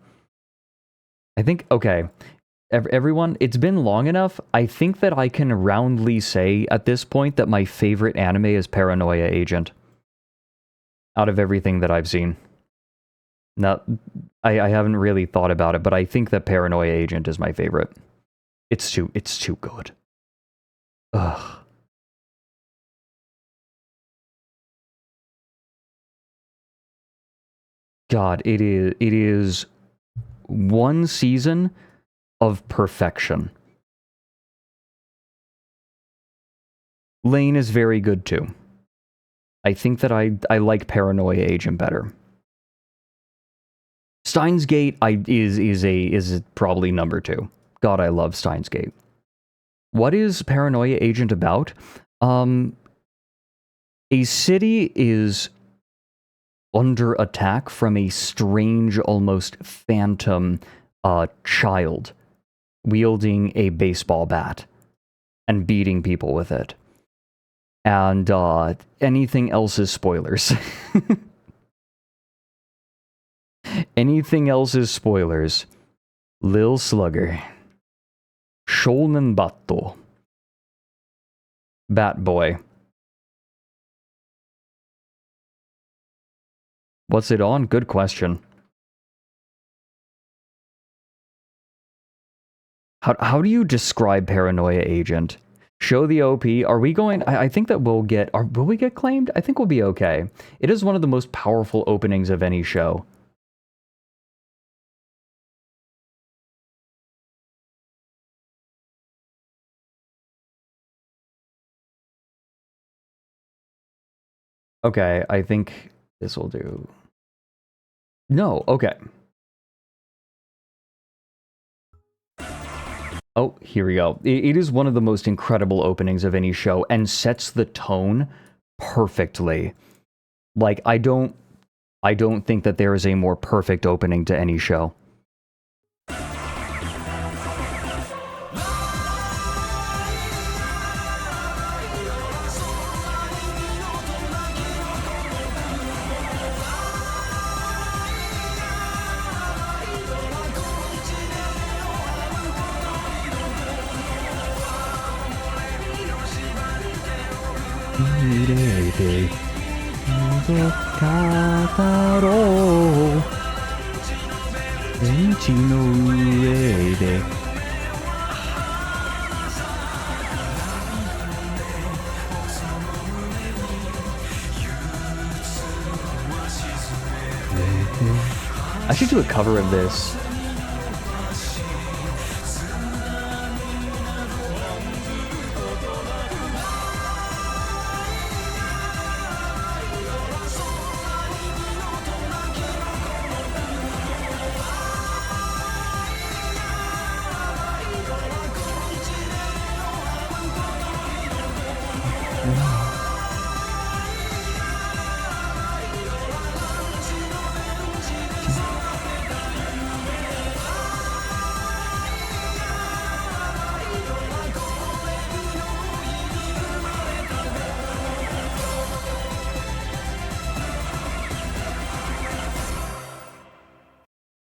I think, okay, everyone, it's been long enough. I think that I can roundly say at this point that my favorite anime is Paranoia Agent. Out of everything that I've seen. Now, I haven't really thought about it, but I think that Paranoia Agent is my favorite. It's too good. Ugh. God, it is one season of perfection. Lane is very good too. I think that I like Paranoia Agent better. Steins Gate is probably number 2. God, I love Steins Gate. What is Paranoia Agent about? A city is under attack from a strange, almost phantom child wielding a baseball bat and beating people with it. And anything else is spoilers. Anything else is spoilers. Lil Slugger. Shonen Batto. Bat Boy. What's it on? Good question. How do you describe Paranoia Agent? Show the OP. Are we going... I think that we'll get... will we get claimed? I think we'll be okay. It is one of the most powerful openings of any show. Okay, I think this will do. No, okay. Oh, here we go. It is one of the most incredible openings of any show and sets the tone perfectly. Like, I don't think that there is a more perfect opening to any show. I should do a cover of this.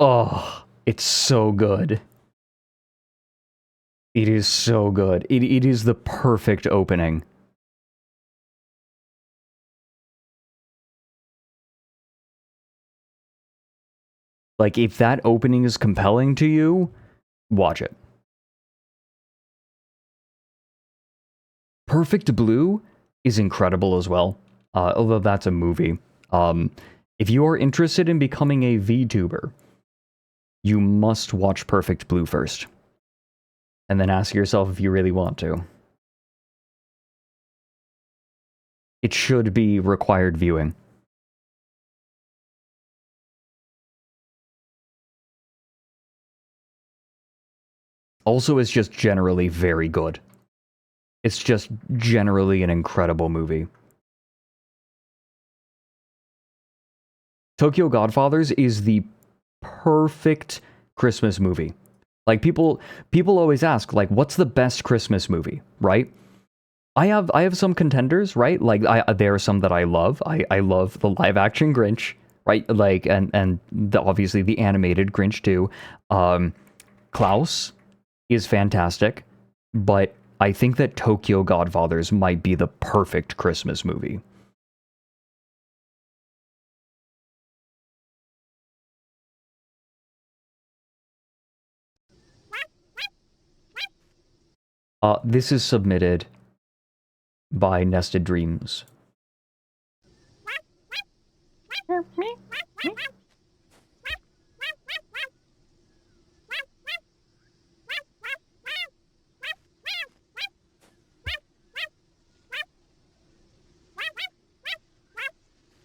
Oh, it's so good. It is so good. It is the perfect opening. Like, if that opening is compelling to you, watch it. Perfect Blue is incredible as well, although that's a movie. If you are interested in becoming a VTuber, you must watch Perfect Blue first. And then ask yourself if you really want to. It should be required viewing. Also, it's just generally very good. It's just generally an incredible movie. Tokyo Godfathers is the perfect Christmas movie. Like, people always ask, like, what's the best Christmas movie, right? I have some contenders, right? Like, there are some that I love. I love the live action Grinch, right? Like, and obviously the animated Grinch too. Klaus is fantastic, but I think that Tokyo Godfathers might be the perfect Christmas movie. This is submitted by Nested Dreams.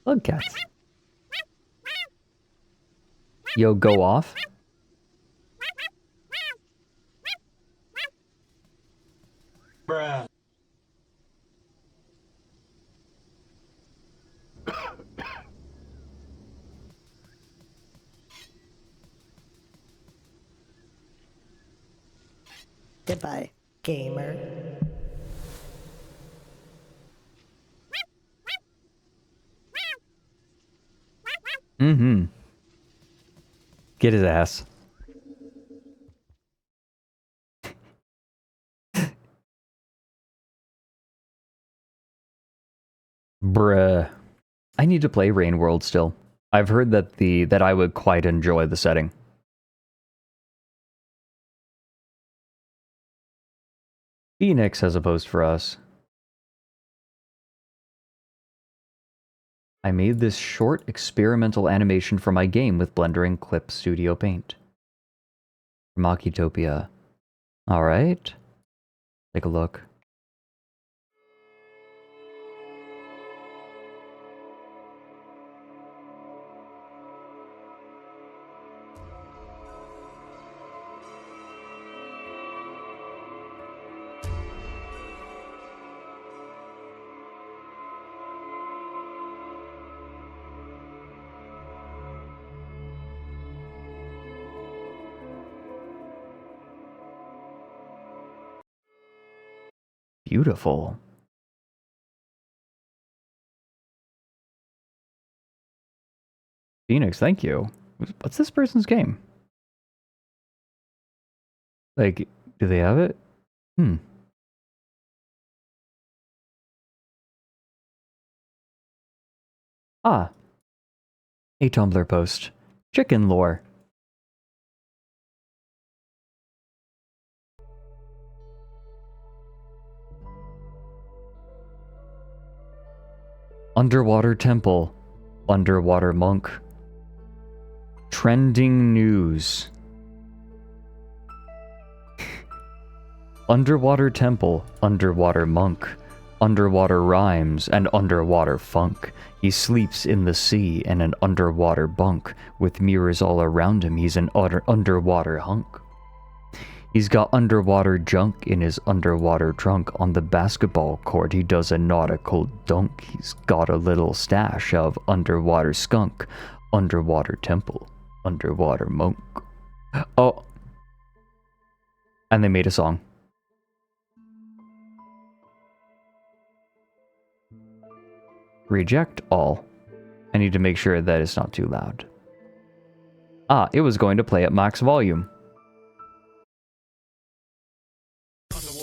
Look at. Yo, go off. Bruh. Goodbye, gamer. Mm-hmm. Get his ass. Bruh. I need to play Rain World still. I've heard that I would quite enjoy the setting. Phoenix has a post for us. I made this short experimental animation for my game with Blender and Clip Studio Paint. Makitopia. Alright. Take a look. Beautiful. Phoenix, thank you. What's this person's game? Like, do they have it? Ah. A Tumblr post. Chicken lore. Underwater temple. Underwater monk. Trending news. Underwater temple. Underwater monk. Underwater rhymes and underwater funk. He sleeps in the sea in an underwater bunk. With mirrors all around him, he's an underwater hunk. He's got underwater junk in his underwater trunk. On the basketball court, he does a nautical dunk. He's got a little stash of underwater skunk. Underwater temple. Underwater monk. Oh. And they made a song. Reject all. I need to make sure that it's not too loud. Ah, it was going to play at max volume.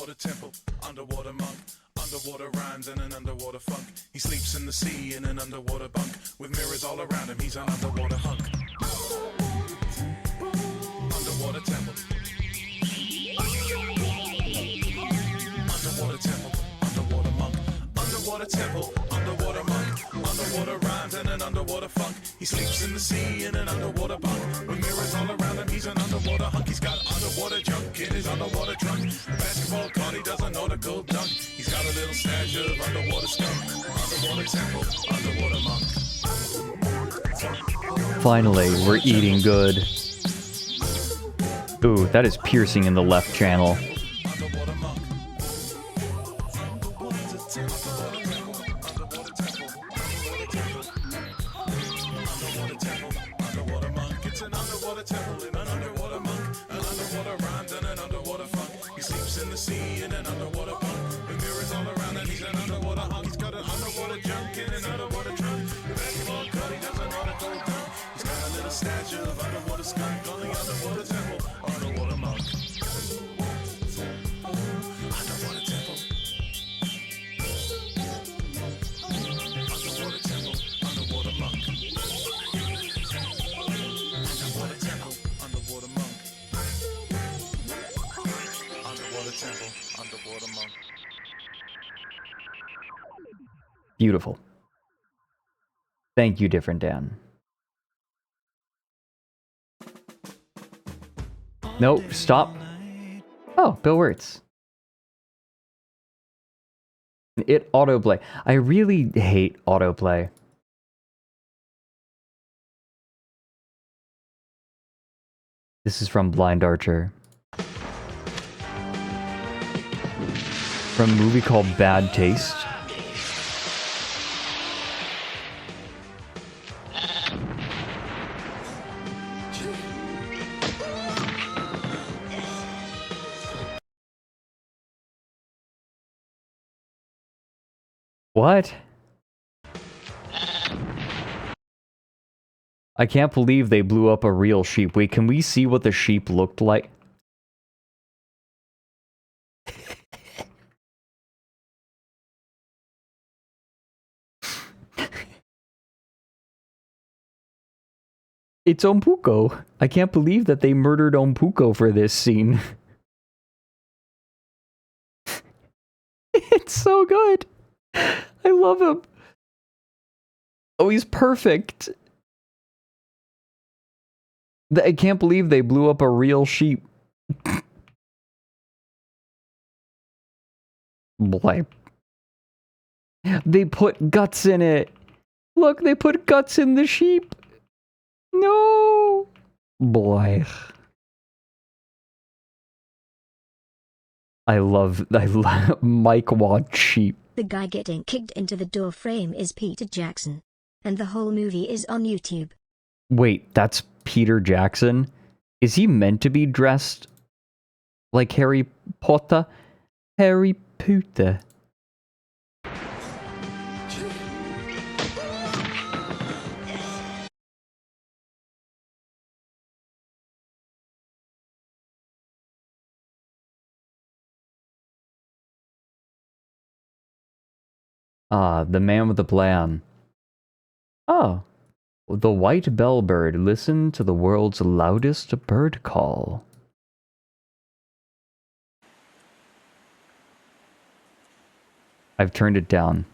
underwater temple, underwater monk, underwater rhymes and an underwater funk. He sleeps in the sea in an underwater bunk, with mirrors all around him, he's an underwater hunk. Underwater temple. Underwater temple, underwater monk, underwater temple, underwater monk, underwater rhymes and an underwater funk. He sleeps in the sea in an underwater bunk, with mirrors all around him, he's an underwater hunk. He's got underwater junk in his underwater trunk. Basketball card, he doesn't know to go dunk. He's got a little stash of underwater skunk. Underwater temple, underwater monk. Finally, we're eating good. Ooh, that is piercing in the left channel. Beautiful. Thank you, Different Dan. Nope, stop. Oh, Bill Wirtz. It autoplay. I really hate autoplay. This is from Blind Archer. From a movie called Bad Taste. What? I can't believe they blew up a real sheep. Wait, can we see what the sheep looked like? It's Ompuko. I can't believe that they murdered Ompuko for this scene. It's so good. I love him. Oh, he's perfect. I can't believe they blew up a real sheep. Boy. They put guts in it. Look, they put guts in the sheep. No. Boy. I love Mike wants sheep. The guy getting kicked into the door frame is Peter Jackson. And the whole movie is on YouTube. Wait, that's Peter Jackson? Is he meant to be dressed like Harry Potter? Harry Potter. Ah, the man with the plan. Oh, the white bellbird. Listen to the world's loudest bird call. I've turned it down.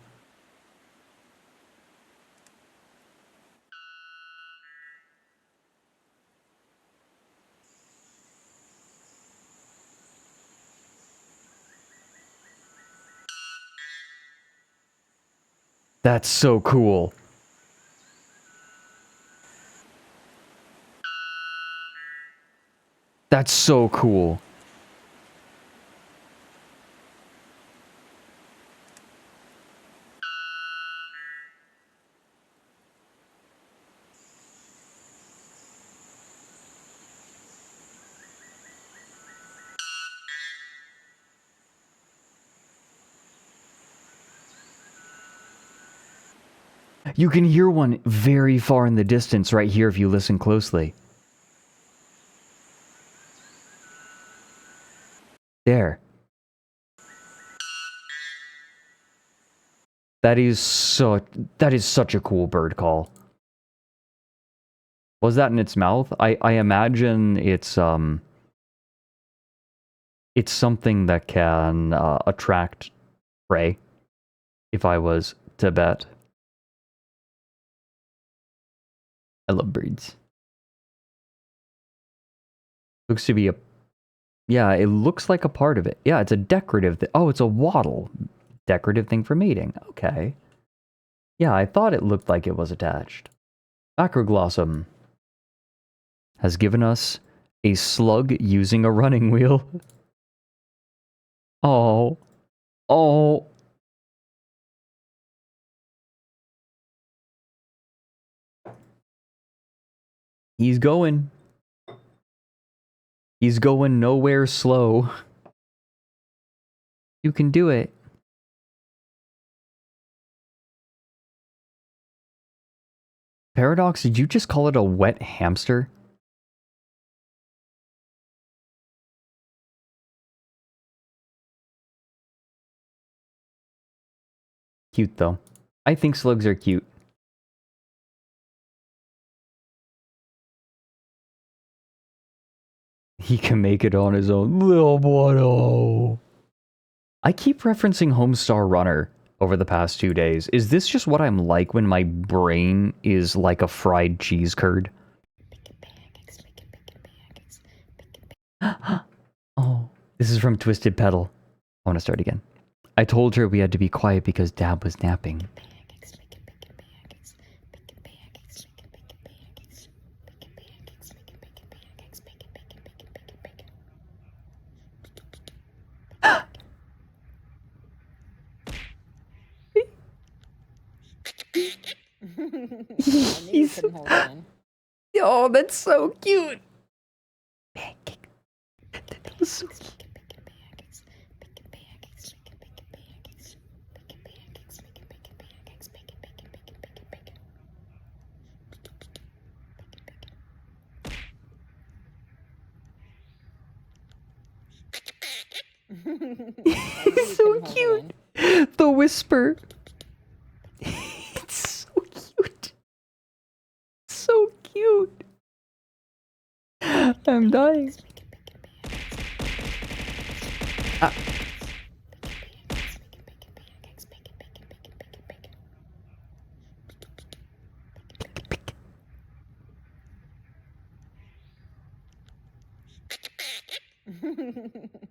That's so cool. That's so cool. You can hear one very far in the distance right here if you listen closely. There. That is such a cool bird call. Was that in its mouth? I imagine it's something that can attract prey, if I was to bet. I love birds. Looks to be a... Yeah, it looks like a part of it. Yeah, it's a decorative... Oh, it's a wattle. Decorative thing for mating. Okay. Yeah, I thought it looked like it was attached. Macroglossum has given us a slug using a running wheel. Oh. Oh. He's going. He's going nowhere slow. You can do it. Paradox, did you just call it a wet hamster? Cute though. I think slugs are cute. He can make it on his own. Little boy. I keep referencing Homestar Runner over the past 2 days. Is this just what I'm like when my brain is like a fried cheese curd? Oh, this is from Twisted Petal. I want to start again. I told her we had to be quiet because Dad was napping. He's... Oh, that's so cute. Pancake. That was so cute. He's so cute. The whisper. It's so cute. So cute. I'm dying.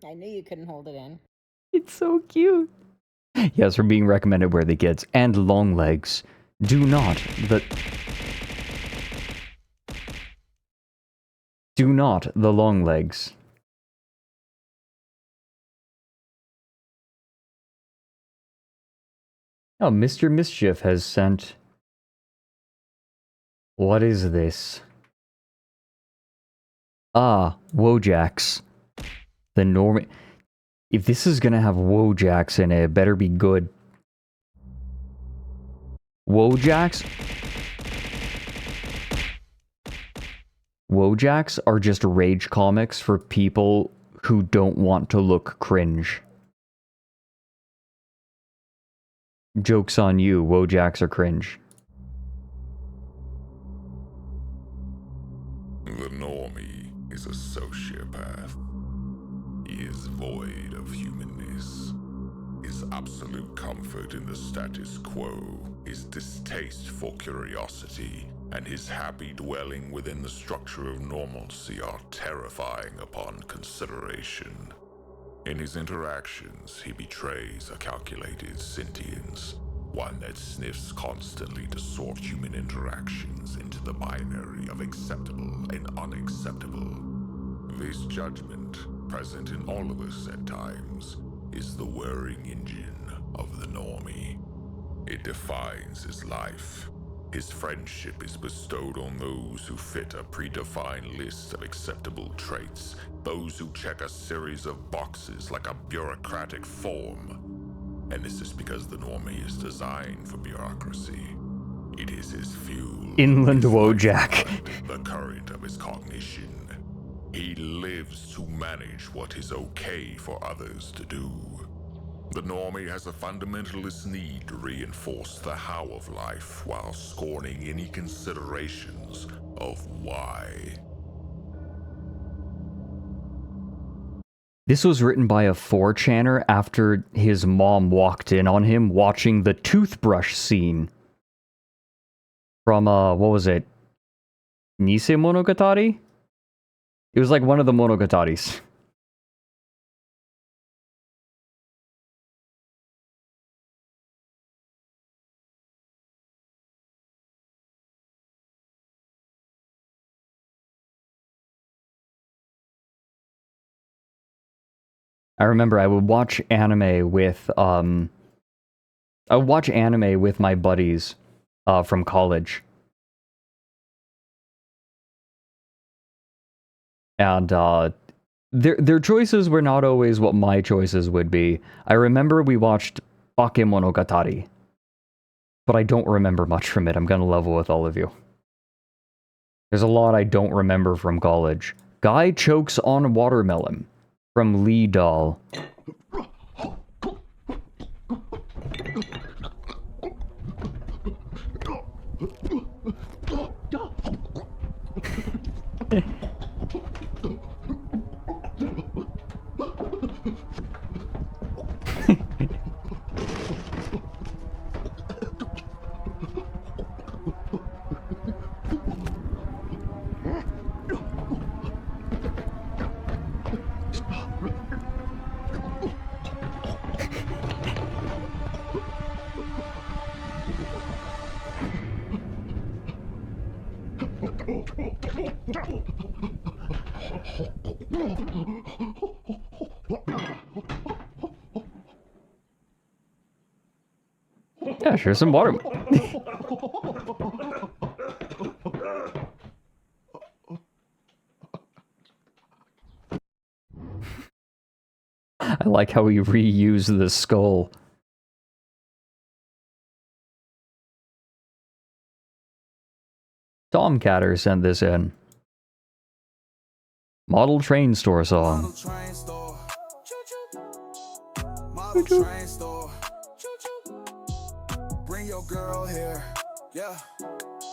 I knew you couldn't hold it in. It's so cute. Yes, we're being recommended where the kids and long legs. Do not the long legs. Oh, Mr. Mischief has sent... What is this? Ah, Wojaks. The norm... If this is gonna have Wojaks in it, it better be good. Wojaks? Wojaks are just rage comics for people who don't want to look cringe. Joke's on you, Wojaks are cringe. The normie is a sociopath. He is void of humanness. His absolute comfort in the status quo, his distaste for curiosity, and his happy dwelling within the structure of normalcy are terrifying upon consideration. In his interactions, he betrays a calculated sentience, one that sniffs constantly to sort human interactions into the binary of acceptable and unacceptable. This judgment, present in all of us at times, is the whirring engine of the normie. It defines his life. His friendship is bestowed on those who fit a predefined list of acceptable traits, those who check a series of boxes like a bureaucratic form. And this is because the normie is designed for bureaucracy. It is his fuel. Inland Wojak. The current of his cognition. He lives to manage what is okay for others to do. The normie has a fundamentalist need to reinforce the how of life while scorning any considerations of why. This was written by a 4chaner after his mom walked in on him watching the toothbrush scene from, what was it? Nisei Monogatari? It was like one of the Monogataris. I remember I would watch anime with my buddies from college. And their choices were not always what my choices would be. I remember we watched Bakemonogatari, but I don't remember much from it. I'm gonna level with all of you. There's a lot I don't remember from college. Guy chokes on watermelon from Lee Doll. Yeah, sure, some water. I like how we reuse the skull. Tomcatter sent this in. Model train store song. Model train store. Model train store. Bring your girl here, yeah,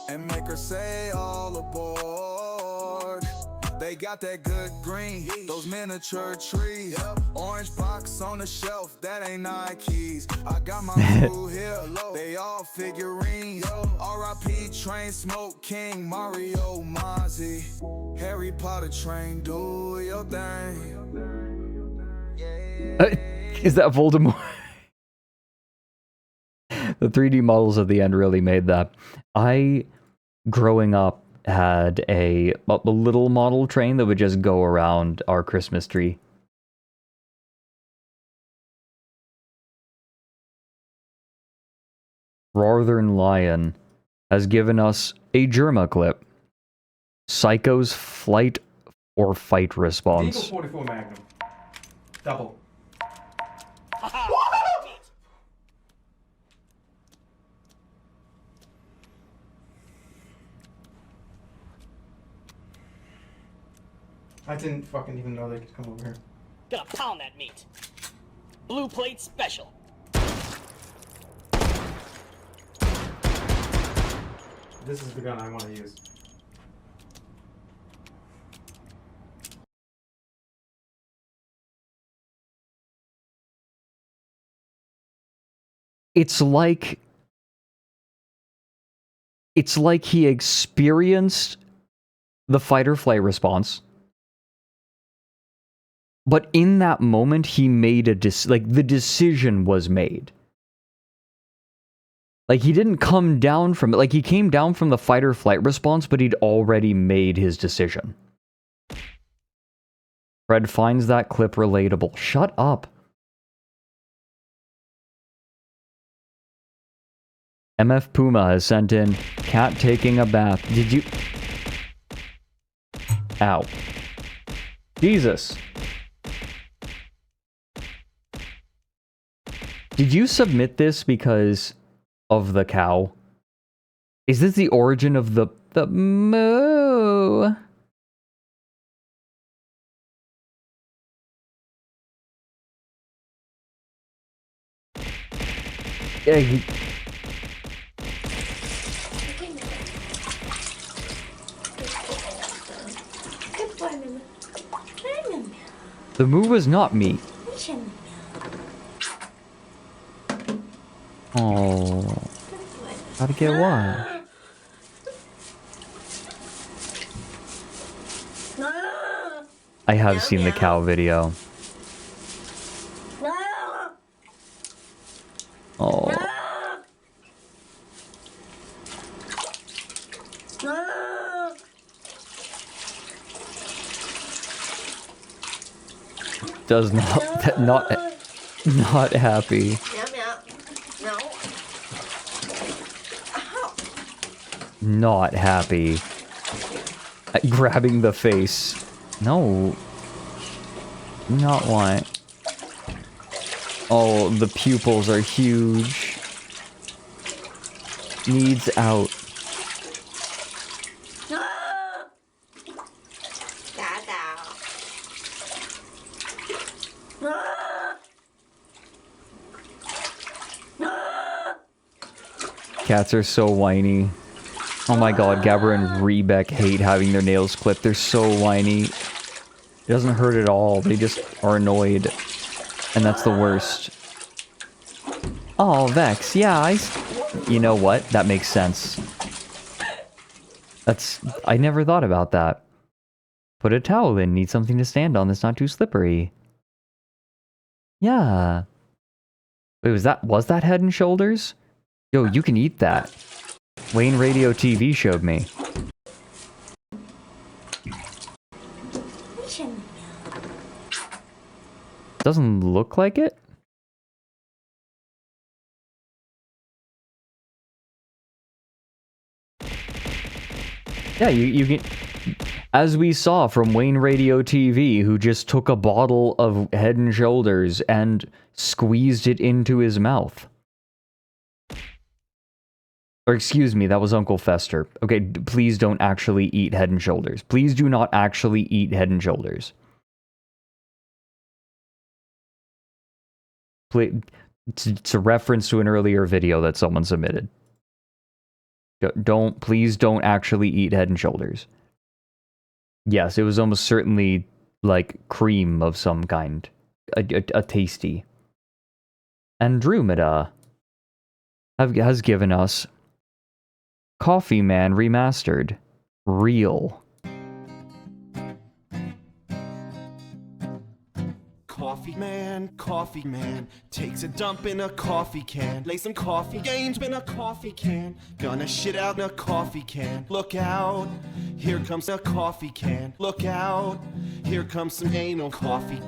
and make her say all aboard. They got that good green, those miniature trees. Orange box on the shelf, that ain't Nikes. I got my crew here, they all figurines. R.I.P. Train Smoke King, Mario Mozzie. Harry Potter train, do your thing. Is that Voldemort? The 3D models at the end really made that. I, growing up, had a little model train that would just go around our Christmas tree. Northern Lion has given us a Germa clip. Psycho's flight or fight response. Eagle 44 Magnum. Double. I didn't fucking even know they could come over here. Gonna pound that meat. Blue plate special. This is the gun I want to use. It's like he experienced the fight or flight response, but in that moment he made a the decision was made. Like, he didn't come down from it. Like, he came down from the fight or flight response, but he'd already made his decision. Fred finds that clip relatable. Shut up. MF Puma has sent in cat taking a bath. Did you... Ow. Jesus. Did you submit this because of the cow? Is this the origin of the moo? The move was not me. Oh, gotta get one. I have seen the cow video. Oh. Does not happy. Not happy. Grabbing the face. No. Not want. Oh, the pupils are huge. Needs out. Cats are so whiny. Oh my god, Gabber and Rebeck hate having their nails clipped. They're so whiny. It doesn't hurt at all. They just are annoyed. And that's the worst. Oh, Vex. Yeah, you know what? That makes sense. I never thought about that. Put a towel in. Need something to stand on that's not too slippery. Yeah. Wait, was that Head and Shoulders? Yo, you can eat that. Wayne Radio TV showed me. Doesn't look like it? Yeah, you can... As we saw from Wayne Radio TV, who just took a bottle of Head and Shoulders and squeezed it into his mouth. Or excuse me, that was Uncle Fester. Okay, please don't actually eat Head and Shoulders. Please do not actually eat Head and Shoulders. Please, it's a reference to an earlier video that someone submitted. Please don't actually eat Head and Shoulders. Yes, it was almost certainly like cream of some kind. A tasty. Andromeda has given us Coffee Man Remastered. Real. Coffee man, takes a dump in a coffee can. Lay some coffee games in a coffee can. Gonna shit out in a coffee can. Look out, here comes a coffee can. Look out, here comes some anal coffee.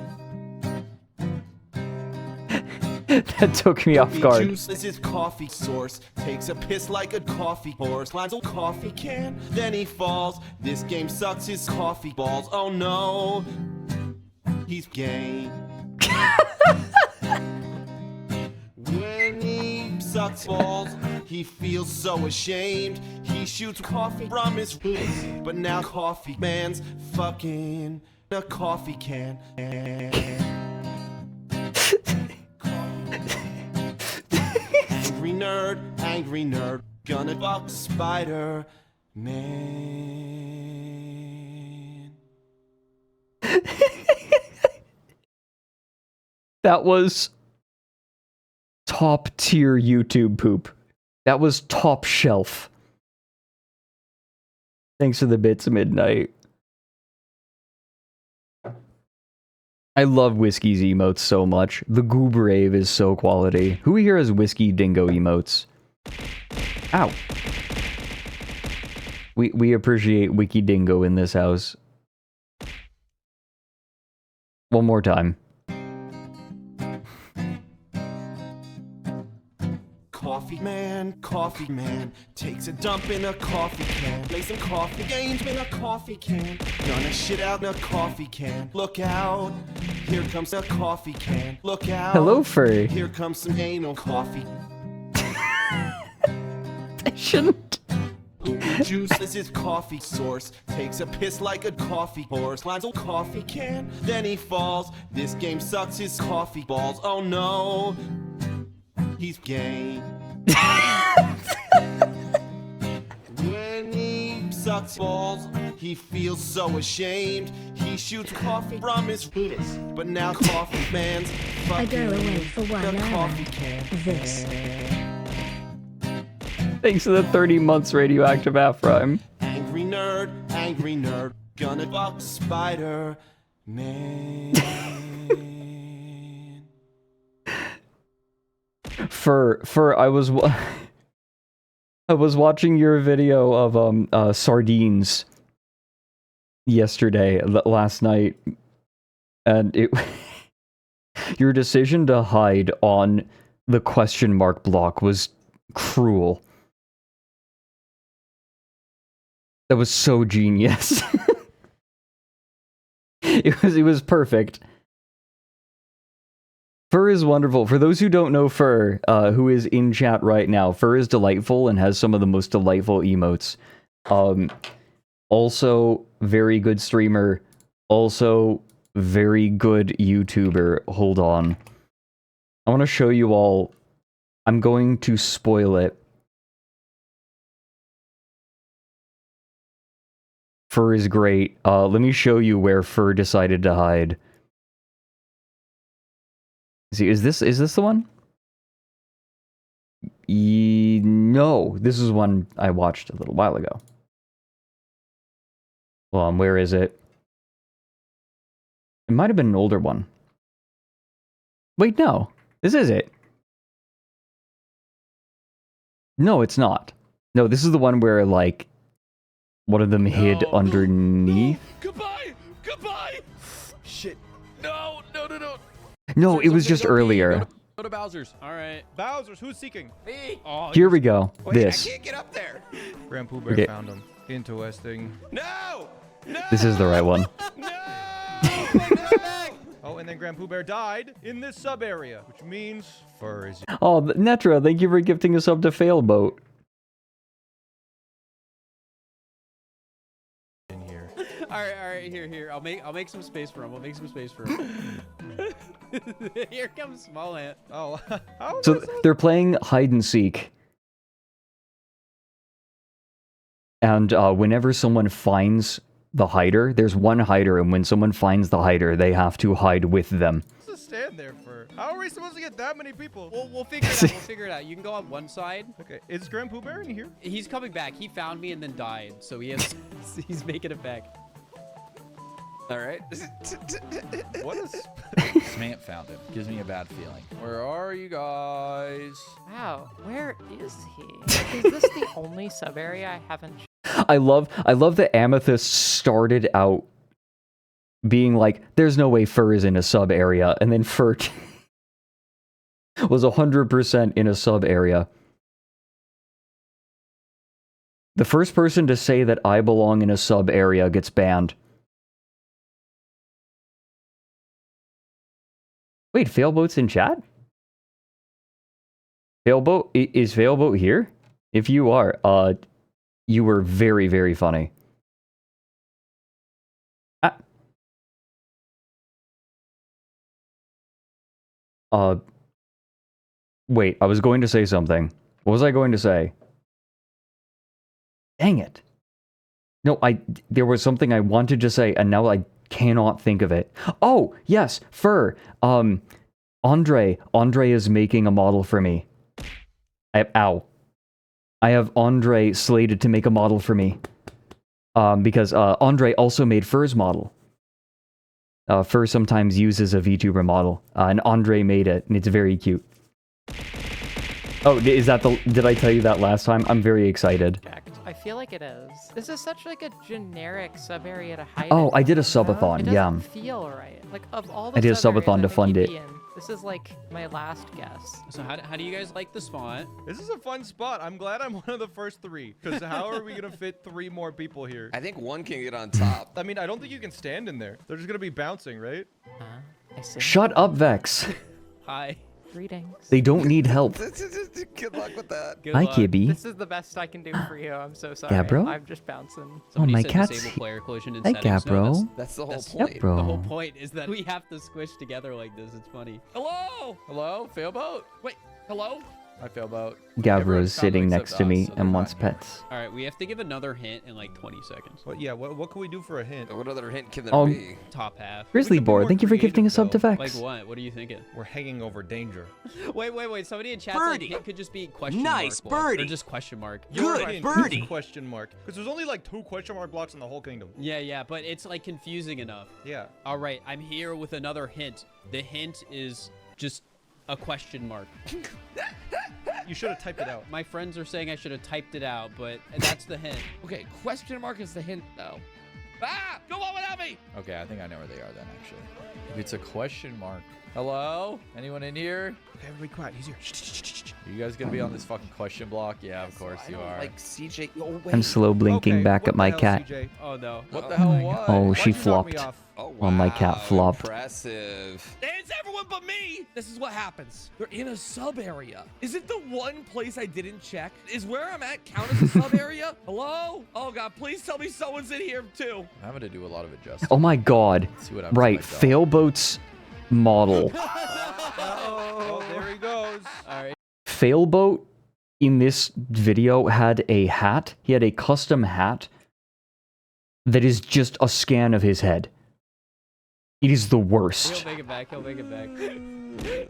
That took me off guard. Juice is his coffee source. Takes a piss like a coffee horse. Lines a coffee can, then he falls. This game sucks his coffee balls. Oh no, he's gay. When he sucks balls, he feels so ashamed. He shoots coffee from his piss. But now Coffee Man's fucking a coffee can. Angry nerd, gonna fuck Spider-Man. That was top tier YouTube poop. That was top shelf. Thanks for the bits, Midnight. I love Whiskey's emotes so much. The Goobrave is so quality. Who here has Whiskey Dingo emotes? Ow. We appreciate Wiki Dingo in this house. One more time. Coffee man, takes a dump in a coffee can. Play some coffee games in a coffee can. Gonna shit out in a coffee can. Look out, here comes a coffee can. Look out. Hello, Furry. Here comes some anal coffee. I shouldn't. Juice is his coffee source. Takes a piss like a coffee horse. Lines a coffee can, then he falls. This game sucks his coffee balls. Oh no, He's gay. When he sucks balls, he feels so ashamed. He shoots coffee from his penis. But now Coffee Man's I fucking go away for 1 the hour. coffee can. This. Thanks to the 30 months radioactive Afrime. Angry nerd, gonna fuck Spider Man. I was watching your video of sardines yesterday, last night, and it your decision to hide on the question mark block was cruel. That was so genius. It was perfect. Fur is wonderful. For those who don't know Fur, who is in chat right now, Fur is delightful and has some of the most delightful emotes. Also, very good streamer. Also, very good YouTuber. Hold on. I want to show you all. I'm going to spoil it. Fur is great. Let me show you where Fur decided to hide. See, is this the one? No, this is one I watched a little while ago. Hold on, where is it? It might have been an older one. Wait, no. This is it. No, it's not. No, this is the one where, like, one of them hid underneath. Goodbye! Goodbye! Shit. No. No, it was just earlier. Go to Bowser's. All right. Bowser's, who's seeking? Me. Oh, Here we go. Wait, This. I can't get up there. Grand Pooh Bear Okay. found him. Interesting. No! This is the right one. Oh, and then Grand Pooh Bear died in this sub area, which means Fur is. Oh, Netra, thank you for gifting us up to Failboat. All right. Here. I'll make some space for him. Here comes Small Ant. Oh. So they're playing hide and seek. And whenever someone finds the hider, there's one hider, and when someone finds the hider, they have to hide with them. What's the stand there for? How are we supposed to get that many people? We'll figure it out. You can go on one side. Okay. Is Grand Pooh Bear in here? He's coming back. He found me and then died, so he's making it back. All right. What is? Smant found him. Gives me a bad feeling. Where are you guys? Wow, where is he? Is this the only sub area I haven't? I love that Amethyst started out being like, there's no way Fur is in a sub area, and then Fur was 100% in a sub area. The first person to say that I belong in a sub area gets banned. Wait, Failboat's in chat? Failboat? Is Failboat here? If you are, you were very, very funny. Wait, I was going to say something. What was I going to say? Dang it. No, there was something I wanted to say, and now I cannot think of it. Oh, yes, Fur. Andre is making a model for me. I have Andre slated to make a model for me. Because Andre also made Fur's model. Fur sometimes uses a VTuber model, and Andre made it, and it's very cute. Oh, did I tell you that last time? I'm very excited. I feel like it is. This is such like a generic sub area to hide. Oh, in, I did a you know? subathon, It yeah. doesn't feel right. Like of all the I did a sub-areas subathon to I think fund you'd it. be in, this is like my last guess. So how do you guys like the spot? This is a fun spot. I'm glad I'm one of the first three. Because how are we going to fit 3 more people here? I think one can get on top. I mean, I don't think you can stand in there. They're just going to be bouncing, right? I see. Shut up, Vex. Hi. Greetings. They don't need help. Good luck with that. Good Hi, luck. Kibby. This is the best I can do for you. I'm so sorry. Gabbro? I'm just bouncing. Oh, my said cat's disable player collision in Hi, settings. No, Gabbro. That's the whole that's point. Gabbro. The whole point is that we have to squish together like this. It's funny. Hello? Hello? Failboat? Wait, hello? Hi, Failboat. Gabro's sitting next to me and wants not here. pets. All right, we have to give another hint in like 20 seconds. What can we do for a hint? What other hint can there Oh, be? Top half. Grizzly Boar, thank you for gifting a sub to Like Vex. what? What are you thinking? We're hanging over danger. Wait. Somebody in chat Birdie. said it could just be question Nice, mark block, birdie. or just question mark. Good, birdie. Question mark. Because there's only like 2 question mark blocks in the whole kingdom. Yeah, but it's like confusing enough. Yeah. All right, I'm here with another hint. The hint is just a question mark. You should have typed it out. My friends are saying I should have typed it out, but that's the hint. Okay, question mark is the hint, though. Ah! Go on without me! Okay, I think I know where they are then, actually. If it's a question mark. Hello? Anyone in here? Okay, everybody quiet. He's here. Shh. Are you guys gonna be on this fucking question block? Yeah, of course you are. Like CJ. Oh, wait. I'm slow blinking back at my cat. CJ? Oh no. What the hell was? Oh, she Why'd you knock me flopped. off? Oh, Well, my cat flopped. Impressive. It's everyone but me. This is what happens. They're in a sub area. Is it the one place I didn't check? Is where I'm at count as a sub area? Hello? Oh God, please tell me someone's in here too. I'm gonna do a lot of adjusting. Oh my god. See what happens Right, to my dog. Failboat's model. Oh, there he goes. All right. Failboat in this video had a hat. He had a custom hat that is just a scan of his head. It is the worst. He'll make it back.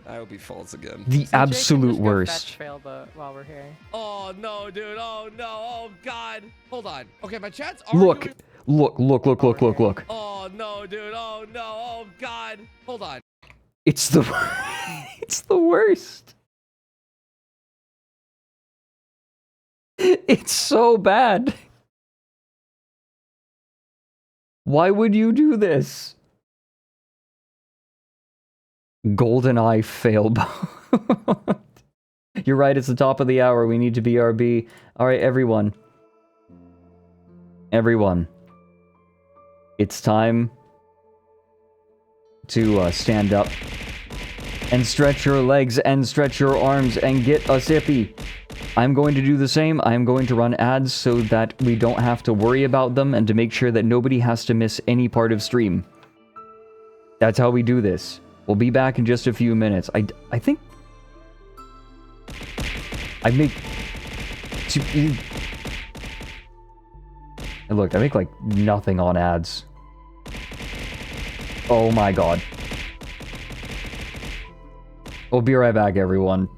I hope he falls again. The CJ can absolute just go worst. fetch Failboat while we're here. Oh no, dude. Oh no. Oh God. Hold on. Okay, my chat's Look, arguing. look. Oh no, dude. Oh no. Oh God. Hold on. It's the it's the worst. It's so bad. Why would you do this? GoldenEye Failboat. You're right, it's the top of the hour. We need to BRB. Alright, everyone. It's time to stand up and stretch your legs and stretch your arms and get a sippy. I'm going to do the same. I'm going to run ads so that we don't have to worry about them and to make sure that nobody has to miss any part of stream. That's how we do this. We'll be back in just a few minutes. I think I make... Look, I make like nothing on ads. Oh my god. We'll be right back, everyone.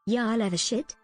Yeah, I'll have a shit.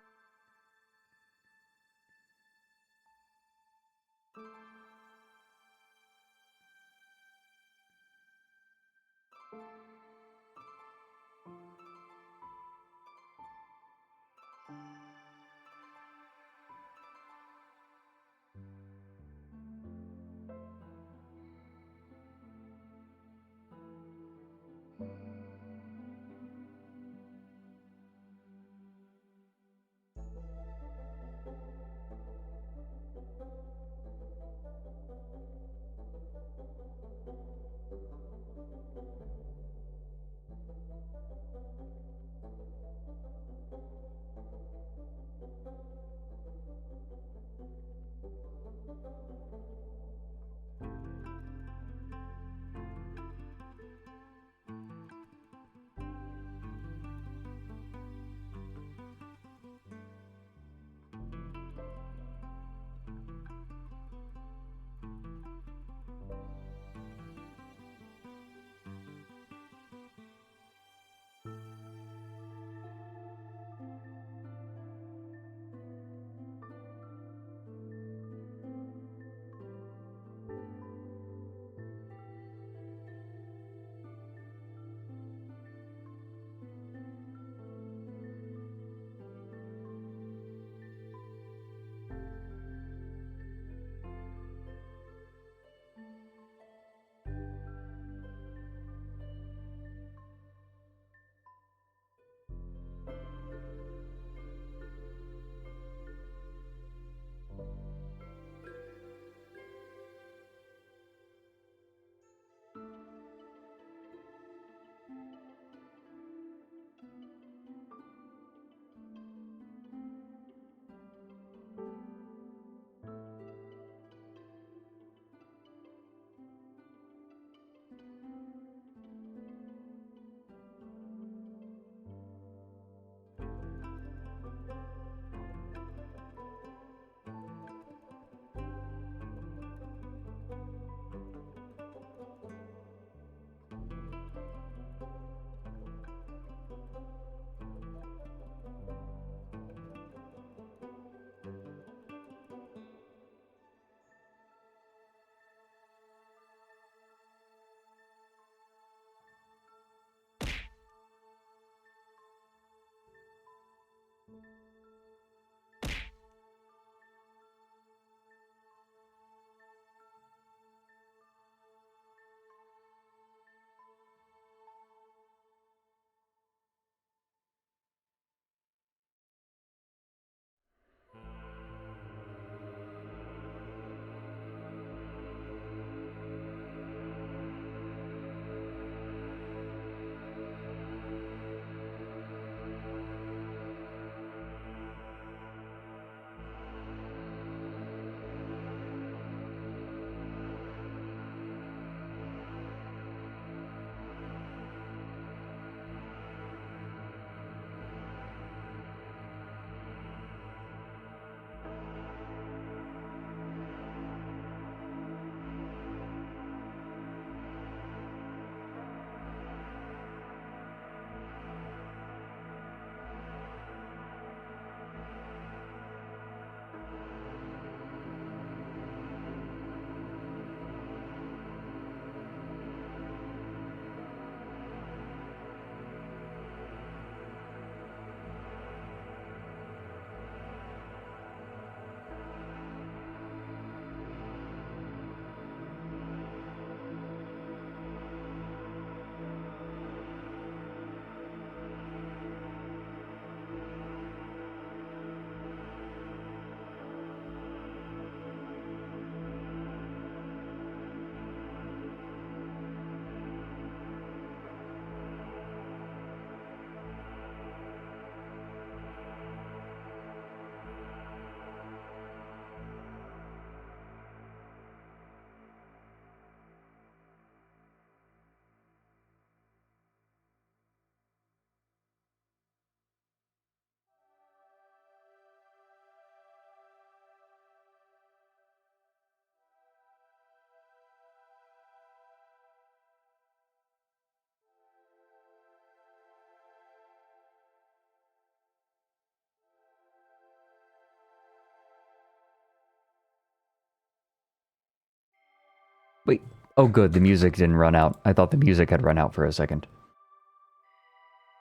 Wait. Oh, good. The music didn't run out. I thought the music had run out for a second.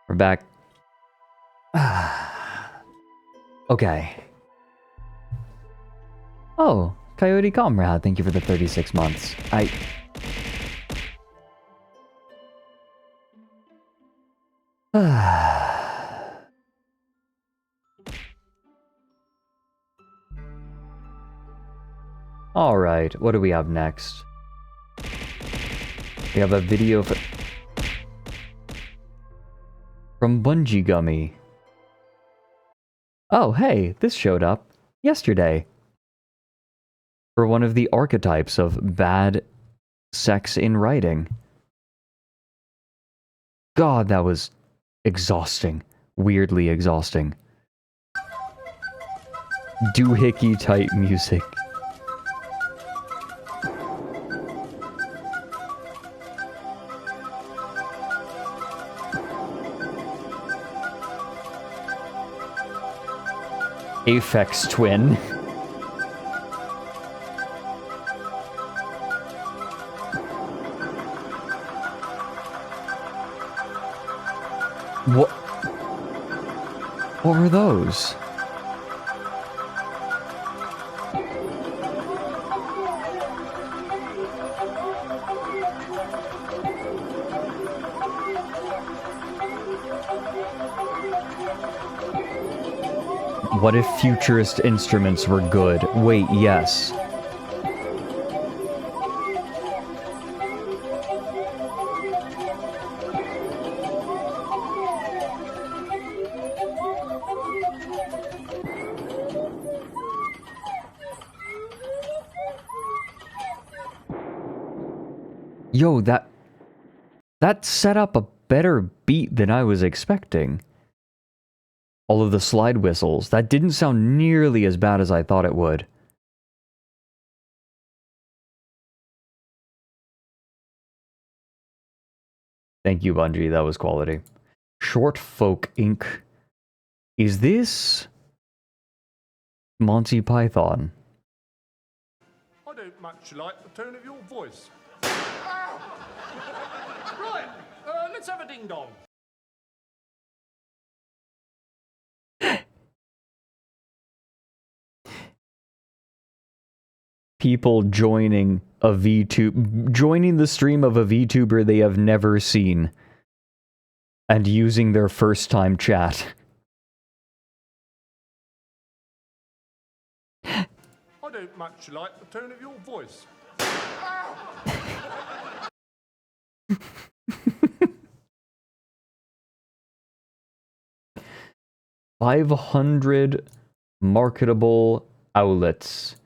We're back. Okay. Oh, Coyote Comrade, thank you for the 36 months. Alright, what do we have next? We have a video from Bungee Gummy. Oh, hey, this showed up yesterday. For one of the archetypes of bad sex in writing. God, that was exhausting. Weirdly exhausting. Doohickey type music. Aphex Twin. What were those? What if futurist instruments were good? Wait, yes. Yo, that set up a better beat than I was expecting. All of the slide whistles. That didn't sound nearly as bad as I thought it would. Thank you, Bungie. That was quality. Short Folk Inc. Is this Monty Python? I don't much like the tone of your voice. Right, let's have a ding-dong. People joining a joining the stream of a VTuber they have never seen and using their first time chat. I don't much like the tone of your voice. 500 marketable outlets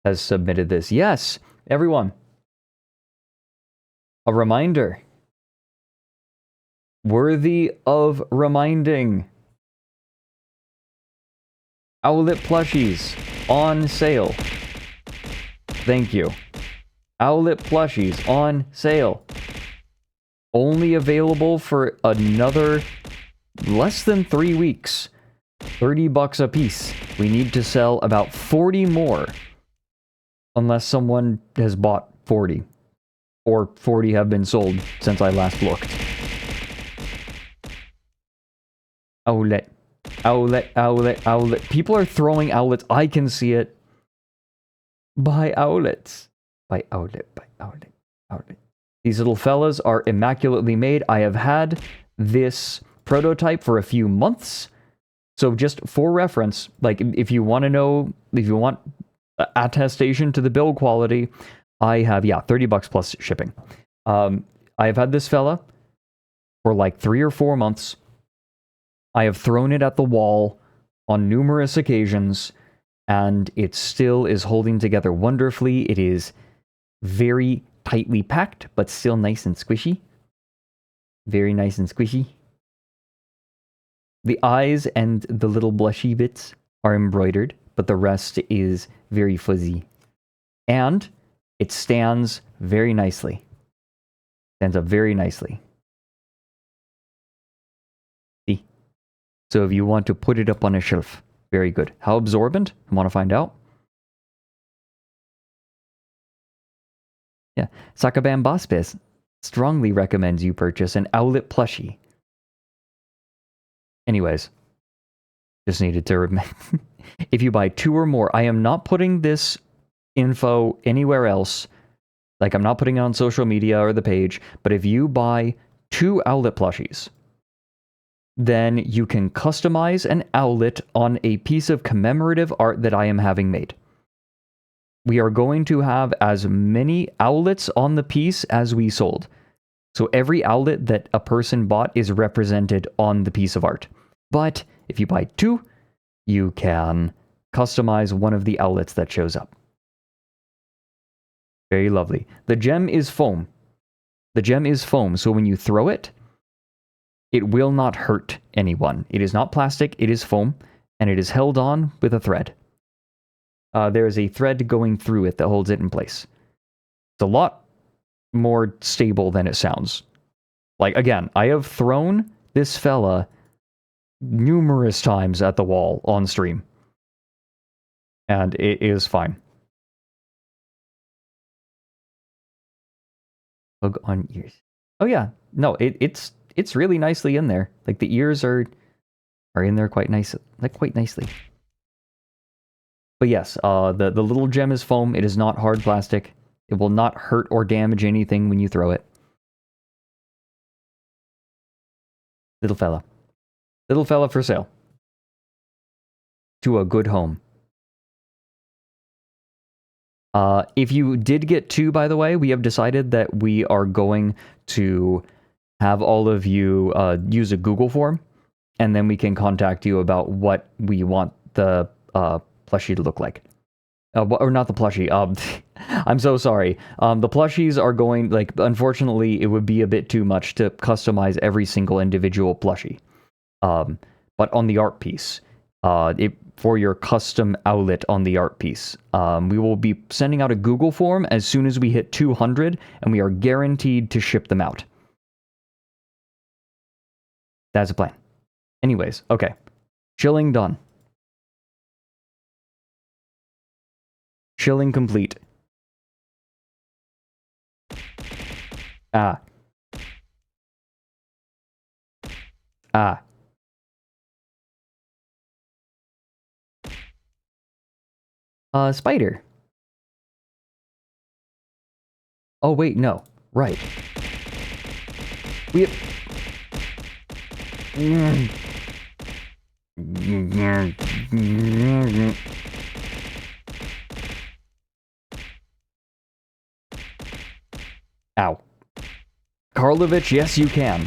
has submitted this. Yes, everyone. A reminder. Worthy of reminding. Owlet plushies on sale. Thank you. Owlet plushies on sale. Only available for another less than 3 weeks. $30 a piece. We need to sell about 40 more. Unless someone has bought 40. Or 40 have been sold since I last looked. Owlet. Owlet, owlet, owlet. People are throwing owlets. I can see it. Buy owlets. Buy owlet, buy owlet, owlet. These little fellas are immaculately made. I have had this prototype for a few months. So just for reference, like if you want to know, if you want attestation to the build quality, I have, yeah, $30 plus shipping. I have had this fella for like 3 or 4 months. I have thrown it at the wall on numerous occasions, and it still is holding together wonderfully. It is very tightly packed, but still nice and squishy. Very nice and squishy. The eyes and the little blushy bits are embroidered, but the rest is very fuzzy. And it stands very nicely. Stands up very nicely. See? So if you want to put it up on a shelf, very good. How absorbent? I want to find out. Yeah. Sakabambaspis strongly recommends you purchase an Owlet plushie. Anyways, just needed to remember. If you buy 2 or more, I am not putting this info anywhere else. Like, I'm not putting it on social media or the page, but if you buy 2 Owlet plushies, then you can customize an owlet on a piece of commemorative art that I am having made. We are going to have as many owlets on the piece as we sold. So every owlet that a person bought is represented on the piece of art. But if you buy 2, you can customize one of the owlets that shows up. Very lovely. The gem is foam. The gem is foam, so when you throw it, it will not hurt anyone. It is not plastic, it is foam, and it is held on with a thread. There is a thread going through it that holds it in place. It's a lot more stable than it sounds. Like, again, I have thrown this fella numerous times at the wall on stream. And it is fine. Bug on ears. Oh yeah, no, it's really nicely in there. Like, the ears are in there quite nice, like quite nicely. But yes, the little gem is foam. It is not hard plastic. It will not hurt or damage anything when you throw it. Little fella. Little fella for sale. To a good home. If you did get 2, by the way, we have decided that we are going to have all of you use a Google form, and then we can contact you about what we want the plushie to look like. Or not the plushie. I'm so sorry. The plushies are going, like, unfortunately, it would be a bit too much to customize every single individual plushie. But on the art piece, for your custom owlet on the art piece, we will be sending out a Google form as soon as we hit 200, and we are guaranteed to ship them out. That's a plan. Anyways, okay. Chilling done. Chilling complete. Ah. Spider. Oh, wait, no. Right. We have... Ow. Karlovich, yes, you can.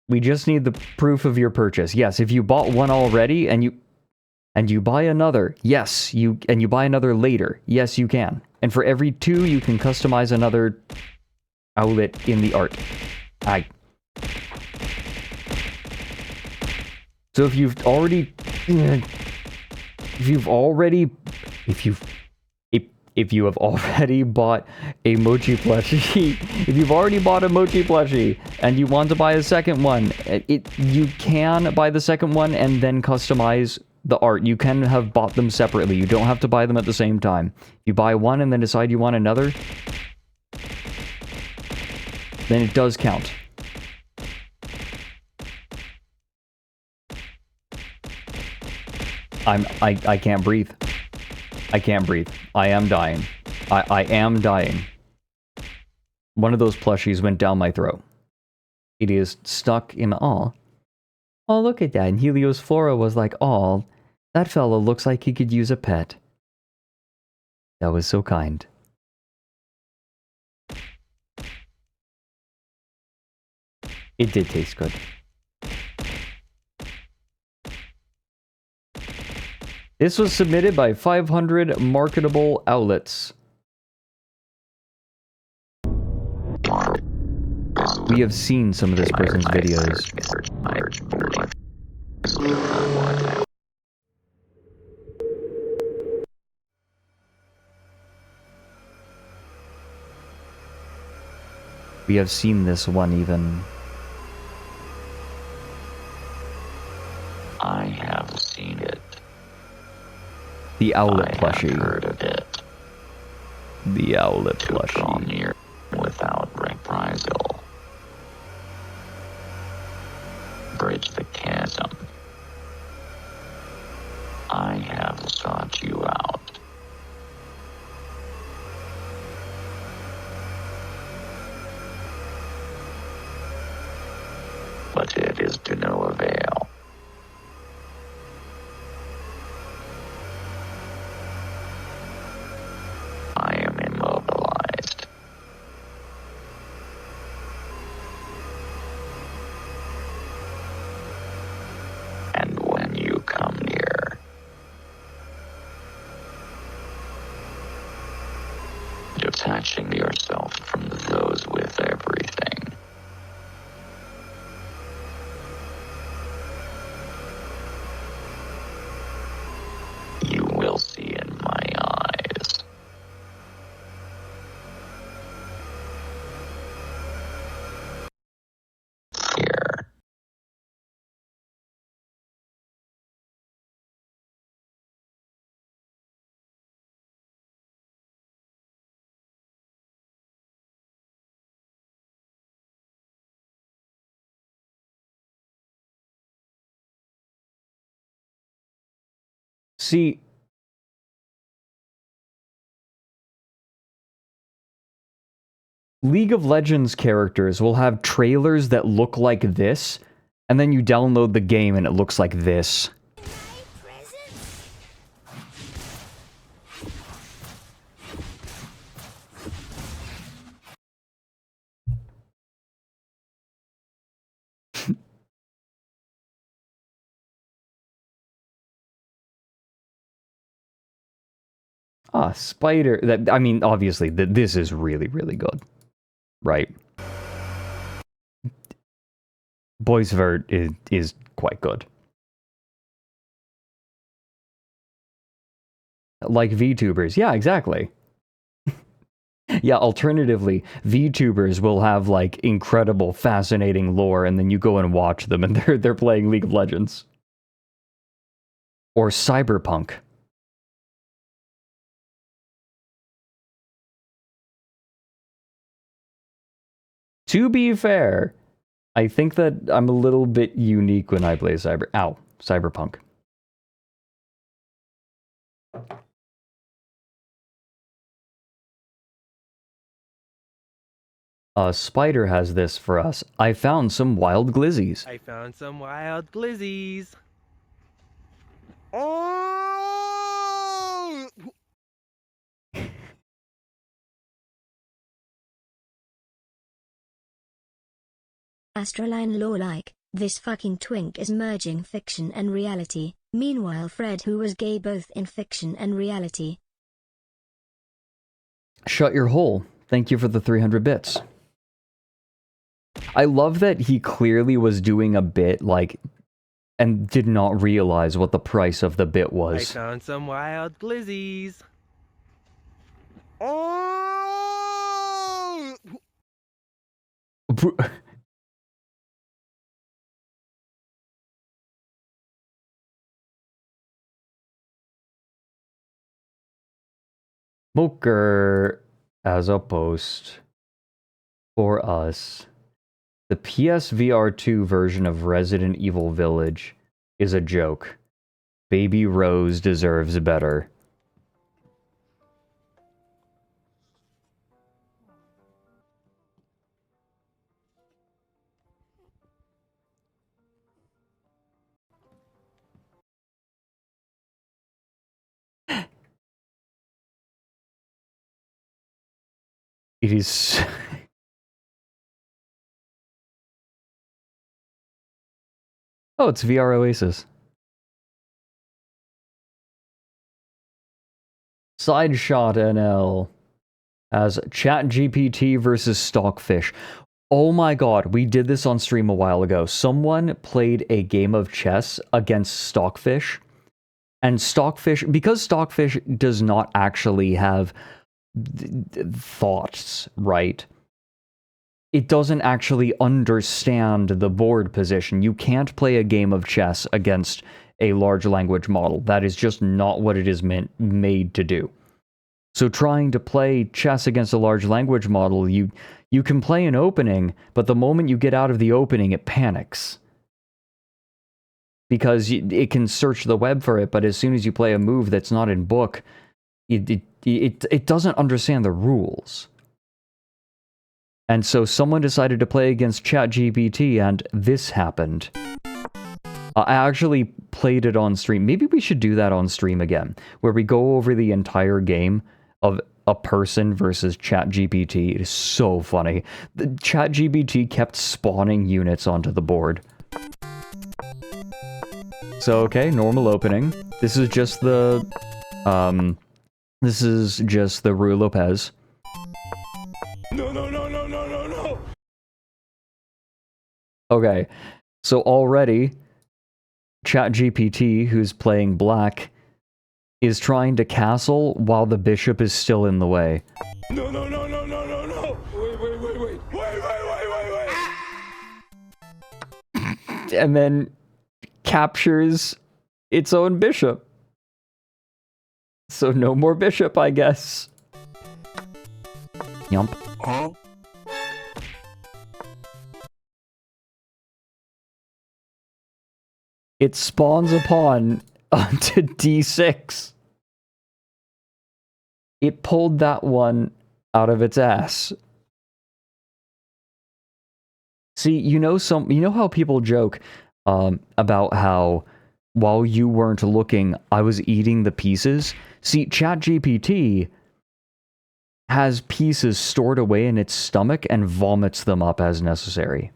We just need the proof of your purchase. Yes, if you bought one already and you buy another, yes, you buy another later, yes, you can. And for every 2, you can customize another owlet in the art. So if you've already bought a mochi plushie, if you've already bought a mochi plushie and you want to buy a second one, you can buy the second one and then customize the art. You can have bought them separately. You don't have to buy them at the same time. You buy one and then decide you want another, then it does count. I can't breathe. I can't breathe. I am dying. I am dying. One of those plushies went down my throat. It is stuck in awe. Oh, look at that. And Helios Flora was like, oh, that fella looks like he could use a pet. That was so kind. It did taste good. This was submitted by 500 marketable outlets. We have seen some of this person's videos. We have seen this one even. I have seen it. The owlet plushie. Heard of it. The owlet To plushie. draw near without reprisal. Bridge the chasm. I have sought you out. But it is to no avail. I am immobilized. And when you come near, detaching yourself from those with everything, you will see in my eyes fear. See, League of Legends characters will have trailers that look like this, and then you download the game and it looks like this. Spider. That, I mean, obviously, this is really, really good. Right? Boys Vert is quite good. Like VTubers. Yeah, exactly. Yeah, alternatively, VTubers will have, like, incredible, fascinating lore, and then you go and watch them, and they're playing League of Legends. Or Cyberpunk. To be fair, I think that I'm a little bit unique when I play Cyberpunk. Spider has this for us. I found some wild glizzies. I found some wild glizzies. Oh! ASTRALINE lore-like, this fucking twink is merging fiction and reality. Meanwhile Fred, who was gay both in fiction and reality. Shut your hole. Thank you for the 300 bits. I love that he clearly was doing a bit, like, and did not realize what the price of the bit I was. found some wild glizzies. Oh! Smoker as a post for us. The PSVR2 version of Resident Evil Village is a joke. Baby Rose deserves better. It is... Oh, it's VR Oasis. Sideshot NL as ChatGPT versus Stockfish. Oh my god, we did this on stream a while ago. Someone played a game of chess against Stockfish. And Stockfish, because Stockfish does not actually have thoughts, right? It doesn't actually understand the board position. You can't play a game of chess against a large language model. That is just not what it is made to do. So trying to play chess against a large language model, you can play an opening, but the moment you get out of the opening, it panics. Because it can search the web for it, but as soon as you play a move that's not in book, it doesn't understand the rules. And so someone decided to play against ChatGPT, and this happened. I actually played it on stream. Maybe we should do that on stream again, where we go over the entire game of a person versus ChatGPT. It is so funny. The ChatGPT kept spawning units onto the board. So, okay, normal opening. This is just the, Ruy Lopez. No. Okay, so already, ChatGPT, who's playing black, is trying to castle while the bishop is still in the way. No. Wait. And then captures its own bishop. So no more bishop, I guess. Yump. Huh? It spawns a pawn onto d6. It pulled that one out of its ass. See, you know how people joke about how while you weren't looking, I was eating the pieces? See, ChatGPT has pieces stored away in its stomach and vomits them up as necessary.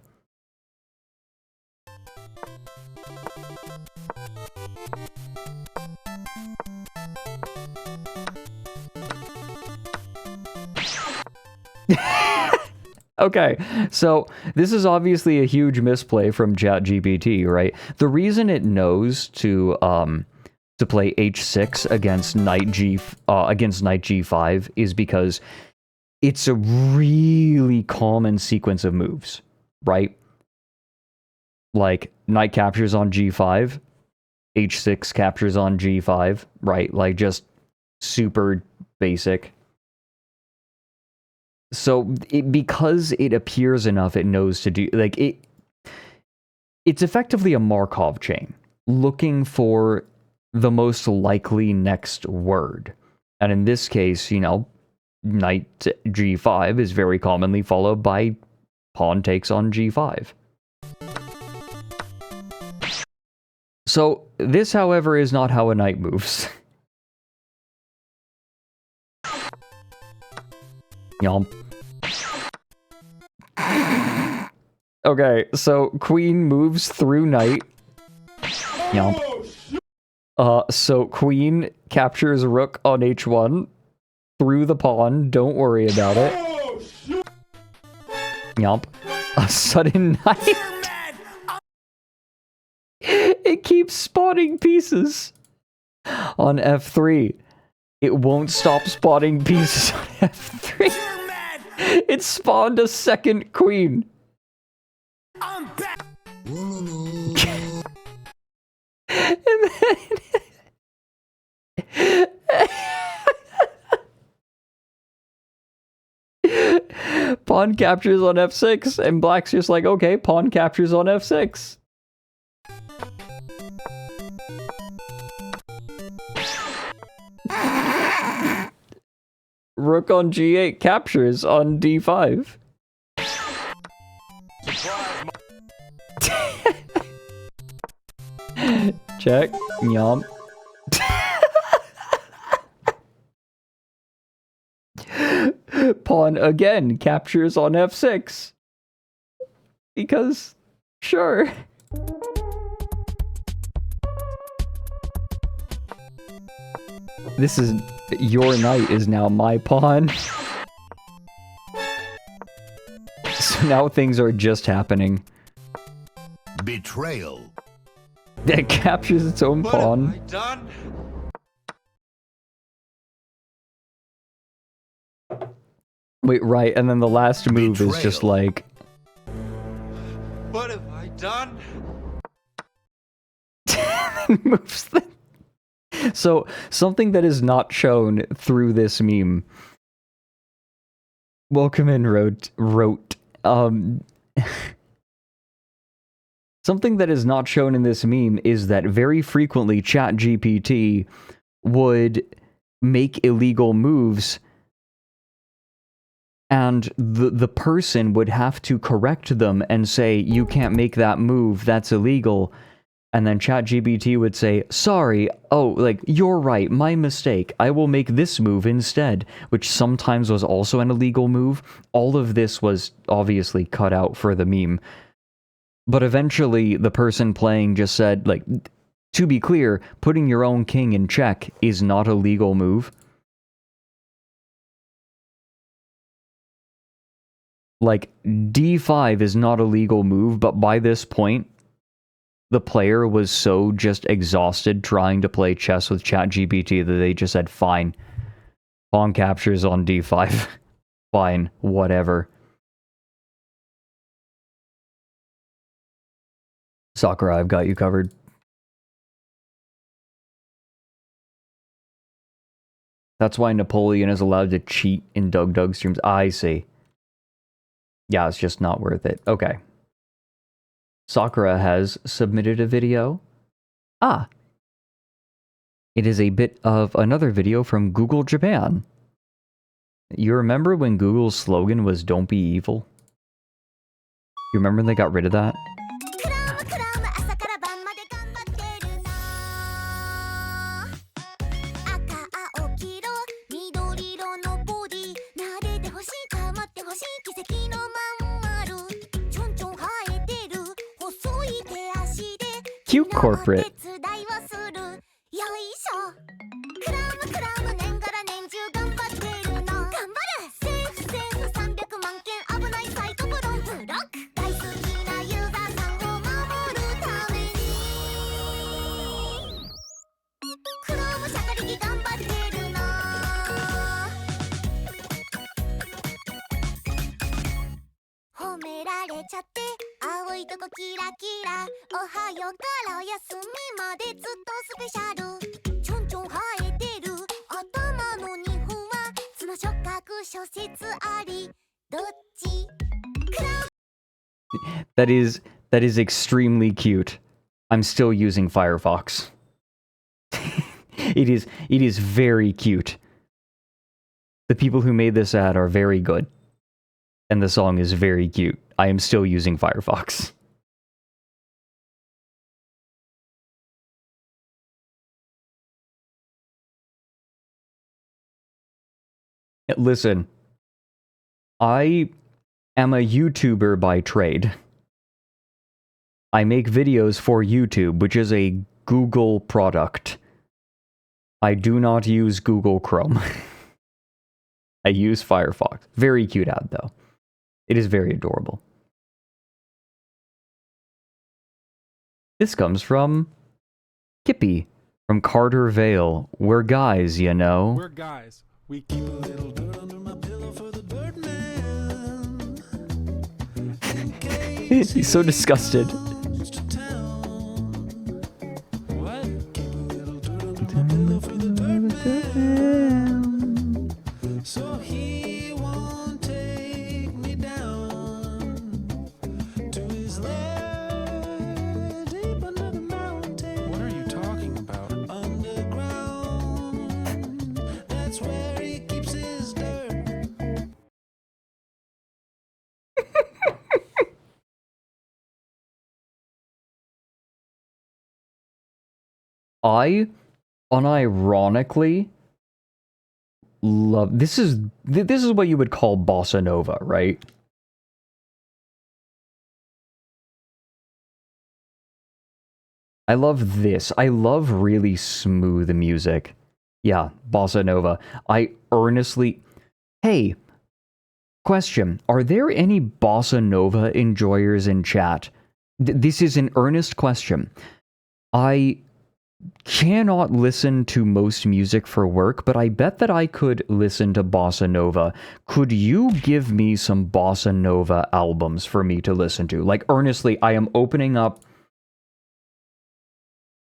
Okay, so this is obviously a huge misplay from ChatGPT, right? The reason it knows to play h6 against knight g5 is because it's a really common sequence of moves, right? Like knight captures on g5, h6 captures on g5, right? Like just super basic. So because it appears enough, it knows to do, like, it's effectively a Markov chain, looking for the most likely next word. And in this case, you know, knight g5 is very commonly followed by pawn takes on g5. So this, however, is not how a knight moves. Yomp. Okay, so queen moves through knight. Yomp. So queen captures rook on h1 through the pawn. Don't worry about it. Yomp. A sudden knight. It keeps spawning pieces on f3. It won't stop spawning pieces on f3. It spawned a second queen. I'm back. And then pawn captures on f6, and black's just like, okay, pawn captures on f6. Rook on g8 captures on d5. Check. Yomp. Pawn again captures on f6. Because, sure. This is... Your knight is now my pawn. So now things are just happening. Betrayal. That captures its own pawn. What have I done? Wait, right, and then the last move is just like... What have I done? moves them. So, something that is not shown through this meme. Welcome in, wrote. Something that is not shown in this meme is that very frequently ChatGPT would make illegal moves, and the person would have to correct them and say, you can't make that move, that's illegal. And then ChatGPT would say, sorry, oh, like, you're right, my mistake, I will make this move instead, which sometimes was also an illegal move. All of this was obviously cut out for the meme. But eventually, the person playing just said, like, to be clear, putting your own king in check is not a legal move. Like, d5 is not a legal move, but by this point, the player was so just exhausted trying to play chess with ChatGPT that they just said, fine. Pawn captures on d5. Fine, whatever. Sakura, I've got you covered. That's why Napoleon is allowed to cheat in Doug streams. I see. Yeah, it's just not worth it. Okay. Sakura has submitted a video. Ah. It is a bit of another video from Google Japan. You remember when Google's slogan was "Don't be evil"? You remember when they got rid of that? Cute corporate. That is extremely cute. I'm still using Firefox. It is very cute. The people who made this ad are very good. And the song is very cute. I am still using Firefox. Listen, I am a YouTuber by trade. I make videos for YouTube, which is a Google product. I do not use Google Chrome. I use Firefox. Very cute ad, though. It is very adorable. This comes from Kippy, from Carter Vale. We're guys, you know. We're guys. We keep a little dirt under my pillow for the Birdman. He's so disgusted. What? Keep a little dirt under my pillow for the Birdman. So he won't take me down to his lair deep under the mountain. What are you talking about? Underground. That's where he keeps his dirt. I unironically love this is what you would call bossa nova, right? I love this. I love really smooth music. Yeah, bossa nova. I earnestly... Hey, question. Are there any bossa nova enjoyers in chat? This is an earnest question. I cannot listen to most music for work, but I bet that I could listen to bossa nova. Could you give me some bossa nova albums for me to listen to? Like, earnestly, I am opening up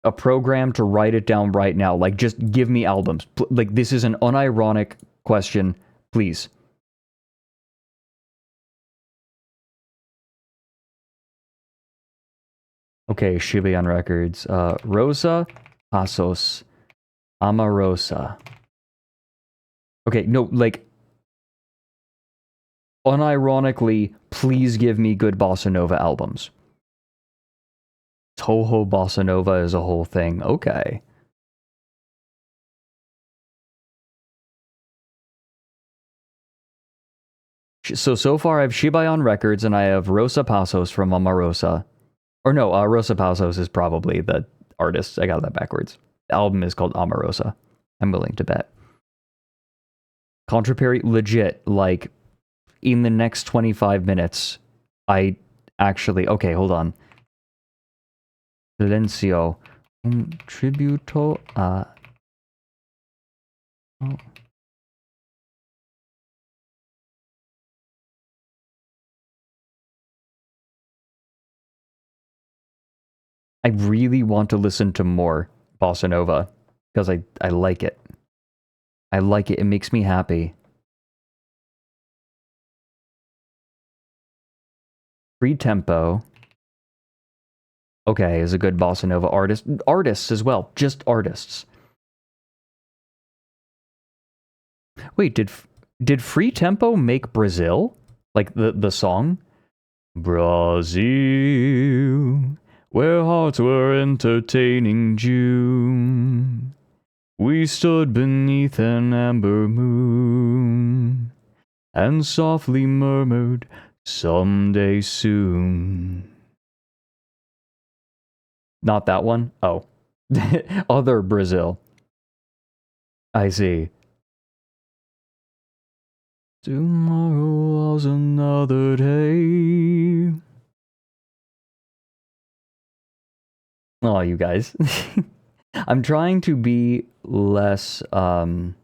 a program to write it down right now. Like, just give me albums. Like, this is an unironic question, please. Okay, Shibayan Records. Rosa Pasos Amarosa. Okay, no, like, unironically, please give me good bossa nova albums. Toho bossa nova is a whole thing. Okay. So far I have Shibayan Records and I have Rosa Pasos from Amarosa. Or no, Rosa Pasos is probably the artist. I got that backwards. The album is called Amarosa. I'm willing to bet. Contraperry, legit, like, in the next 25 minutes, I actually... Okay, hold on. Silencio. Un tributo a... Oh. I really want to listen to more bossa nova because I like it. I like it. It makes me happy. Free Tempo. Okay, is a good bossa nova artist. Artists as well. Just artists. Wait, did Free Tempo make Brazil? Like the song? Brazil, where hearts were entertaining June. We stood beneath an amber moon and softly murmured, someday soon. Not that one? Oh. Other Brazil. I see. Tomorrow was another day. Oh, you guys. I'm trying to be less, I'm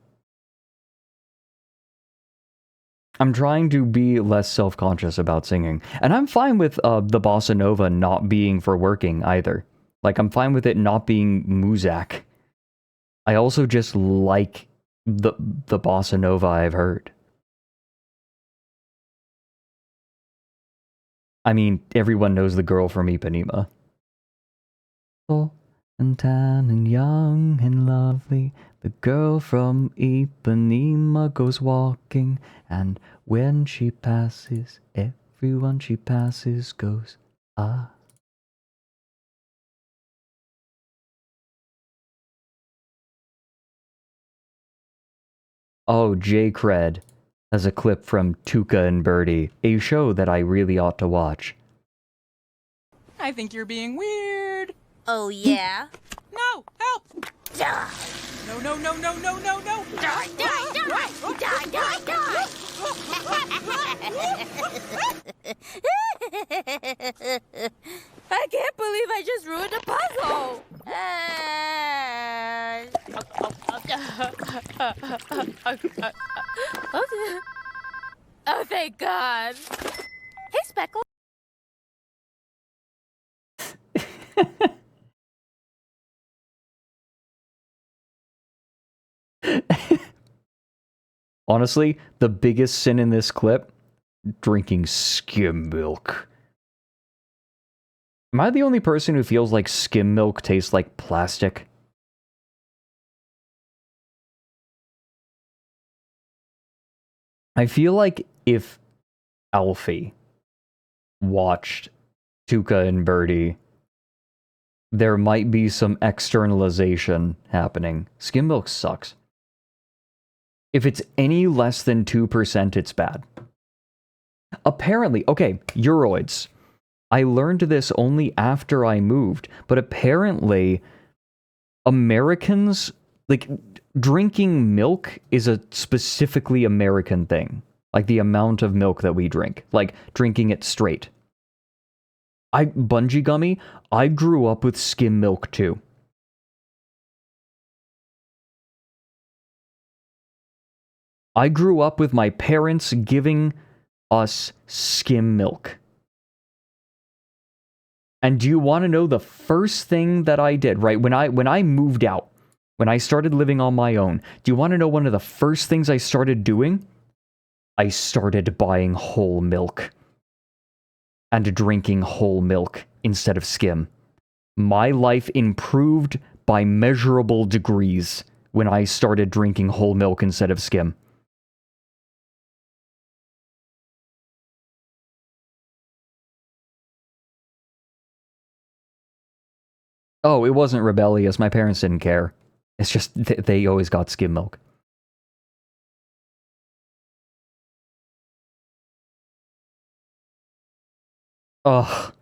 trying to be less self-conscious about singing. And I'm fine with the bossa nova not being for working either. Like, I'm fine with it not being muzak. I also just like the bossa nova I've heard. I mean, everyone knows the girl from Ipanema. Tall and tan and young and lovely, the girl from Ipanema goes walking, and when she passes, everyone she passes goes, ah. Oh, J-Cred has a clip from Tuca and Birdie, a show that I really ought to watch. I think you're being weird. Oh, yeah? No, help! No, no, no, no, no, no, no! Die, die, die! Die, die, die! I can't believe I just ruined a puzzle! Oh, thank God. Hey, Speckle. Honestly, the biggest sin in this clip, drinking skim milk. Am I the only person who feels like skim milk tastes like plastic? I feel like if Alfie watched Tuca and Birdie, there might be some externalization happening. Skim milk sucks. If it's any less than 2%, it's bad. Apparently, okay, Euroids. I learned this only after I moved, but apparently Americans, like, drinking milk is a specifically American thing. Like, the amount of milk that we drink. Like, drinking it straight. Bungee Gummy, I grew up with skim milk too. I grew up with my parents giving us skim milk. And do you want to know the first thing that I did, right? When I moved out, when I started living on my own, do you want to know one of the first things I started doing? I started buying whole milk and drinking whole milk instead of skim. My life improved by measurable degrees when I started drinking whole milk instead of skim. Oh, it wasn't rebellious. My parents didn't care. It's just they always got skim milk. Ugh.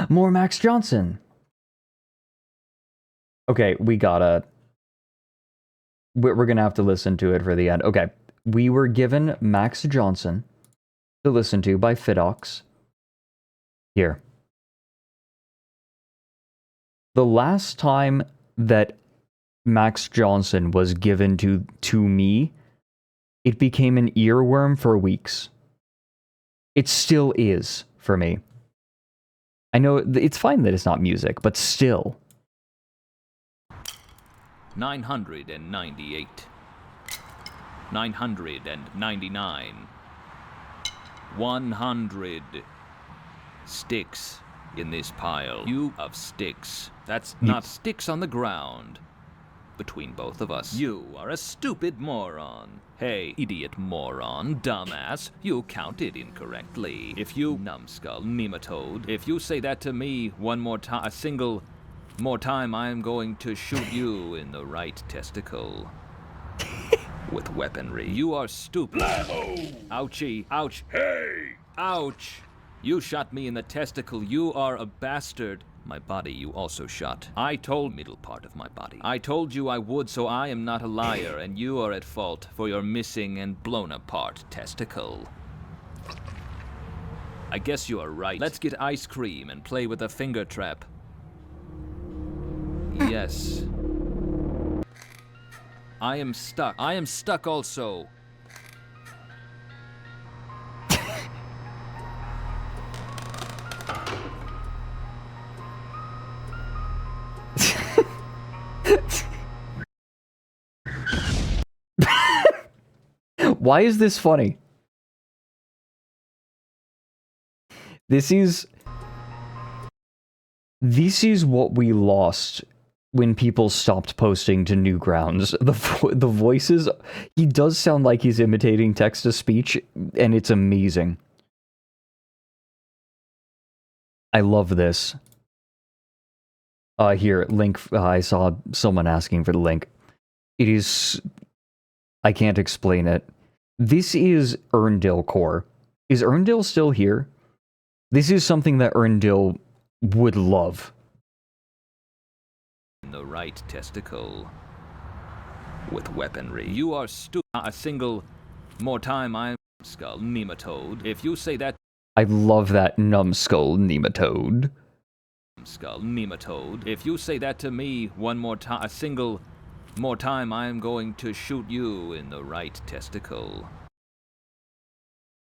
More Max Johnson. Okay, we're gonna have to listen to it for the end. Okay, we were given Max Johnson to listen to by Fidox. Here. The last time that Max Johnson was given to me, it became an earworm for weeks. It still is for me. I know it's fine that it's not music, but still. 998. 999. 100 sticks in this pile. You of sticks. That's not sticks on the ground. Between both of us, you are a stupid moron. Hey, idiot moron, dumbass, you counted incorrectly. If you, numbskull, nematode, if you say that to me one more time, a single more time, I am going to shoot you in the right testicle. With weaponry. You are stupid. Ouchie. Ouch. Hey! Ouch! You shot me in the testicle. You are a bastard. My body you also shot. I told middle part of my body. I told you I would, so I am not a liar, and you are at fault for your missing and blown apart testicle. I guess you are right. Let's get ice cream and play with a finger trap. Yes. I am stuck. I am stuck also. Why is this funny? This is what we lost when people stopped posting to Newgrounds. The voices, he does sound like he's imitating text-to-speech, and it's amazing. I love this. Here, link, I saw someone asking for the link. It is, I can't explain it. This is Erndil core. Is Erndil still here? This is something that Erndil would love. The right testicle. With weaponry. You are stupid. A single more time, I'm skull nematode. If you say that. I love that numbskull nematode. Skull nematode. If you say that to me one more time, a single more time, I am going to shoot you in the right testicle.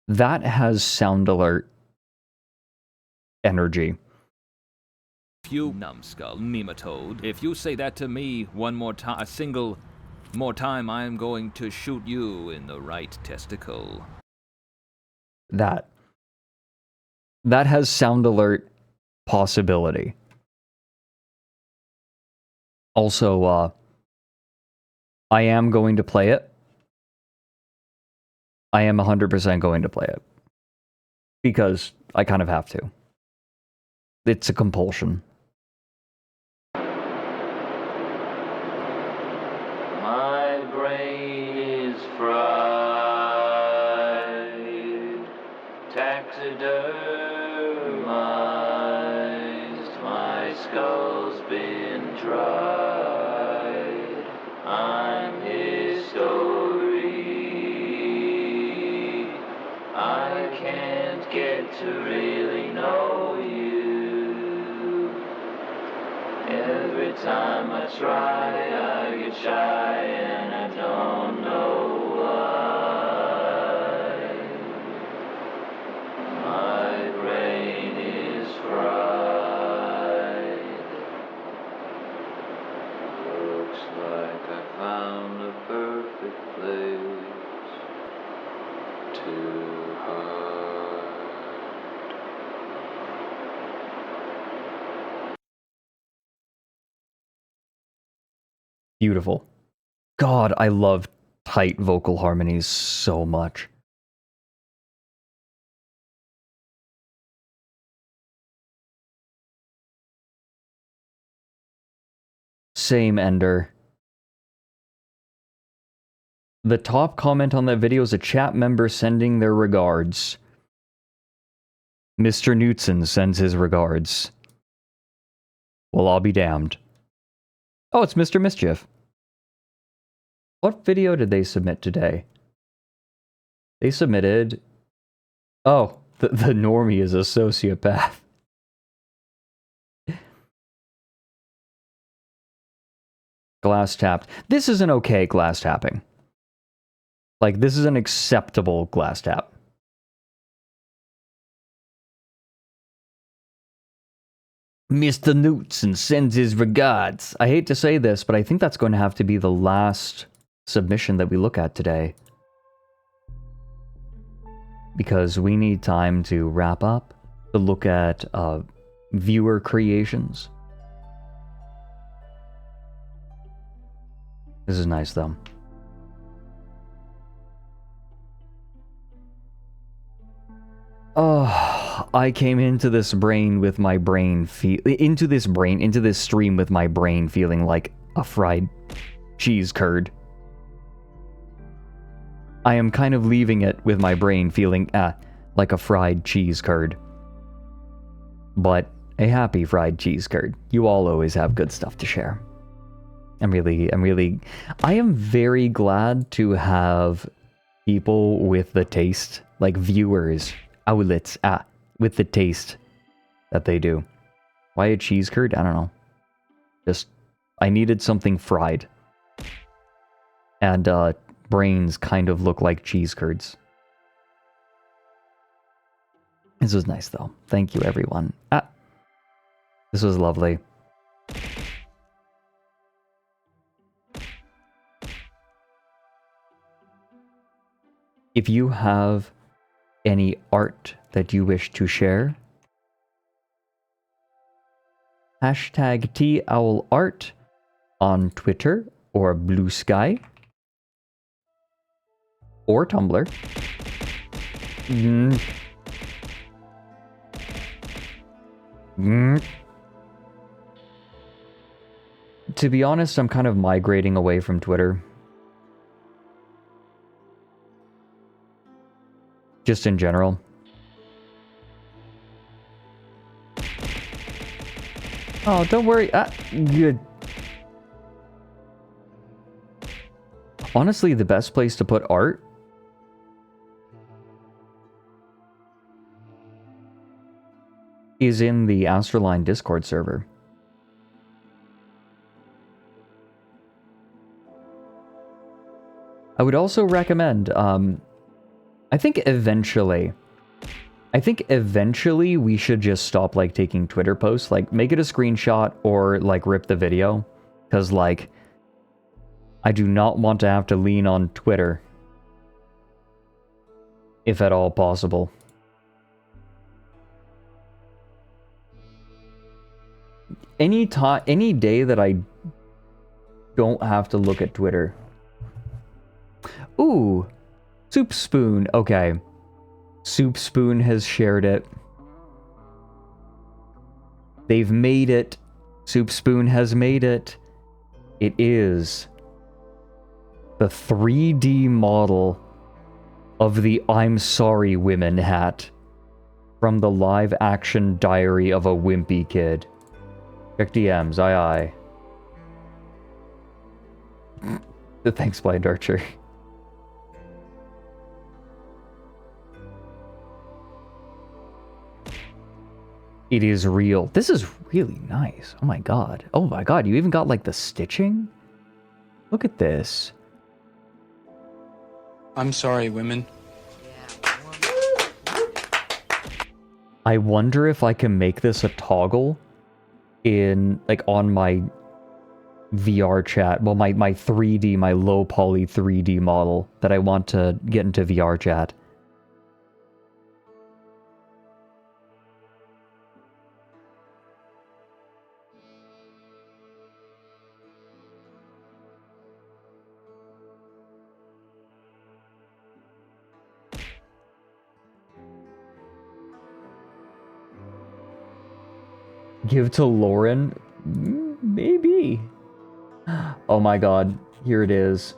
That has sound alert energy. You numbskull nematode. If you say that to me one more time, a single more time, I am going to shoot you in the right testicle. That has sound alert possibility. Also, I am going to play it. I am 100% going to play it. Because I kind of have to. It's a compulsion. My brain is fried, taxidermized, my skull's been tried, I'm history, I can't get to really know you, every time I try I get get shy and I don't know why. My brain is fried. Looks like I found a perfect place to hide. Beautiful. God, I love tight vocal harmonies so much. Same, Ender. The top comment on that video is a chat member sending their regards. Mr. Knutson sends his regards. Well, I'll be damned. Oh, it's Mr. Mischief. What video did they submit today? They submitted... Oh, the normie is a sociopath. Glass tapped. This is an okay glass tapping. Like, this is an acceptable glass tap. Mr. Knutson sends his regards. I hate to say this, but I think that's going to have to be the last submission that we look at today. Because we need time to wrap up, to look at viewer creations. This is nice, though. Oh, I came into this stream with my brain feeling like a fried cheese curd. I am kind of leaving it with my brain feeling like a fried cheese curd. But a happy fried cheese curd. You all always have good stuff to share. I am very glad to have people with the taste, like viewers, outlets, with the taste that they do. Why a cheese curd? I don't know. Just, I needed something fried. And, brains kind of look like cheese curds. This was nice, though. Thank you, everyone. This was lovely. If you have any art that you wish to share, hashtag TOWLArt on Twitter or Blue Sky or Tumblr. To be honest, I'm kind of migrating away from Twitter. Just in general. Oh, don't worry. Good. Honestly, the best place to put art is in the ASTRALINE Discord server. I would also recommend, I think eventually we should just stop, like, taking Twitter posts. Like, make it a screenshot or, like, rip the video. Because, like, I do not want to have to lean on Twitter. If at all possible. Any day that I don't have to look at Twitter. Ooh, Soup Spoon. Okay. Soup Spoon has shared it. They've made it. Soup Spoon has made it. It is the 3D model of the I'm Sorry Women hat from the live action Diary of a Wimpy Kid. Check DMs, aye. Thanks, Blind Archer. It is real. This is really nice. Oh my god. Oh my god, you even got like the stitching? Look at this. I'm sorry, women. I wonder if I can make this a toggle in, like, on my VR chat. Well, my 3D, my low poly 3D model that I want to get into VR chat. Give to Lauren? Maybe. Oh my god, here it is.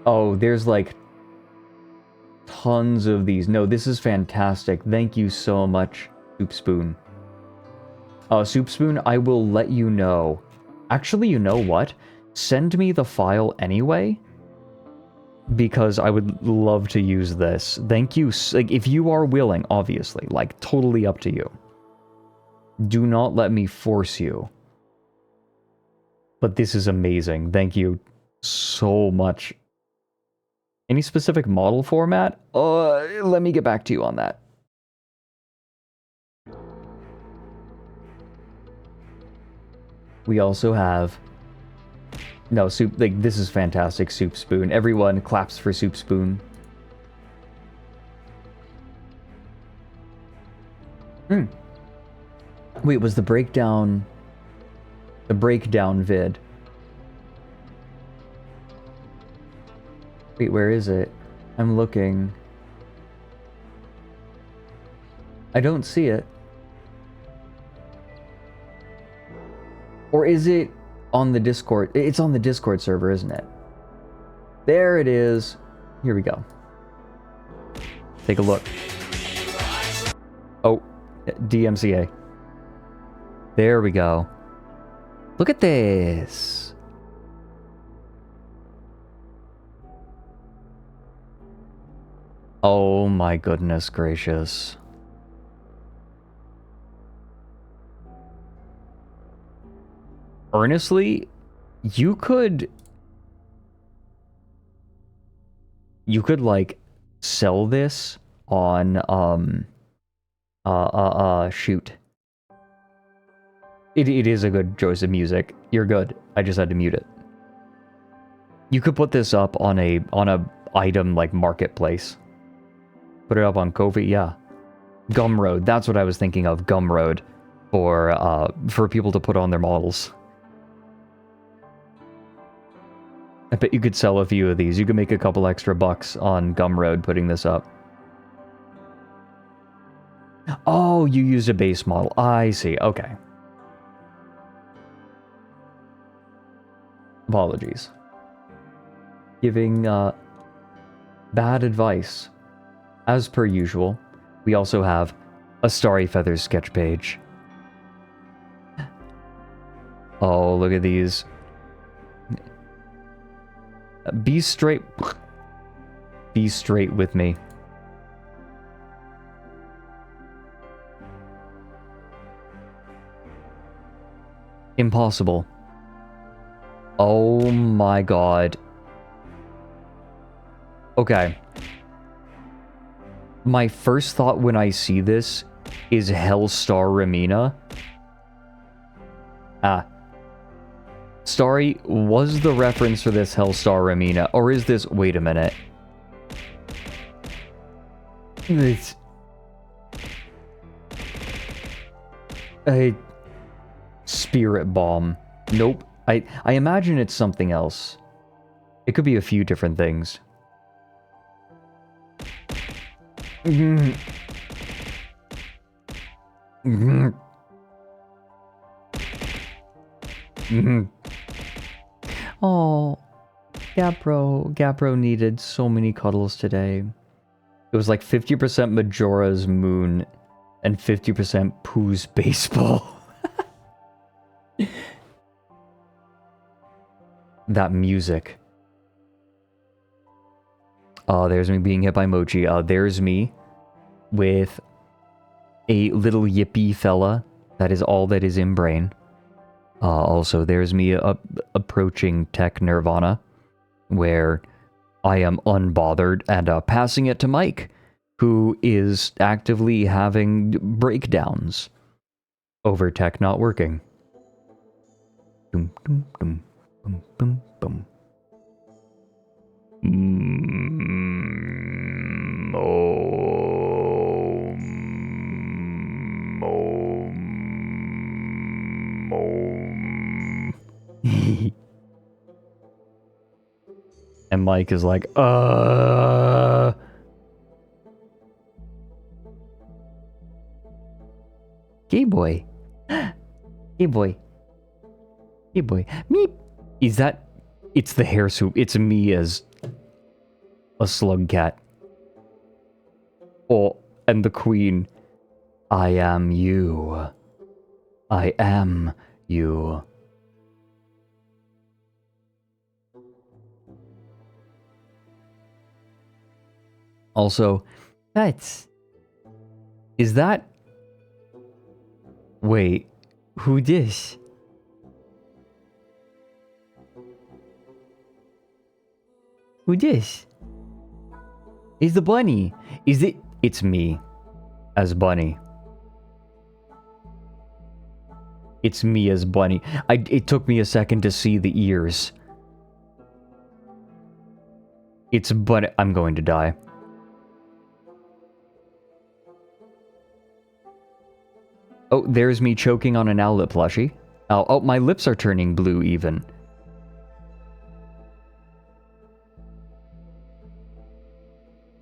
Oh, there's like tons of these. No, this is fantastic. Thank you so much, Soup Spoon. Soup Spoon, I will let you know. Actually, you know what? Send me the file anyway, because I would love to use this. Thank you. Like, if you are willing, obviously, like, totally up to you. Do not let me force you. But this is amazing. Thank you so much. Any specific model format? Let me get back to you on that. We also have... No, Soup... Like, this is fantastic, Soup Spoon. Everyone claps for Soup Spoon. Wait, was the breakdown... The breakdown vid? Wait, where is it? I'm looking. I don't see it. Or is it on the Discord? It's on the Discord server, isn't it? There it is. Here we go. Take a look. Oh, DMCA. There we go. Look at this. Oh my goodness gracious. Honestly, you could like sell this on shoot. It is a good choice of music. You're good. I just had to mute it. You could put this up on a item like marketplace. Put it up on Ko-fi, yeah. Gumroad, that's what I was thinking of, Gumroad, for people to put on their models. I bet you could sell a few of these. You could make a couple extra bucks on Gumroad putting this up. Oh, you used a base model. I see, okay. Apologies. Giving bad advice. As per usual, we also have a Starry Feathers sketch page. Oh, look at these. Be straight. Be straight with me. Impossible. Oh my god. Okay. My first thought when I see this is Hellstar Ramina. Starry, was the reference for this Hellstar Ramina, or is this... Wait a minute. It's... a... Spirit Bomb. Nope. I imagine it's something else. It could be a few different things. Oh, Gapro needed so many cuddles today. It was like 50% Majora's Moon and 50% Pooh's baseball. That music. Oh, there's me being hit by Mochi. There's me with a little yippy fella. That is all that is in brain. Also, there's me approaching tech nirvana, where I am unbothered and passing it to Mike, who is actively having breakdowns over tech not working. Dum, dum, dum, dum, dum, dum. And Mike is like, Gay boy. Gay boy. Gay boy. Meep. Is that... It's the hair soup. It's me as a slug cat. Oh, and the queen. I am you. I am you. Also, is that... Wait, who this? Who this? Is the bunny? Is it... It's me, as bunny. It's me as bunny. It took me a second to see the ears. It's bunny. I'm going to die. Oh, there's me choking on an owlet plushie. Oh, my lips are turning blue even.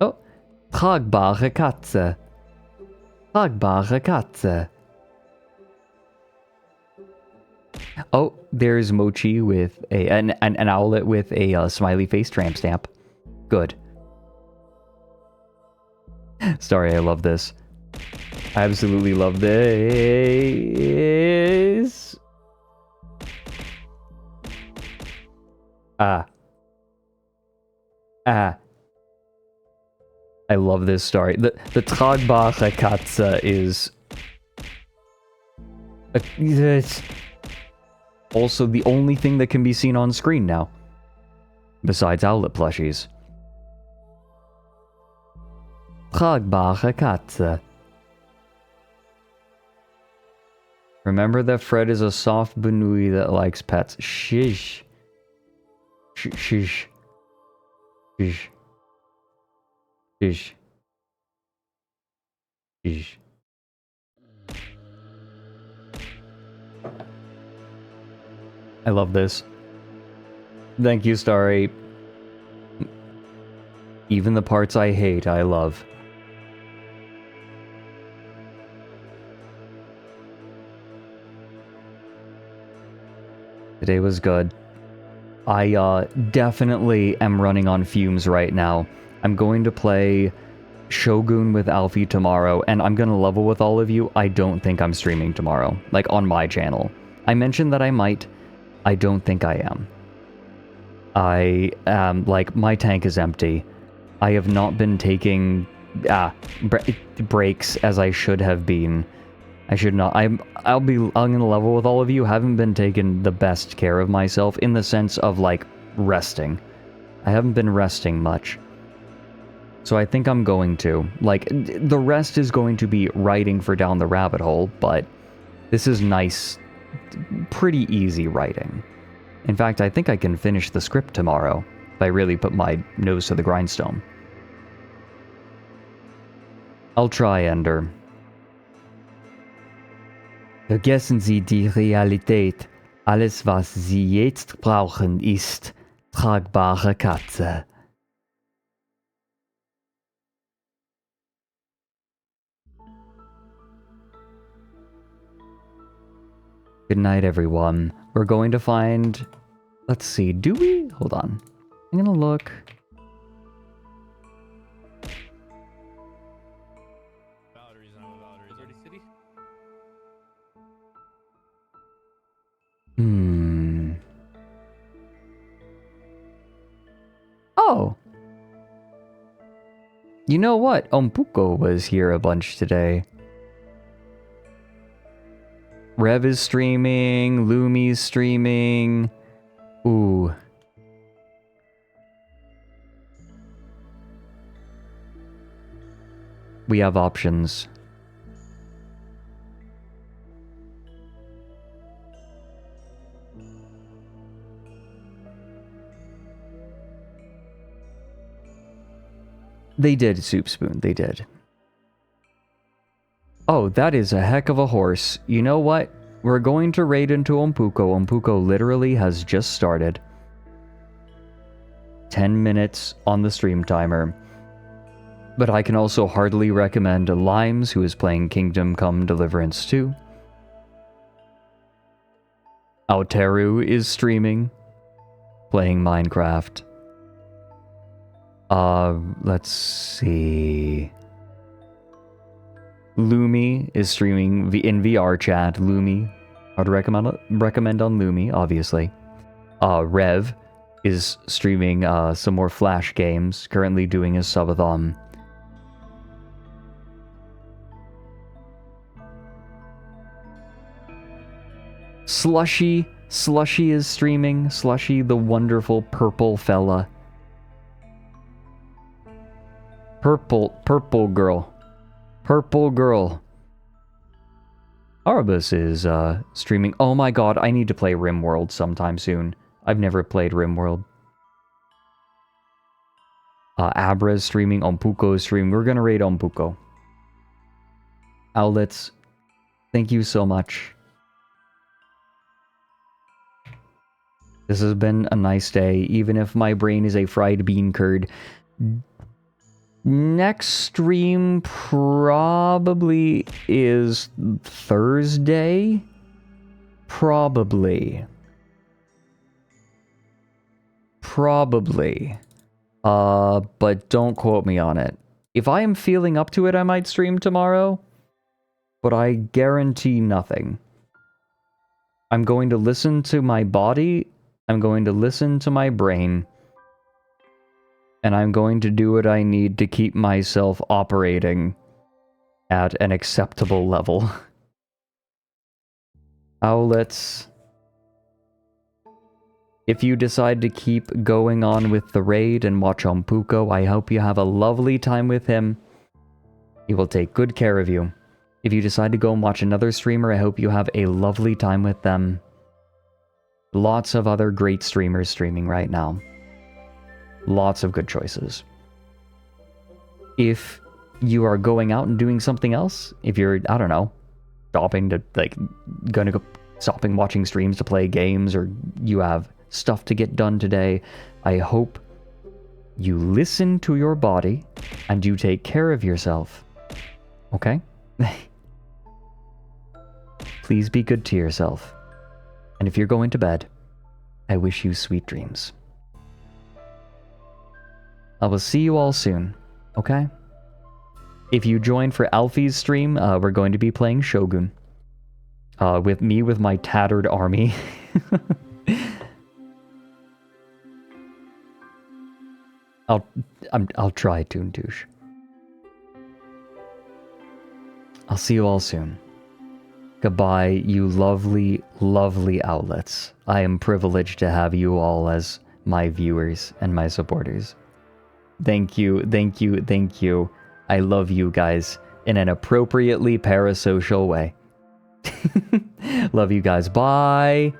Oh, tragbare Katze. Tragbare Katze. Oh, there's Mochi with an owlet with a smiley face tramp stamp. Good. Sorry, I love this. I absolutely love this. I love this story. The tragbare Katze is... It's also the only thing that can be seen on screen now. Besides owlet plushies. Tragbare Katze. Remember that Fred is a soft banui that likes pets. Shish. Shish. Shish. Shish. Shish. I love this. Thank you, Starry. Even the parts I hate, I love. Today was good. I definitely am running on fumes right now. I'm going to play Shogun with Alfie tomorrow, and I'm gonna level with all of you. I don't think I'm streaming tomorrow, like on my channel. I mentioned that I might. I don't think I am. I am, like, my tank is empty. I have not been taking breaks as I should have been. I should not. I'm gonna level with all of you. Haven't been taking the best care of myself in the sense of, like, resting. I haven't been resting much. So I think I'm going to. Like, the rest is going to be writing for Down the Rabbit Hole, but this is nice, pretty easy writing. In fact, I think I can finish the script tomorrow if I really put my nose to the grindstone. I'll try, Ender. Vergessen Sie die Realität. Alles, was Sie jetzt brauchen, ist tragbare Katze. Good night, everyone. We're going to find... Let's see, do we? Hold on. I'm gonna look. Oh! You know what? Ompuko was here a bunch today. Rev is streaming. Lumi's streaming. Ooh. We have options. They did, Soup Spoon. They did. Oh, that is a heck of a horse. You know what? We're going to raid into Ompuko. Ompuko literally has just started. 10 minutes on the stream timer. But I can also heartily recommend Limes, who is playing Kingdom Come Deliverance 2. Aoteru is streaming, playing Minecraft. Let's see. Lumi is streaming in VR chat. Lumi, I would recommend on Lumi, obviously. Rev is streaming some more Flash games, currently doing his subathon. Slushy is streaming. Slushy, the wonderful purple fella. Purple girl. Purple girl. Arbus is streaming. Oh my god, I need to play RimWorld sometime soon. I've never played RimWorld. Abra is streaming. Ompuko is streaming. We're gonna raid Ompuko. Owlets, thank you so much. This has been a nice day, even if my brain is a fried bean curd. Next stream probably is Thursday? Probably. But don't quote me on it. If I am feeling up to it, I might stream tomorrow. But I guarantee nothing. I'm going to listen to my body. I'm going to listen to my brain. And I'm going to do what I need to keep myself operating at an acceptable level. Owlets. If you decide to keep going on with the raid and watch Ompuko, I hope you have a lovely time with him. He will take good care of you. If you decide to go and watch another streamer, I hope you have a lovely time with them. Lots of other great streamers streaming right now. Lots of good choices. If you are going out and doing something else, if you're, I don't know, stopping to, like, gonna go stopping watching streams to play games, or you have stuff to get done today, I hope you listen to your body and you take care of yourself. Okay? Please be good to yourself. And if you're going to bed, I wish you sweet dreams. I will see you all soon, okay? If you join for Alfie's stream, we're going to be playing Shogun. With me, with my tattered army. I'll try, Toon-Touche. I'll see you all soon. Goodbye, you lovely, lovely outlets. I am privileged to have you all as my viewers and my supporters. Thank you, thank you, thank you. I love you guys in an appropriately parasocial way. Love you guys. Bye.